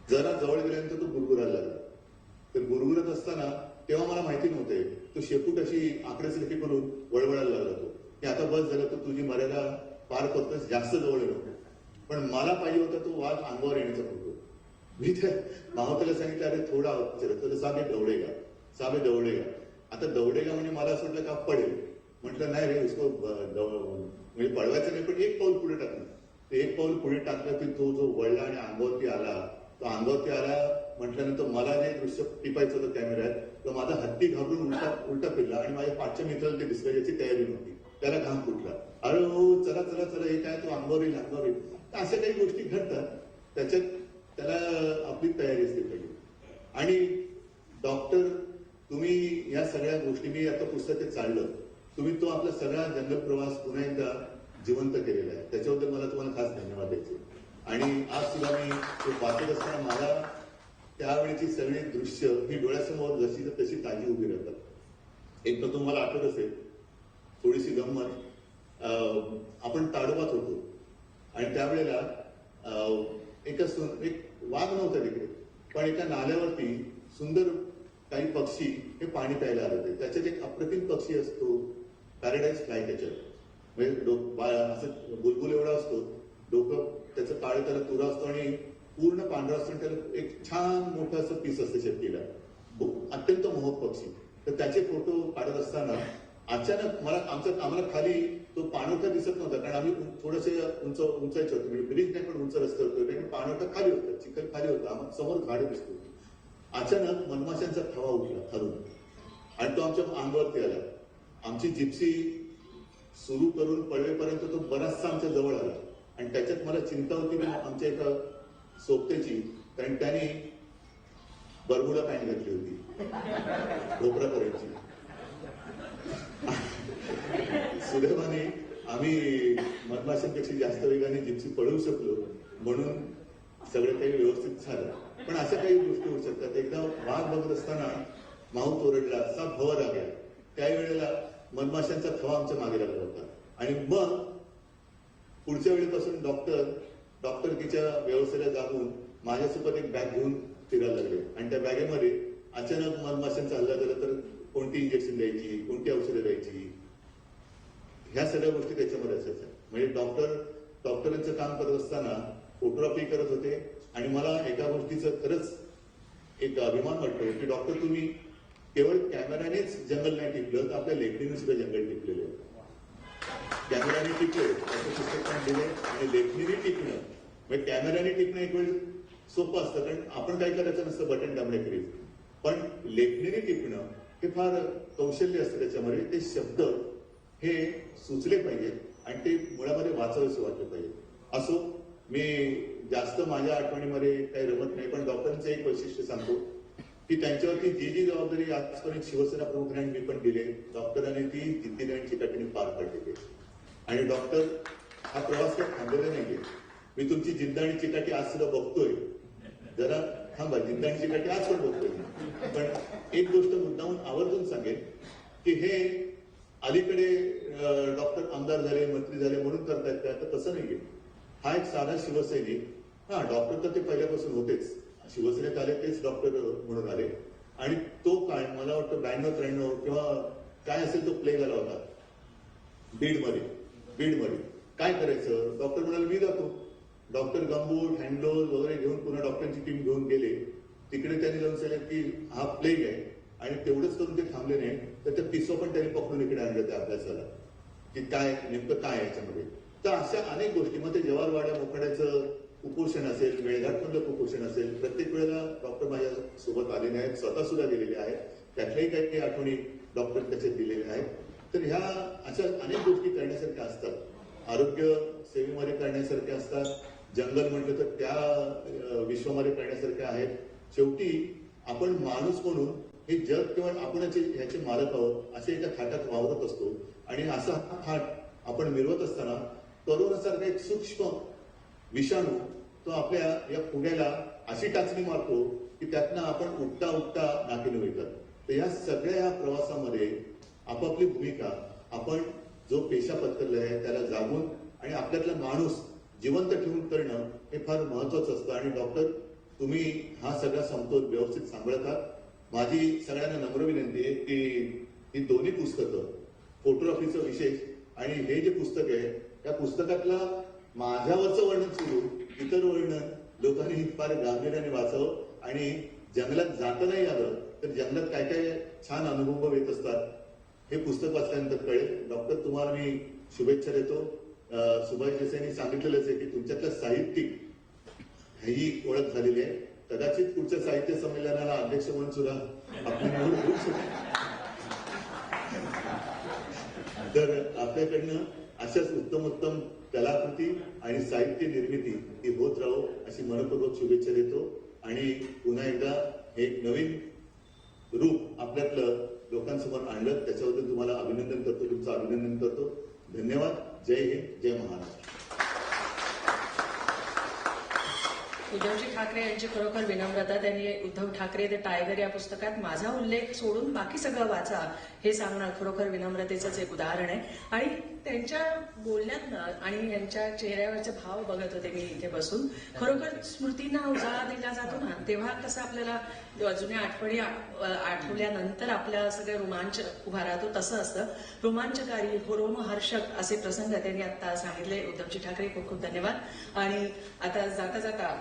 F: जरा जवळ गेल्यानंतर तो गुरगुरायला लागला. तर गुरगुरत असताना तेव्हा मला माहिती नव्हते, तो शेपूट अशी आकडेसारखी करून वळवळायला लागला तो की आता बस झालं, तर तुझी मर्यादा पार करतोस, जास्त जवळ नको. पण मला पाहिजे होता तो वाघ अंगावर येण्याचा फोटो. मी त्या मावताला सांगितलं अरे थोडा तर साबे दौडेगा. आता दौडेगा म्हणजे मला असं वाटलं का पडेल. म्हटलं नाही रे उसको म्हणजे पळवायचं नाही, पण एक पाऊल पुढे टाकलं. ते एक पाऊल पुढे टाकलं की तो जो वळला आणि अंगावरती आला म्हटल्यानंतर मला जे दृश्य टिपायचं होतं कॅमेऱ्यात, तर माझा हत्ती घाबरून उलटा फिरला आणि माझ्या पाठच्या मित्राला ते दिसलं, याची तयारी नव्हती. त्याला घाम फुटला. अरे हो चला हे काय, तो अंगावर येईल. अशा काही गोष्टी घडतात, त्याच्यात त्याला आपली तयारी असते पाहिजे. आणि डॉक्टर तुम्ही या सगळ्या गोष्टी, मी आता पुस्तकात चाललं, तुम्ही तो आपला सगळा जंगल प्रवास पुन्हा एकदा जिवंत केलेला आहे, त्याच्याबद्दल मला तुम्हाला खास धन्यवाद द्यायचे. आणि आज सुद्धा मी ते वाचत असताना मला त्यावेळेची सगळी दृश्य ही डोळ्यासमोर जशी तशी ताजी उभी राहतात. एक तर तुम्हाला आठवत असेल थोडीशी गंमत, आपण ताडोबात होतो आणि त्यावेळेला एक वाघ नव्हता तिकडे, पण एका नाल्यावरती सुंदर काही पक्षी हे पाणी प्यायला आले होते. त्याच्यात एक अप्रतिम पक्षी असतो पॅराडाईज फ्लाय कॅचर, म्हणजे असं बुलबुल एवढा असतो, डोकं त्याचं काळं त्याला तुरा असतो आणि पूर्ण पांढरा असतो आणि त्याला एक छान मोठं असं पीस असतं शेपटीला, अत्यंत मोहक पक्षी. तर त्याचे फोटो काढत असताना अचानक आम्हाला खाली तो पाणवठा दिसत नव्हता, कारण आम्ही थोडेसे उंचायचे होतो, म्हणजे ब्रिज नाही पण उंच रस्ते होते आणि पाणवठा खाली होता, चिखल खाली होता, आम्हाला समोर झाडं दिसत होती. अचानक मधमाशांचा थवा उठला खालून आणि तो आमच्या अंगावरती आला. आमची जिप्सी सुरू करून पळवेपर्यंत तो बराचसा आमच्या जवळ आला आणि त्याच्यात मला चिंता होती आमच्या एका सोबत्याची, कारण त्याने बरमुडा पॅन्ट घातली होती ढोपरापर्यंतची. सुदैवाने आम्ही मधमाशांपेक्षा जास्त वेगाने जिप्सी पळवू शकलो म्हणून सगळं काही व्यवस्थित झालं. पण अशा काही गोष्टी होऊ शकतात. एकदा वाघ बघत असताना माऊत ओरडला, साप भवर आ गया. त्यावेळेला मधमाशांचा थवा आमच्या मागे लागला होता आणि मग पुढच्या वेळेपासून डॉक्टर तिच्या व्यवस्थेला जाऊन माझ्यासोबत एक बॅग घेऊन फिरायला लागले आणि त्या बॅगेमध्ये अचानक मधमाशांचा हल्ला झाला तर कोणती इंजेक्शन द्यायची, कोणती औषधं द्यायची, ह्या सगळ्या गोष्टी त्याच्यामध्ये असायच्या. म्हणजे डॉक्टरांचं काम करत असताना फोटोग्राफी करत होते, आणि मला एका गोष्टीचं खरंच एक अभिमान वाटतो की डॉक्टर तुम्ही केवळ कॅमेऱ्यानेच जंगल नाही टिपलं तर आपल्या लेखणीने सुद्धा जंगल टिपलेलं आहे. कॅमेऱ्याने टिपले त्याचं पुस्तक पण दिले आणि लेखणीने टिपणं म्हणजे कॅमेऱ्याने टिपणं एक वेळ सोपं असतं कारण आपण काय करायचं नसतं बटन दाबणे करीत, पण लेखणीने टिपणं हे फार कौशल्य असतं त्याच्यामध्ये. ते शब्द हे सुचले पाहिजेत आणि ते मुळामध्ये वाचावेसे वाटले पाहिजे. असो, मी जास्त माझ्या आठवणीमध्ये काही रमत नाही, पण डॉक्टरांचं एक वैशिष्ट्य सांगतो की त्यांच्यावरती जी जबाबदारी आजपर्यंत शिवसेना प्रमुखांनी मी पण दिली, डॉक्टरांनी ती जिद्दीने आणि चिकाटीने पार पाडलेली. आणि डॉक्टर हा प्रवास काही थांबलेला नाहीये. मी तुमची जिद्द आणि चिकाटी आज सुद्धा बघतोय. जरा थांबा, जिद्द आणि चिकाटी आज पण बघतोय. पण एक गोष्ट मुद्दाहून आवर्जून सांगेन की हे अलीकडे डॉक्टर आमदार झाले, मंत्री झाले म्हणून करतायत का, तर तसं नाहीये. हा एक साधा शिवसैनिक, हा डॉक्टर तर ते पहिल्यापासून होतेच, शिवसेनेत आले तेच डॉक्टर म्हणून आले. आणि तो काळ मला वाटतं 92-93 किंवा काय असेल तो प्ले झाला होता बीडमध्ये. काय करायचं, डॉक्टर म्हणाले मी जातो. डॉक्टर गंबूट, हँडलोज वगैरे घेऊन पुन्हा डॉक्टरांची टीम घेऊन गेले. तिकडे त्यांनी जाऊन सांगितलं की हा प्लेग आहे आणि तेवढंच करून ते थांबले नाही तर त्या पिसो पण त्यांनी पकडून इकडे आणलं त्या अभ्यासाला की काय नेमकं काय याच्यामध्ये. तर अशा अनेक गोष्टी, मग ते जवारवाड्या मोकड्याचं कुपोषण असेल, मेळघाटमधलं कुपोषण असेल, प्रत्येक वेळेला डॉक्टर माझ्या सोबत आलेले आहेत, स्वतः सुद्धा गेलेले आहेत. त्यातल्याही काही आठवणी डॉक्टर त्याच्यात दिलेल्या आहेत. तर ह्या अशा अनेक गोष्टी करण्यासारख्या असतात, आरोग्य सेवेमध्ये करण्यासारख्या असतात, जंगल म्हटलं तर त्या विश्वामध्ये करण्यासारख्या आहेत. शेवटी आपण माणूस म्हणून हे जग केवळ आपणच ह्याचे मालक आहोत असे एका थाटात वावरत असतो. आणि असा हा थाट आपण मिरवत असताना करोनासारखा एक सूक्ष्म विषाणू तो आपल्या या पुण्याला अशी टाचणी मारतो की त्यातनं आपण उठता नाकीनं येतात. तर या सगळ्या या प्रवासामध्ये आपापली भूमिका, आपण जो पेशा पत्करला आहे त्याला जागून आणि आपल्यातला माणूस जिवंत ठेवून करणं हे फार महत्वाचं असतं. आणि डॉक्टर तुम्ही हा सगळा समतोल व्यवस्थित सांभाळतात. माझी सगळ्यांना नम्र विनंती आहे की ही दोन्ही पुस्तकं, फोटोग्राफीचं विशेष आणि हे जे पुस्तक आहे त्या पुस्तकातला माझ्यावरचं वर्णन सोडून इतर वर्णन लोकांनी फार गांभीर्याने वाचावं आणि जंगलात जाता नाही आलं तर जंगलात काय काय छान अनुभव येत असतात हे पुस्तक वाचल्यानंतर कळेल. डॉक्टर, तुम्हाला मी शुभेच्छा देतो. सुभाष देसाईंनी सांगितलेलंच आहे की तुमच्यातलं साहित्यिक ही ओळख झालेली आहे. कदाचित पुढच्या साहित्य संमेलनाला अध्यक्ष म्हणून सुद्धा आपली निवड होऊ शकते. तर आपल्याकडनं अशाच उत्तम कलाकृती आणि साहित्य निर्मिती ही होत राहो अशी मनपूर्वक शुभेच्छा देतो. आणि पुन्हा एकदा एक नवीन रूप आपल्यातलं लोकांसमोर आणलं त्याच्याबद्दल तुम्हाला अभिनंदन करतो, तुमचं अभिनंदन करतो. धन्यवाद. जय हिंद, जय महाराष्ट्र.
A: उद्धवजी ठाकरे यांची खरोखर विनम्रता. त्यांनी उद्धव ठाकरे द टायगर या पुस्तकात माझा उल्लेख सोडून बाकी सगळं वाचा हे सांगणं खरोखर विनम्रतेचंच एक उदाहरण आहे. आणि त्यांच्या बोलण्यातनं आणि यांच्या चेहऱ्यावरचे भाव बघत होते मी इथे बसून. खरोखर स्मृतींना उजाळा दिला जातो ना, तेव्हा कसं आपल्याला जुन्या आठवणी आठवल्यानंतर आपल्या सगळं रोमांच उभा राहतो, तसं असतं. रोमांचकारी, रोमहर्षक असे प्रसंग त्यांनी आता सांगितले. उद्धवजी ठाकरे खूप खूप धन्यवाद. आणि आता जाता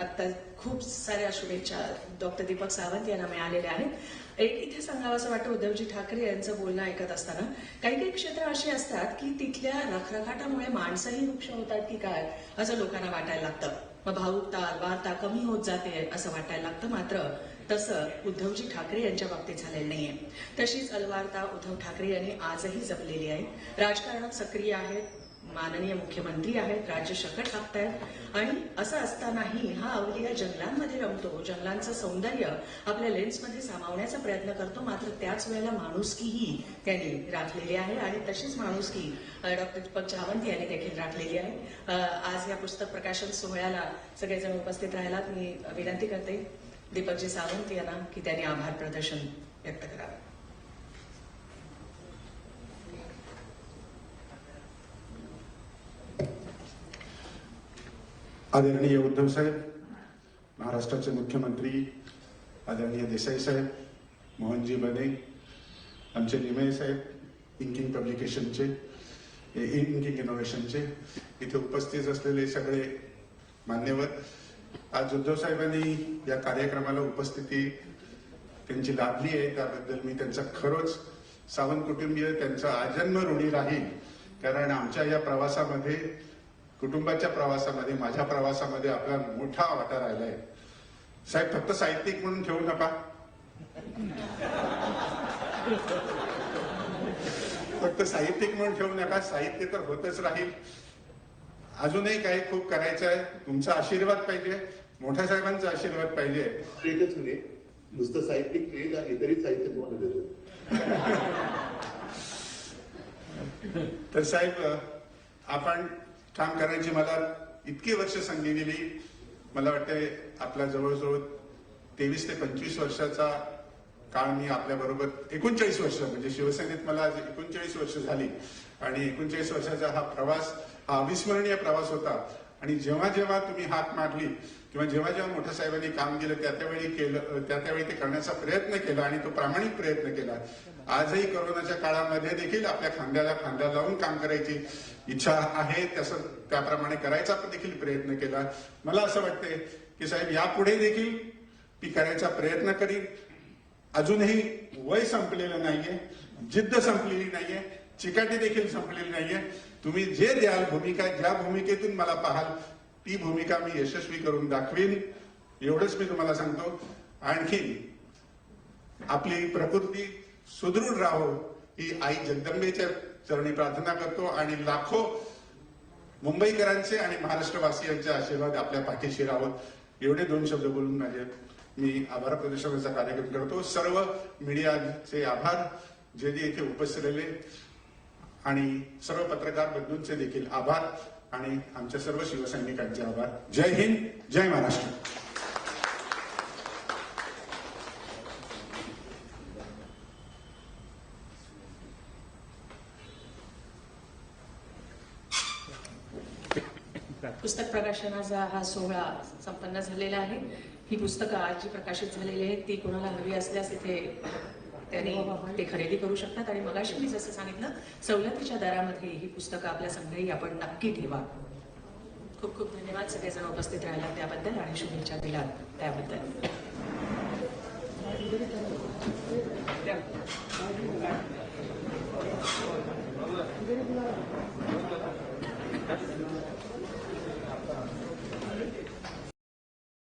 A: आता खूप साऱ्या शुभेच्छा डॉक्टर दीपक सावंत यांना मिळालेल्या आहेत. एक इथे सांगावं असं वाटतं, उद्धवजी ठाकरे यांचं बोलणं ऐकत असताना काही क्षेत्र अशी असतात की तिथल्या रखरखाटामुळे माणसंही वृक्ष होतात की काय असं लोकांना वाटायला लागतं. मग भावुकता, वार्ता कमी होत जाते असं वाटायला लागतं. मात्र तसं उद्धवजी ठाकरे यांच्या बाबतीत झालेलं नाहीये. तशीच अलवारता उद्धव ठाकरे यांनी आजही जपलेली आहे. राजकारणात सक्रिय आहेत, माननीय मुख्यमंत्री आहेत, राज्य शकट टाकतायत. आणि असं असतानाही हा अवलिया जंगलांमध्ये रमतो, जंगलांचं सौंदर्य आपल्या लेन्समध्ये सामावण्याचा प्रयत्न करतो. मात्र त्याच वेळेला माणुसकीही त्यांनी राखलेली आहे आणि तशीच माणुसकी डॉक्टर दीपक सावंत यांनी देखील राखलेली आहे. आज या पुस्तक प्रकाशन सोहळ्याला सगळेजण उपस्थित राहिलात. मी विनंती करते दीपकजी सावंत यांना की त्यांनी आभार प्रदर्शन व्यक्त करावं.
C: आदरणीय उद्धव साहेब, महाराष्ट्राचे मुख्यमंत्री आदरणीय देसाई साहेब, मोहनजी बने, आमचे निमय साहेब, इंकिंग पब्लिकेशनचे, इंकिंग इनोव्हेशनचे, इथे उपस्थित असलेले सगळे मान्यवर, आज उद्धव साहेबांनी या कार्यक्रमाला उपस्थिती त्यांची लाभली आहे, त्याबद्दल मी त्यांचा खरोच सावंत कुटुंबीय त्यांचा आजन्म ऋणी राहील. कारण आमच्या या प्रवासामध्ये, कुटुंबाच्या प्रवासामध्ये, माझ्या प्रवासामध्ये आपला मोठा वाटा राहिलाय. साहेब, फक्त साहित्यिक म्हणून ठेवू नका, फक्त साहित्यिक म्हणून ठेवू नका. साहित्य तर होतच राहील. अजूनही काही खूप करायचं आहे. तुमचा आशीर्वाद पाहिजे, मोठ्या साहेबांचा आशीर्वाद पाहिजे.
F: एकच नाही, नुसतं साहित्यिक नाही, आणि इतरही साहित्य तुम्हाला देतो.
C: तर साहेब, आपण काम करण्याची मला इतकी वर्ष संधी दिली. मला वाटतंय आपला जवळजवळ 23 ते 25 वर्षाचा काळ मी आपल्या बरोबर, 39 वर्ष, म्हणजे शिवसेनेत मला आज 39 वर्ष झाली. आणि 39 वर्षाचा हा प्रवास, हा अविस्मरणीय प्रवास होता. आणि जेव्हा जेव्हा तुम्ही हाक मारली किंवा जेव्हा जेव्हा मोठ्या साहेबांनी काम केलं, त्यावेळी ते करण्याचा प्रयत्न केला आणि तो प्रामाणिक प्रयत्न केला. आजही कोरोनाच्या काळामध्ये देखील आपल्या खांद्याला खांदा लावून काम करायची इच्छा आहे, त्याप्रमाणे करायचा देखील प्रयत्न केला. मला असं वाटतंय की साहेब, यापुढे देखील ती करायचा प्रयत्न करीन. अजूनही वय संपलेलं नाहीये, जिद्द संपलेली नाहीये, चिकाटी देखील संपलेली नाहीये. तुम्ही जे द्याल भूमिका, ज्या भूमिकेतून मला पाहाल, ती भूमिका मी यशस्वी करून दाखवीन, एवढंच मी तुम्हाला सांगतो. आणखी आपली प्रकृती सुदृढ राहो ही आई जगदंबेच्या चरणी प्रार्थना करतो. आणि लाखो मुंबईकरांचे आणि महाराष्ट्रवासियांचे आशीर्वाद आपल्या पाठीशी राहोत. एवढे 2 शब्द बोलून मी आभार प्रदर्शनाचा कार्यक्रम करतो. सर्व मीडियाचे आभार, जे इथे उपस्थित आणि सर्व पत्रकार बंधूंचे देखील आभार, आणि आमच्या सर्व शिवसैनिकांचे आभार. जय हिंद, जय महाराष्ट्र.
A: पुस्तक प्रकाशनाचा हा सोहळा संपन्न झालेला आहे. ही पुस्तकं आज जी प्रकाशित झालेली आहेत ती कोणाला हवी असल्यास इथे त्यांनी ते खरेदी करू शकतात. आणि मगाशी मी जसं सांगितलं, सवलतीच्या दरामध्ये ही पुस्तकं आपल्या संग्रही आपण नक्की ठेवा. खूप खूप धन्यवाद सगळेजण उपस्थित राहिला त्याबद्दल आणि शुभेच्छा दिलात त्याबद्दल.